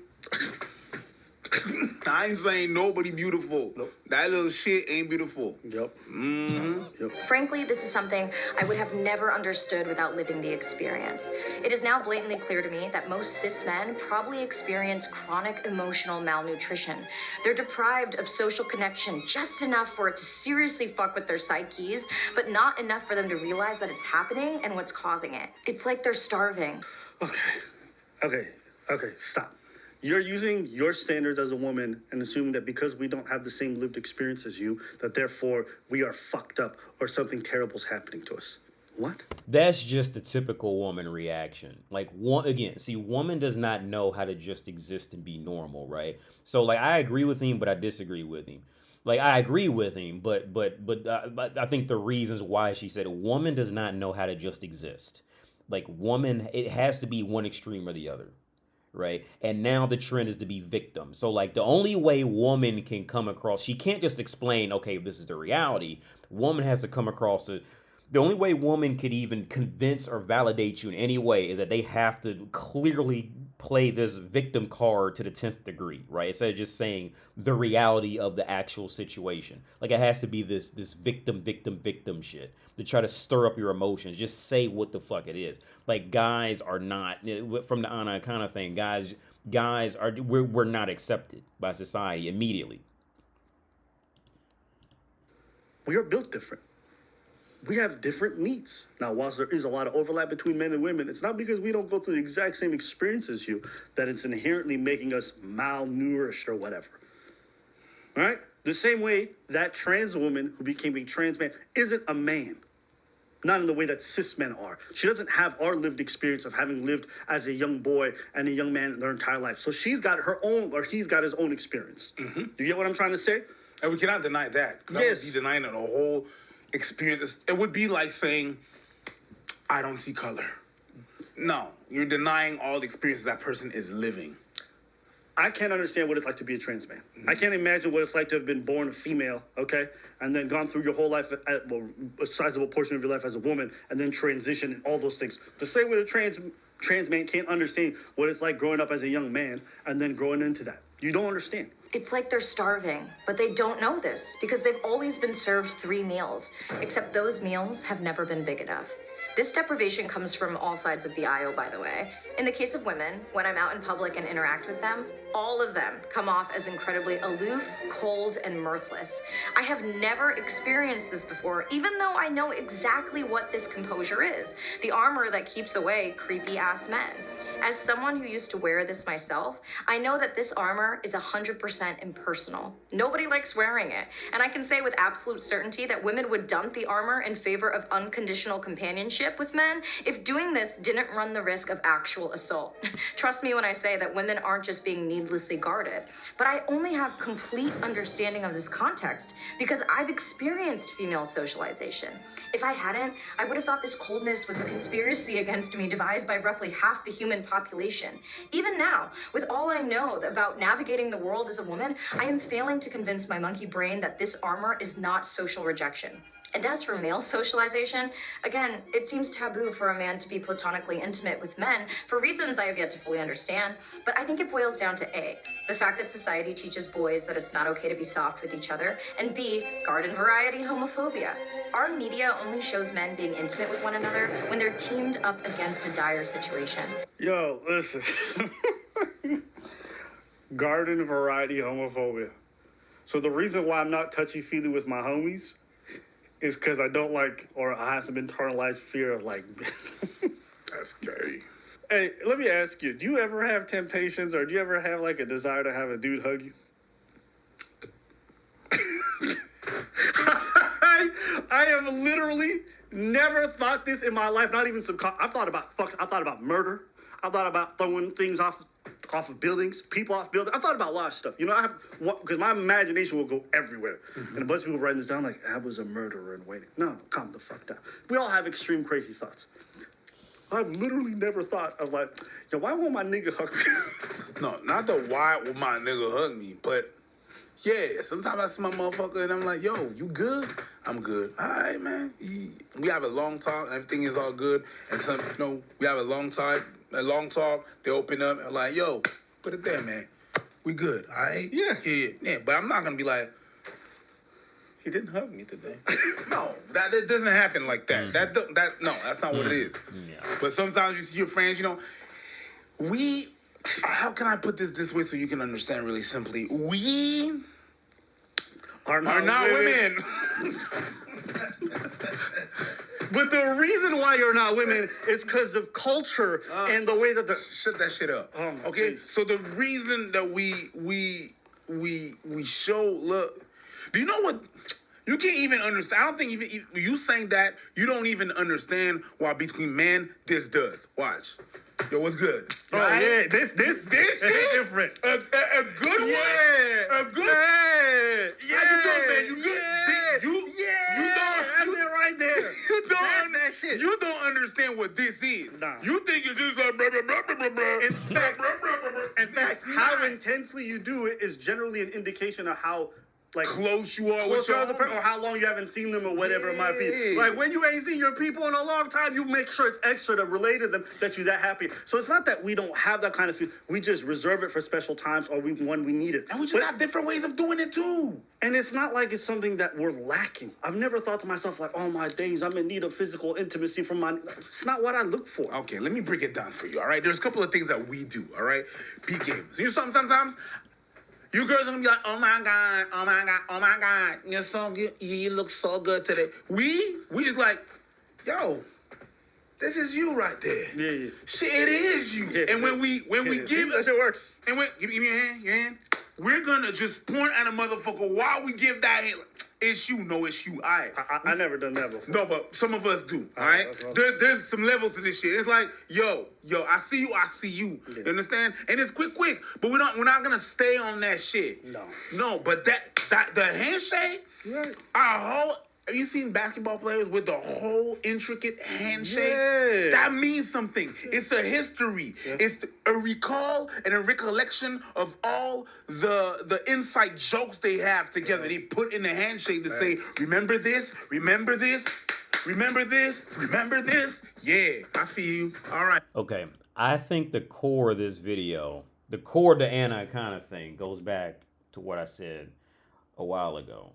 I ain't saying nobody beautiful. Nope. That little shit ain't beautiful. Yep. Mm-hmm. Yep. Frankly, this is something I would have never understood without living the experience. It is now blatantly clear to me that most cis men probably experience chronic emotional malnutrition. They're deprived of social connection just enough for it to seriously fuck with their psyches, but not enough for them to realize that it's happening and what's causing it. It's like they're starving. Okay, stop. You're using your standards as a woman and assuming that because we don't have the same lived experience as you, that therefore we are fucked up or something terrible's happening to us. What? That's just the typical woman reaction. Like, woman does not know how to just exist and be normal, right? So, like, I agree with him, but I disagree with him. Like, I agree with him, but I think the reasons why she said a woman does not know how to just exist. Like, woman, it has to be one extreme or the other. Right. And now the trend is to be victim. So like the only way woman can come across, she can't just explain, okay, this is the reality. Woman has to come across The only way women could even convince or validate you in any way is that they have to clearly play this victim card to the 10th degree, right? Instead of just saying the reality of the actual situation. Like it has to be this victim shit to try to stir up your emotions. Just say what the fuck it is. Like guys are not, from the Ana kind of thing, guys are, we're not accepted by society immediately. We are built different. We have different needs. Now, whilst there is a lot of overlap between men and women, it's not because we don't go through the exact same experience as you that it's inherently making us malnourished or whatever. All right? The same way that trans woman who became a trans man isn't a man. Not in the way that cis men are. She doesn't have our lived experience of having lived as a young boy and a young man their entire life. So she's got her own, or he's got his own experience. Mm-hmm. You get what I'm trying to say? And we cannot deny that. Yes. That would be denying the whole experience. It would be like saying, I don't see color. No, you're denying all the experiences that person is living. I can't understand what it's like to be a trans man. I can't imagine what it's like to have been born a female, okay, and then gone through your whole life, a sizable portion of your life as a woman, and then transition and all those things. The same way the trans man can't understand what it's like growing up as a young man and then growing into that. You don't understand. It's like they're starving, but they don't know this because they've always been served 3 meals, except those meals have never been big enough. This deprivation comes from all sides of the aisle, by the way. In the case of women, when I'm out in public and interact with them, all of them come off as incredibly aloof, cold, and mirthless. I have never experienced this before, even though I know exactly what this composure is, the armor that keeps away creepy-ass men. As someone who used to wear this myself, I know that this armor is 100% impersonal. Nobody likes wearing it, and I can say with absolute certainty that women would dump the armor in favor of unconditional companionship with men if doing this didn't run the risk of actual assault. Trust me when I say that women aren't just being needlessly guarded, but I only have complete understanding of this context because I've experienced female socialization. If I hadn't, I would have thought this coldness was a conspiracy against me devised by roughly half the human population. Even now, with all I know about navigating the world as a woman, I am failing to convince my monkey brain that this armor is not social rejection. And as for male socialization, again, it seems taboo for a man to be platonically intimate with men for reasons I have yet to fully understand, but I think it boils down to A, the fact that society teaches boys that it's not okay to be soft with each other, and B, garden variety homophobia. Our media only shows men being intimate with one another when they're teamed up against a dire situation. Yo, listen. Garden variety homophobia. So the reason why I'm not touchy-feely with my homies is because I don't like, or I have some internalized fear of like. That's gay. Hey, let me ask you, do you ever have temptations or do you ever have like a desire to have a dude hug you? I have literally never thought this in my life, not even I've thought about murder. I thought about throwing things off of buildings, people off buildings. I thought about a lot of stuff. You know, because my imagination will go everywhere. Mm-hmm. And a bunch of people writing this down like, I was a murderer in waiting. No, calm the fuck down. We all have extreme crazy thoughts. I've literally never thought of like, yo, why won't my nigga hug me? No, not the why will my nigga hug me, but yeah, sometimes I see my motherfucker and I'm like, yo, you good? I'm good. All right, man. We have a long talk and everything is all good. And we have a long talk, they open up and like, yo, put it there, man. We good, all right? Yeah. But I'm not gonna be like, he didn't hug me today. No, that doesn't happen like that. Mm-hmm. No, that's not what it is. Yeah. But sometimes you see your friends, you know, how can I put this way so you can understand really simply? We are not women. But the reason why you're not women is because of culture and the way that shut that shit up. Okay, please. So the reason that we show look. Do you know what? You can't even understand. I don't think even you saying that you don't even understand why between men this does. Watch. Yo, what's good? Oh yeah, this shit different. A good one. Yeah. A good. Yeah. How you doing, man? You good? That's it right there. That shit. You don't understand what this is. Nah. You think it's just like blah, blah, blah, blah, blah. In fact, how intensely you do it is generally an indication of how like close you are close with to your other person, or how long you haven't seen them or whatever it might be. Like when you ain't seen your people in a long time, you make sure it's extra to relate to them that you're that happy. So it's not that we don't have that kind of feel. We just reserve it for special times or when we need it. And we just have different ways of doing it too. And it's not like it's something that we're lacking. I've never thought to myself like, oh my days, I'm in need of physical intimacy from my. It's not what I look for. Okay, let me break it down for you. All right, there's a couple of things that we do. All right, be gamers. You know something? Sometimes you girls are gonna be like, oh my god, oh my god, oh my god, you're so good, you look so good today. We just like, yo, this is you right there. Yeah. Shit, it is you. Yeah. And when we give that shit works. and when give me your hand. We're gonna just point at a motherfucker while we give that hand. It's you, no, it's you. I never done that before. No, but some of us do. All right, there's some levels to this shit. It's like, yo, I see you, I see you. Yeah. You understand? And it's quick, but we're not gonna stay on that shit. No, but that the handshake, Right. our whole. Have you seen basketball players with the whole intricate handshake? Yeah. That means something. It's a history. Yeah. It's a recall and a recollection of all the inside jokes they have together. They put in the handshake to say, remember this, remember this, remember this, remember this. Yeah, I feel you. All right. Okay, I think the core of this video, the core of the anaconda thing, goes back to what I said a while ago.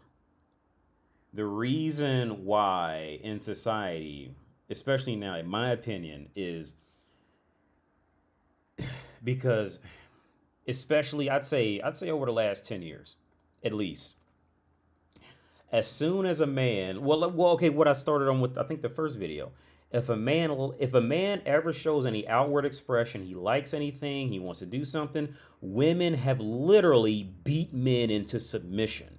The reason why in society, especially now, in my opinion, is because, especially I'd say over the last 10 years, at least, as soon as a man, okay, what I started on with, I think the first video, if a man ever shows any outward expression, he likes anything, he wants to do something, women have literally beat men into submission.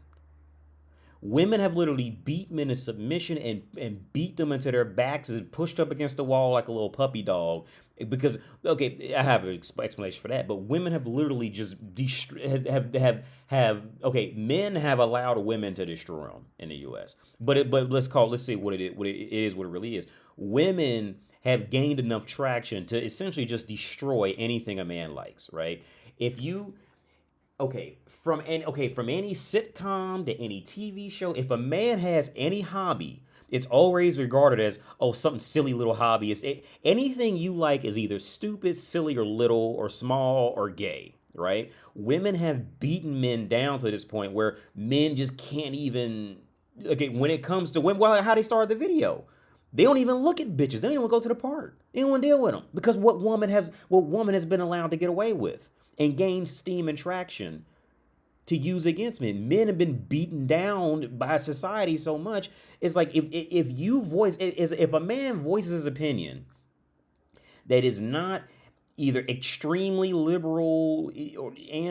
Women have literally beat men in submission and beat them into their backs and pushed up against the wall like a little puppy dog. Because, okay, I have an explanation for that, but women have literally just men have allowed women to destroy them in the U.S. But let's see what it really is. Women have gained enough traction to essentially just destroy anything a man likes, right? From any sitcom to any TV show, if a man has any hobby, it's always regarded as, something silly little hobby. Anything you like is either stupid, silly, or little, or small, or gay, right? Women have beaten men down to this point where men just can't even, when it comes to women, how they started the video. They don't even look at bitches. They don't even go to the park. They don't want to deal with them. Because what woman has been allowed to get away with and gain steam and traction to use against men. Men have been beaten down by society so much. It's like if a man voices his opinion that is not either extremely liberal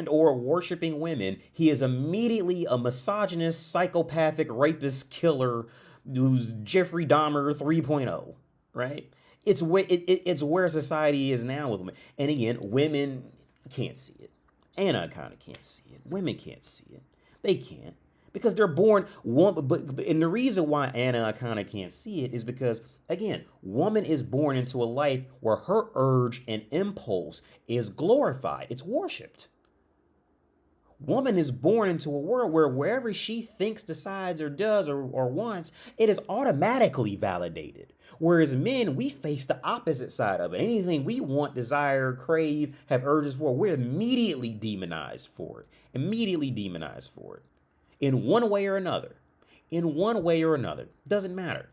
or worshiping women, he is immediately a misogynist, psychopathic, rapist, killer who's Jeffrey Dahmer 3.0, right? It's where society is now with women. And again, women can't see it. Anaconda can't see it. Women can't see it. They can't. Because they're born and the reason why Anaconda can't see it is because, again, woman is born into a life where her urge and impulse is glorified. It's worshipped. Woman is born into a world where wherever she thinks, decides, or does, or wants, it is automatically validated. Whereas men, we face the opposite side of it. Anything we want, desire, crave, have urges for, we're immediately demonized for it. Immediately demonized for it. In one way or another. In one way or another. Doesn't matter.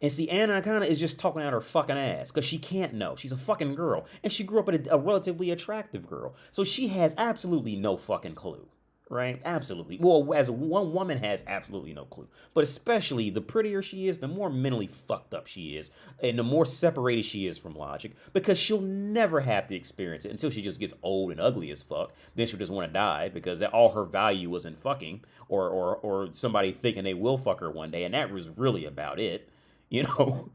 And see, Anaconda is just talking out her fucking ass because she can't know. She's a fucking girl. And she grew up with a relatively attractive girl. So she has absolutely no fucking clue. Right? Absolutely. Well, as one woman has absolutely no clue. But especially the prettier she is, the more mentally fucked up she is. And the more separated she is from logic. Because she'll never have to experience it until she just gets old and ugly as fuck. Then she'll just want to die because all her value was in fucking. Or somebody thinking they will fuck her one day. And that was really about it. You know,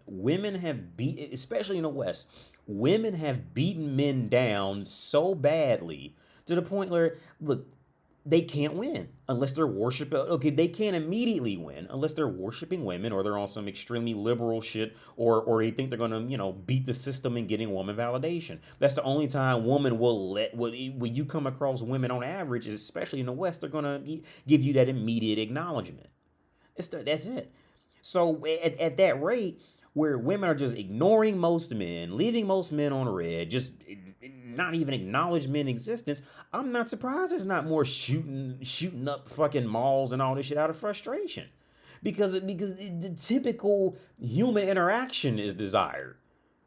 women have beat, especially in the West, women have beaten men down so badly to the point where, look, they can't win unless they're worshiping. Okay, they can't immediately win unless they're worshiping women or they're on some extremely liberal shit or they think they're gonna, beat the system and getting woman validation. That's the only time women will when you come across women on average, especially in the West, they're gonna give you that immediate acknowledgement. That's it. So at that rate, where women are just ignoring most men, leaving most men on red, just not even acknowledge men's existence, I'm not surprised there's not more shooting up fucking malls and all this shit out of frustration. Because the typical human interaction is desired.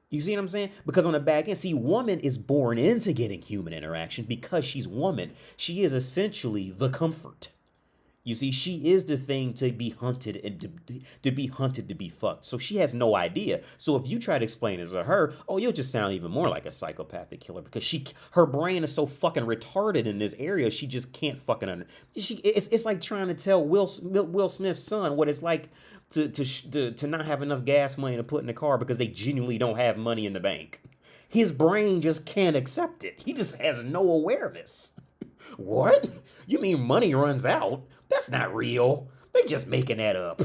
You see what I'm saying? Because on the back end, see, woman is born into getting human interaction because she's woman. She is essentially the comfort. You see, she is the thing to be hunted and to be hunted to be fucked. So she has no idea. So if you try to explain it to her, you'll just sound even more like a psychopathic killer because her brain is so fucking retarded in this area. She just can't fucking it's like trying to tell Will Smith's son what it's like to not have enough gas money to put in the car because they genuinely don't have money in the bank. His brain just can't accept it. He just has no awareness. What? You mean money runs out? That's not real. They just making that up.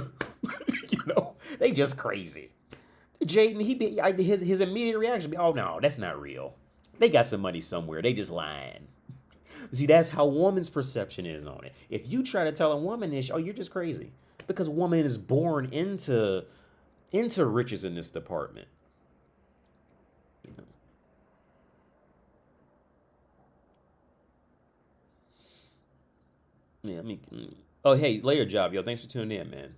They just crazy. Jaden, his immediate reaction be, oh no, that's not real. They got some money somewhere. They just lying. See, that's how woman's perception is on it. If you try to tell a woman this, you're just crazy. Because woman is born into riches in this department. Yeah, hey, later job, yo. Thanks for tuning in, man.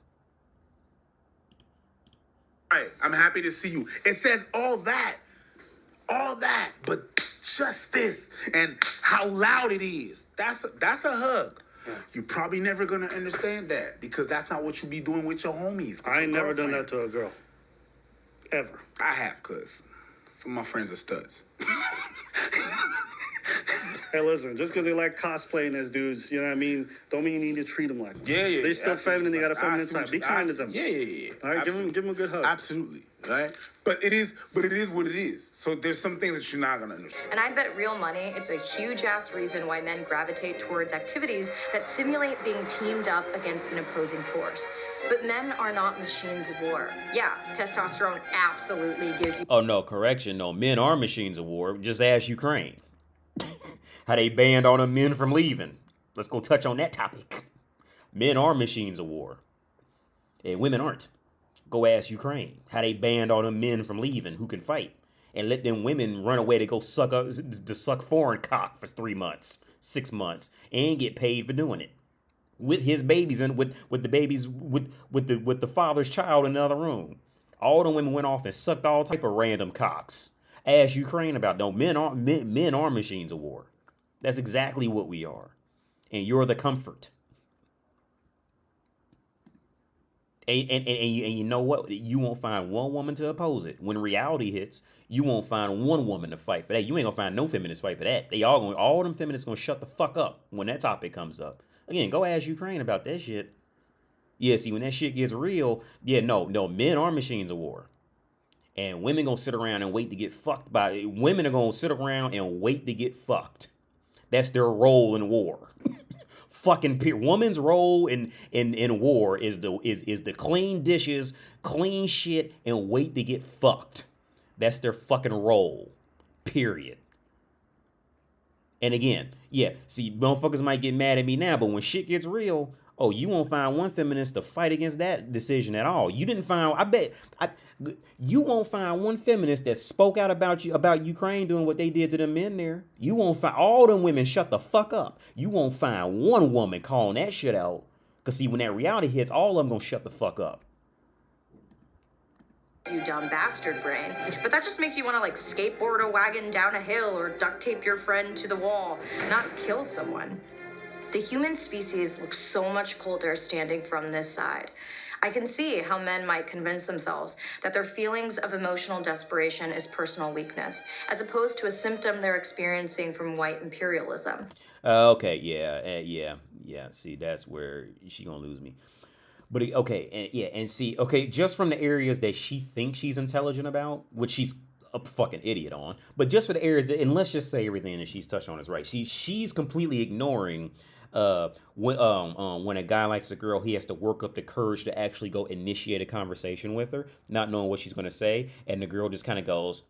All right, I'm happy to see you. It says all that, but just this and how loud it is. That's a hug. You're probably never gonna understand that because that's not what you be doing with your homies. I ain't never done that to a girl. Ever. I have, cuz some of my friends are studs. Hey, listen, just because they like cosplaying as dudes, you know what I mean, don't mean you need to treat them like that. Yeah. They're still feminine, they got a feminine side. Be kind to them. Yeah. All right, give them a good hug. Absolutely. All right? But it is what it is. So there's some things that you're not going to understand. And I bet real money, it's a huge ass reason why men gravitate towards activities that simulate being teamed up against an opposing force. But men are not machines of war. Yeah, testosterone absolutely gives you... Oh, no, correction. No, men are machines of war. Just ask Ukraine. How they banned all them men from leaving. Let's go touch on that topic. Men are machines of war. And women aren't. Go ask Ukraine. How they banned all them men from leaving who can fight. And let them women run away to go suck foreign cock for 3 months, 6 months, and get paid for doing it. With his babies and with the babies with the father's child in the other room. All the women went off and sucked all type of random cocks. Ask Ukraine about no men are machines of war. That's exactly what we are. And you're the comfort. And you know what? You won't find one woman to oppose it. When reality hits, you won't find one woman to fight for that. You ain't gonna find no feminists fight for that. All them feminists gonna shut the fuck up when that topic comes up. Again, go ask Ukraine about that shit. Yeah, see, when that shit gets real, no, men are machines of war. And women gonna sit around and wait to get fucked by. Women are gonna sit around and wait to get fucked. That's their role in war. Woman's role in war is the clean dishes, clean shit, and wait to get fucked. That's their fucking role. Period. And again, see, motherfuckers might get mad at me now, but when shit gets real, you won't find one feminist to fight against that decision at all. You didn't find, you won't find one feminist that spoke out about Ukraine doing what they did to them men there. You won't find, all them women shut the fuck up. You won't find one woman calling that shit out. Because see, when that reality hits, all of them gonna shut the fuck up. You dumb bastard brain. But that just makes you want to skateboard a wagon down a hill or duct tape your friend to the wall, not kill someone. The human species looks so much colder standing from this side. I can see how men might convince themselves that their feelings of emotional desperation is personal weakness, as opposed to a symptom they're experiencing from white imperialism. Okay, yeah. See, that's where she gonna lose me. But okay, just from the areas that she thinks she's intelligent about, which she's a fucking idiot on, but just for the areas that, and let's just say everything that she's touched on is right. She's completely ignoring When a guy likes a girl, he has to work up the courage to actually go initiate a conversation with her, not knowing what she's gonna say, and the girl just kind of goes,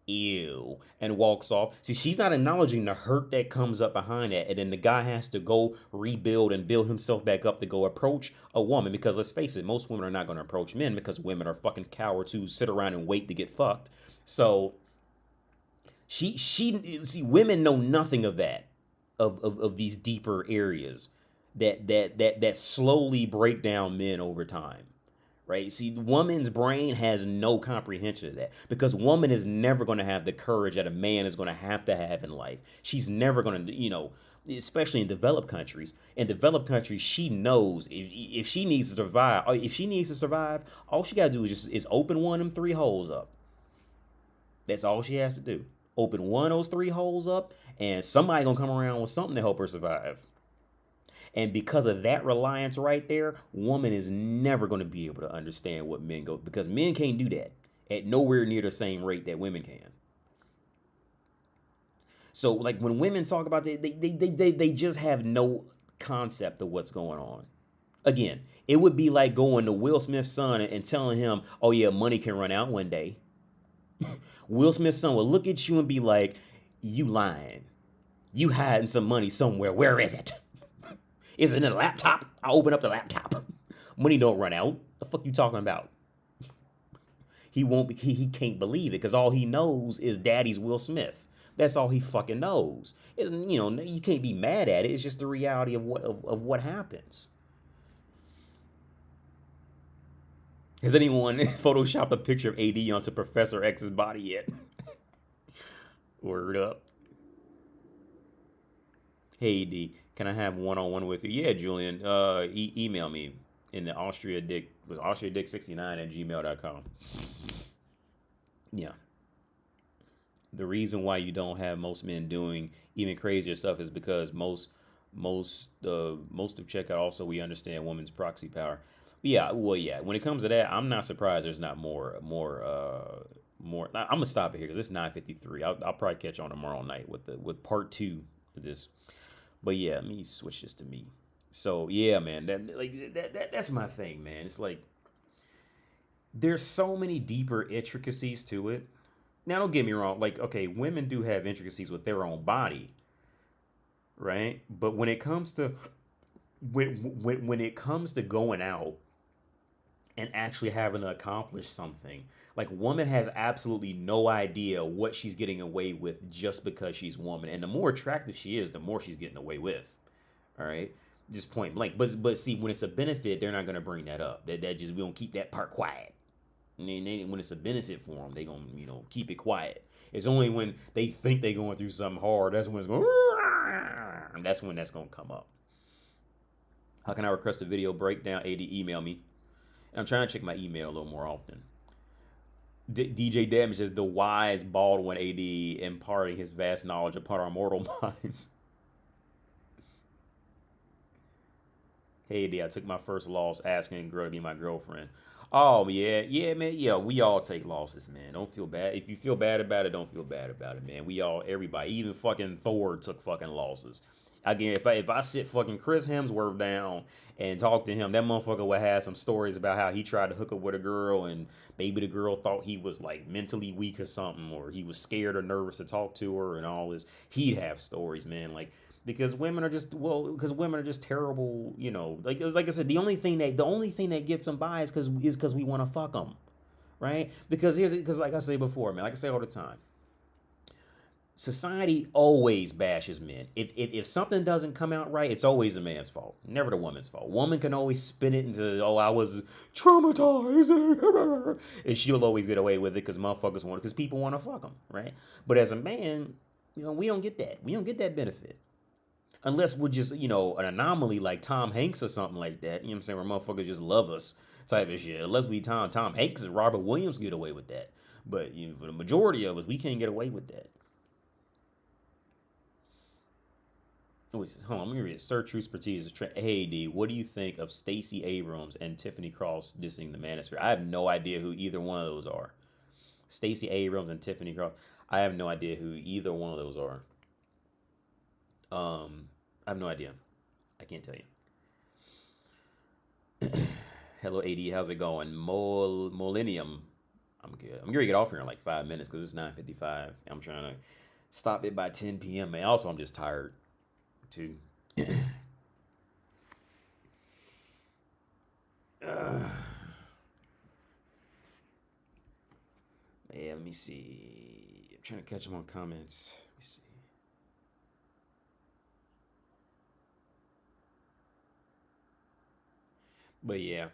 ew, and walks off. See, she's not acknowledging the hurt that comes up behind that, and then the guy has to go rebuild and build himself back up to go approach a woman, because let's face it, most women are not going to approach men because women are fucking cowards who sit around and wait to get fucked. So she see, women know nothing of that, of these deeper areas that slowly break down men over time. Right? See, woman's brain has no comprehension of that, because woman is never going to have the courage that a man is going to have in life. She's never going to, especially in developed countries. In developed countries, she knows if she needs to survive, all she got to do is open one of them 3 holes up. That's all she has to do. Open one of those 3 holes up, and somebody going to come around with something to help her survive. And because of that reliance right there, woman is never going to be able to understand what men go, because men can't do that at nowhere near the same rate that women can. So like when women talk about it, they just have no concept of what's going on. Again, it would be like going to Will Smith's son and telling him, oh yeah, money can run out one day. Will Smith's son will look at you and be like, you lying. You hiding some money somewhere. Where is it? Is it in a laptop? I open up the laptop. Money don't run out. The fuck you talking about? He can't believe it, because all he knows is daddy's Will Smith. That's all he fucking knows. You can't be mad at it. It's just the reality of what happens. Has anyone photoshopped a picture of AD onto Professor X's body yet? Word up. Hey AD, can I have one-on-one with you? Yeah, Julian. Email me in the AustriaDick. Was AustriaDick69@gmail.com. Yeah. The reason why you don't have most men doing even crazier stuff is because most of checkout, also we understand women's proxy power. Yeah, well, yeah. When it comes to that, I'm not surprised there's not more. I'm gonna stop it here because it's 9:53. I'll probably catch on tomorrow night with part 2 of this. But yeah, let me switch this to me. So yeah, man, that's my thing, man. It's like there's so many deeper intricacies to it. Now, don't get me wrong. Like, okay, women do have intricacies with their own body, right? But when it comes to when it comes to going out and actually having to accomplish something, like, woman has absolutely no idea what she's getting away with just because she's woman. And the more attractive she is, the more she's getting away with. All right, just point blank. But see, when it's a benefit, they're not gonna bring that up. We gonna keep that part quiet. And when it's a benefit for them, they gonna keep it quiet. It's only when they think they're going through something hard, that's when it's going. That's when that's gonna come up. How can I request a video breakdown? AD, email me. And I'm trying to check my email a little more often. DJ Damage says the wise Baldwin AD imparting his vast knowledge upon our mortal minds. Hey AD, I took my first loss asking a girl to be my girlfriend. Oh yeah, man, yeah. We all take losses, man. Don't feel bad. If you feel bad about it, don't feel bad about it, man. Everybody, even fucking Thor took fucking losses. Again, if I sit fucking Chris Hemsworth down and talk to him, that motherfucker would have some stories about how he tried to hook up with a girl and maybe the girl thought he was like mentally weak or something, or he was scared or nervous to talk to her and all this. He'd have stories, man. Like, because women are just terrible, Like I said, the only thing that gets them by is because we want to fuck them, right? Because like I say before, man, like I say all the time, society always bashes men. If something doesn't come out right, it's always the man's fault, never the woman's fault. Woman can always spin it into, oh, I was traumatized, and she'll always get away with it because people want to fuck them, right? But as a man, we don't get that. We don't get that benefit. Unless we're just, an anomaly like Tom Hanks or something like that. You know what I'm saying? Where motherfuckers just love us type of shit. Unless we Tom Hanks and Robert Williams get away with that. But for the majority of us, we can't get away with that. Hold on, let me read it. Sir True Expertise. Hey, D, what do you think of Stacey Abrams and Tiffany Cross dissing the Manosphere? I have no idea who either one of those are. Stacey Abrams and Tiffany Cross. I have no idea who either one of those are. I have no idea. I can't tell you. Hello, AD. How's it going? Millennium. I'm good. I'm gonna get off here in like 5 minutes because it's 9:55. I'm trying to stop it by 10 p.m. Man, also I'm just tired too. Yeah, let me see. I'm trying to catch them on comments. Let me see. But yeah,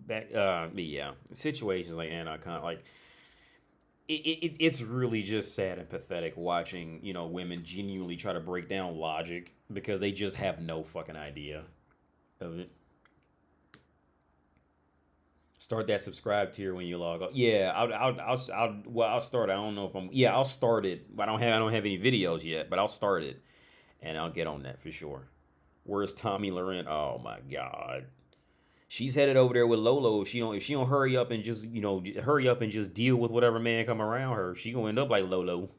but yeah, situations like Anaconda, like it's really just sad and pathetic watching, you know, women genuinely try to break down logic because they just have no fucking idea of it. Start that subscribe tier when you log on. Yeah, I'll start. I don't know if I'm. Yeah, I'll start it. But I don't have any videos yet. But I'll start it, and I'll get on that for sure. Where's Tommy Laurent? Oh my God, she's headed over there with Lolo. If she don't hurry up and just deal with whatever man come around her, she gonna end up like Lolo.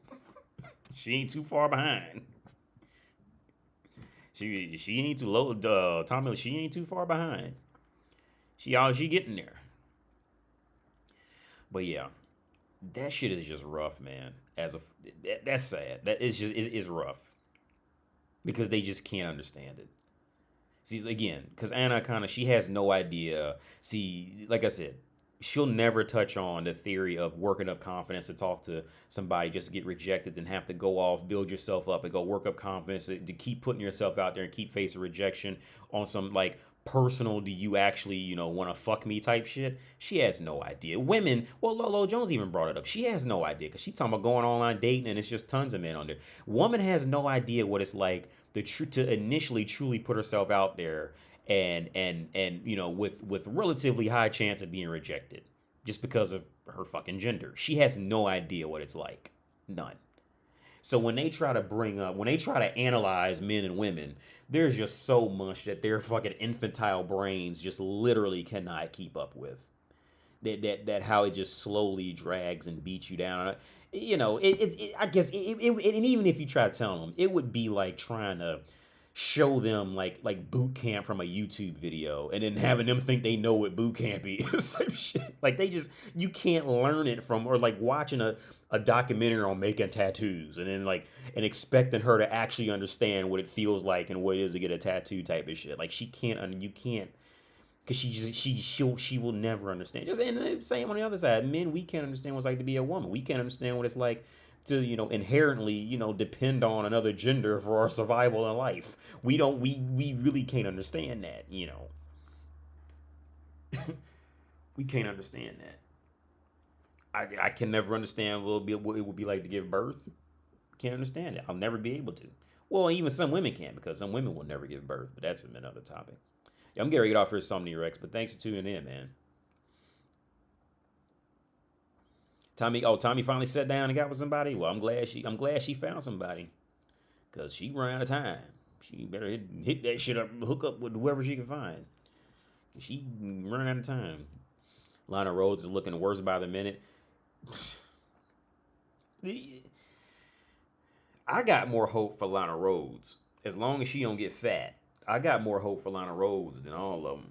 She ain't too far behind. She ain't too low. Tommy, she ain't too far behind. She getting there. But yeah, that shit is just rough, man. That's sad. That is just is rough because they just can't understand it. See, again, because Anaconda, she has no idea. See, like I said, she'll never touch on the theory of working up confidence to talk to somebody just to get rejected, then have to go off, build yourself up, and go work up confidence to keep putting yourself out there and keep facing rejection on some like personal, do you actually, you know, want to fuck me type shit. She has no idea. Women, well, Lolo Jones even brought it up. She has no idea because she talking about going online dating and it's just tons of men on there. Woman has no idea what it's like to initially truly put herself out there and you know, with relatively high chance of being rejected just because of her fucking gender. She has no idea what it's like. None. So when they try to analyze men and women, there's just so much that their fucking infantile brains just literally cannot keep up with. That how it just slowly drags and beats you down. You know, I guess and even if you try to tell them, it would be like trying to show them like boot camp from a YouTube video and then having them think they know what boot camp is. Type shit. Like you can't learn it from, or like watching a documentary on making tattoos and then and expecting her to actually understand what it feels like and what it is to get a tattoo type of shit. Like you can't, because she will never understand. Just and the same on the other side, men, we can't understand what it's like to be a woman. We can't understand what it's like to, you know, inherently, you know, depend on another gender for our survival in life. We really can't understand that, you know. We can't understand that. I can never understand what it would be like to give birth. Can't understand it. I'll never be able to. Well, even some women can't, because some women will never give birth, but that's another topic. Yeah, I'm getting ready to get off here, Somni Rex, but thanks for tuning in, man. Tommy finally sat down and got with somebody. Well, I'm glad she found somebody, cause she ran out of time. She better hit that shit up, hook up with whoever she can find. She ran out of time. Lana Rhodes is looking worse by the minute. I got more hope for Lana Rhodes as long as she don't get fat. I got more hope for Lana Rhodes than all of them.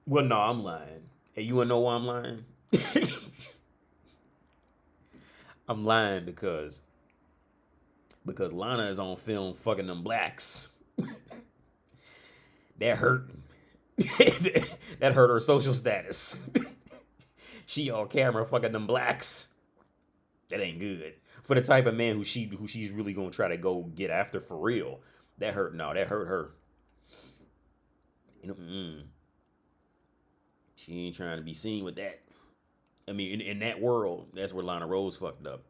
Well, no, I'm lying. Hey, you wanna know why I'm lying? I'm lying because Lana is on film fucking them blacks. That hurt. That hurt her social status. She on camera fucking them blacks. That ain't good for the type of man who she's really gonna try to go get after for real. That hurt. No, that hurt her. You know, she ain't trying to be seen with that. I mean, in that world, that's where Lana Rhodes fucked up.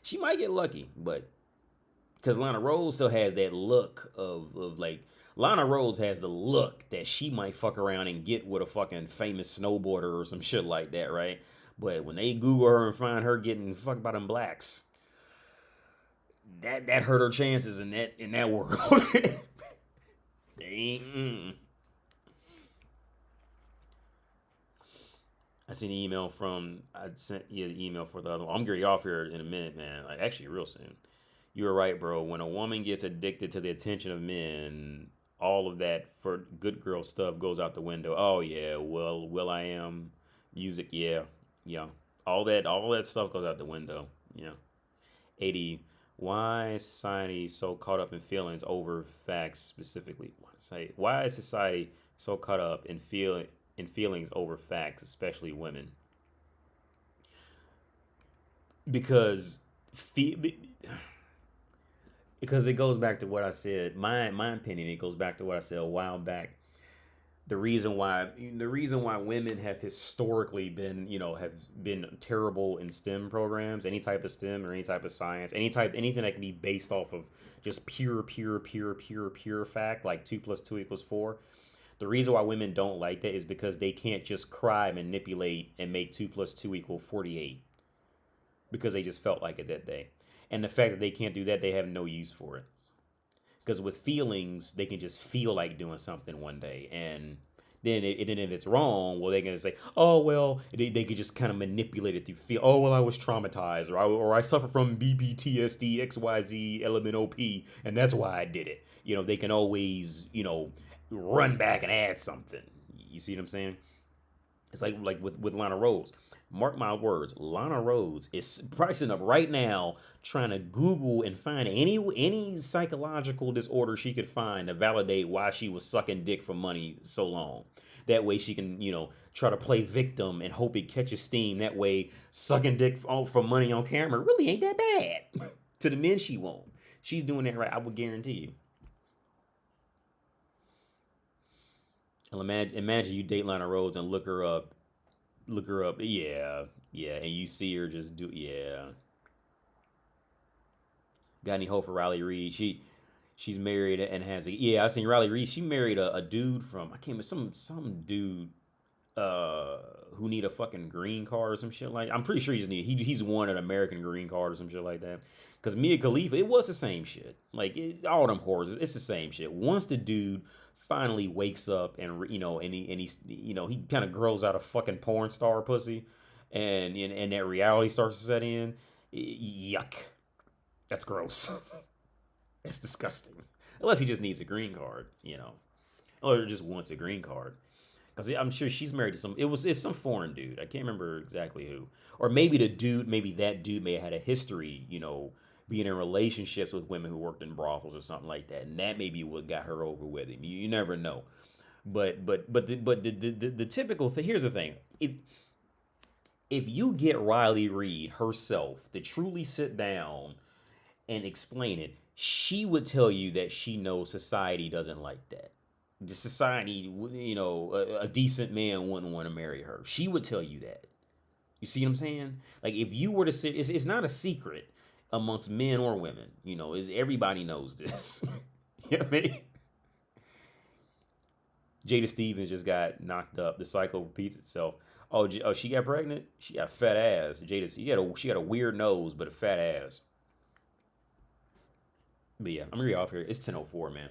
She might get lucky, but because Lana Rhodes still has that look of like, Lana Rhodes has the look that she might fuck around and get with a fucking famous snowboarder or some shit like that, right? But when they Google her and find her getting fucked by them blacks, that hurt her chances in that world. They ain't. I sent an email I sent you the email for the other one. I'm getting off here in a minute, man. Like, actually, real soon. You're right, bro. When a woman gets addicted to the attention of men, all of that for good girl stuff goes out the window. Oh yeah, well, Will I Am, music, yeah, yeah. All that stuff goes out the window. Yeah. 80. Why is society so caught up in feelings over facts specifically? Why is society so caught up in feelings over facts, especially women? Because because it goes back to what I said. My opinion, it goes back to what I said a while back. The reason why women have historically been, have been terrible in STEM programs, any type of STEM or any type of science, anything that can be based off of just pure fact, like 2 + 2 = 4. The reason why women don't like that is because they can't just cry, manipulate, and make 2 + 2 = 48 because they just felt like it that day. And the fact that they can't do that, they have no use for it. Because with feelings, they can just feel like doing something one day. And then if it's wrong, well, they're going to say, oh, well, they could just kind of manipulate it through feel. Oh, well, I was traumatized, or I suffer from BPTSD, XYZ, element OP, and that's why I did it. They can always, run back and add something. You see what I'm saying? It's like with Lana Rhoades. Mark my words, Lana Rhoades is pricing up right now trying to Google and find any psychological disorder she could find to validate why she was sucking dick for money so long. That way she can, try to play victim and hope it catches steam. That way sucking dick for money on camera really ain't that bad to the men she won't. She's doing that right, I would guarantee you. Well, imagine you date Lana Rhoades and look her up, yeah, and you see her just do, yeah. Got any hope for Riley Reid? She's married and has I seen Riley Reid. She married a dude from, I can't remember, some dude who need a fucking green card or some shit like that. I'm pretty sure he's won an American green card or some shit like that. Because Mia Khalifa, it was the same shit. Like, all them whores, it's the same shit. Once the dude finally wakes up and he's he kind of grows out of fucking porn star pussy, and that reality starts to set in. Yuck, that's gross. That's disgusting. Unless he just needs a green card, or just wants a green card. Because I'm sure she's married to it's some foreign dude. I can't remember exactly who. Or maybe that dude may have had a history, being in relationships with women who worked in brothels or something like that, and that may be what got her over with him. You never know. But the typical thing. Here's the thing: if you get Riley Reid herself to truly sit down and explain it, she would tell you that she knows society doesn't like that. The society, a decent man wouldn't want to marry her. She would tell you that. You see what I'm saying? Like, if you were to sit, it's not a secret amongst men or women, everybody knows this. You know what I mean? Jada Stevens just got knocked up. The cycle repeats itself. Oh, she got pregnant? She got fat ass. She got a weird nose, but a fat ass. But yeah, I'm really off here. It's 10:04, man.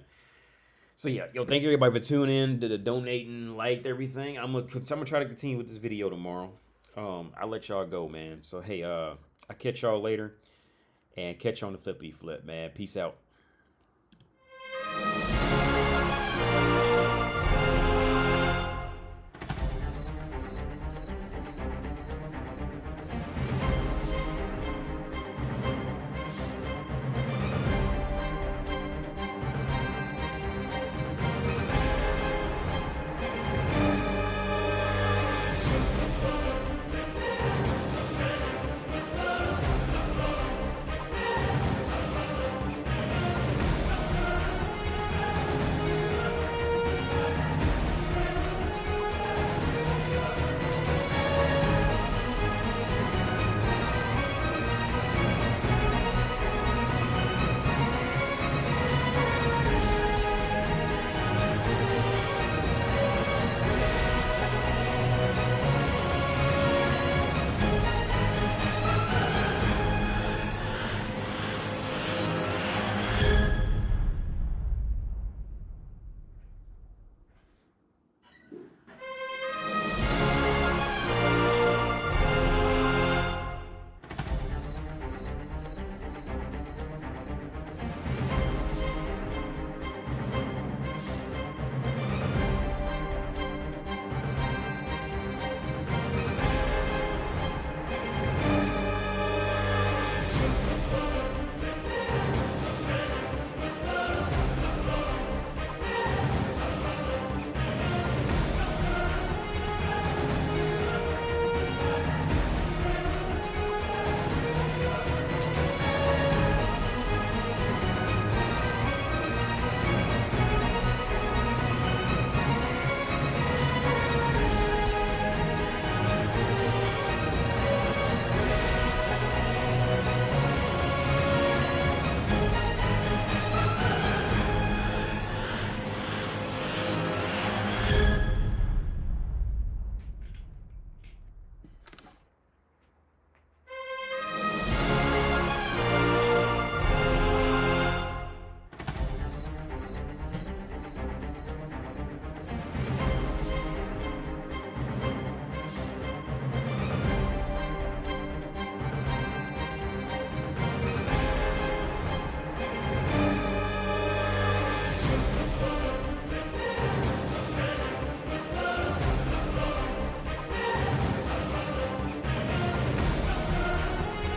So yeah, thank you everybody for tuning in, to the donating, liked everything. I'm gonna try to continue with this video tomorrow. I'll let y'all go, man. So hey, I'll catch y'all later. And catch you on the flippy flip, man. Peace out.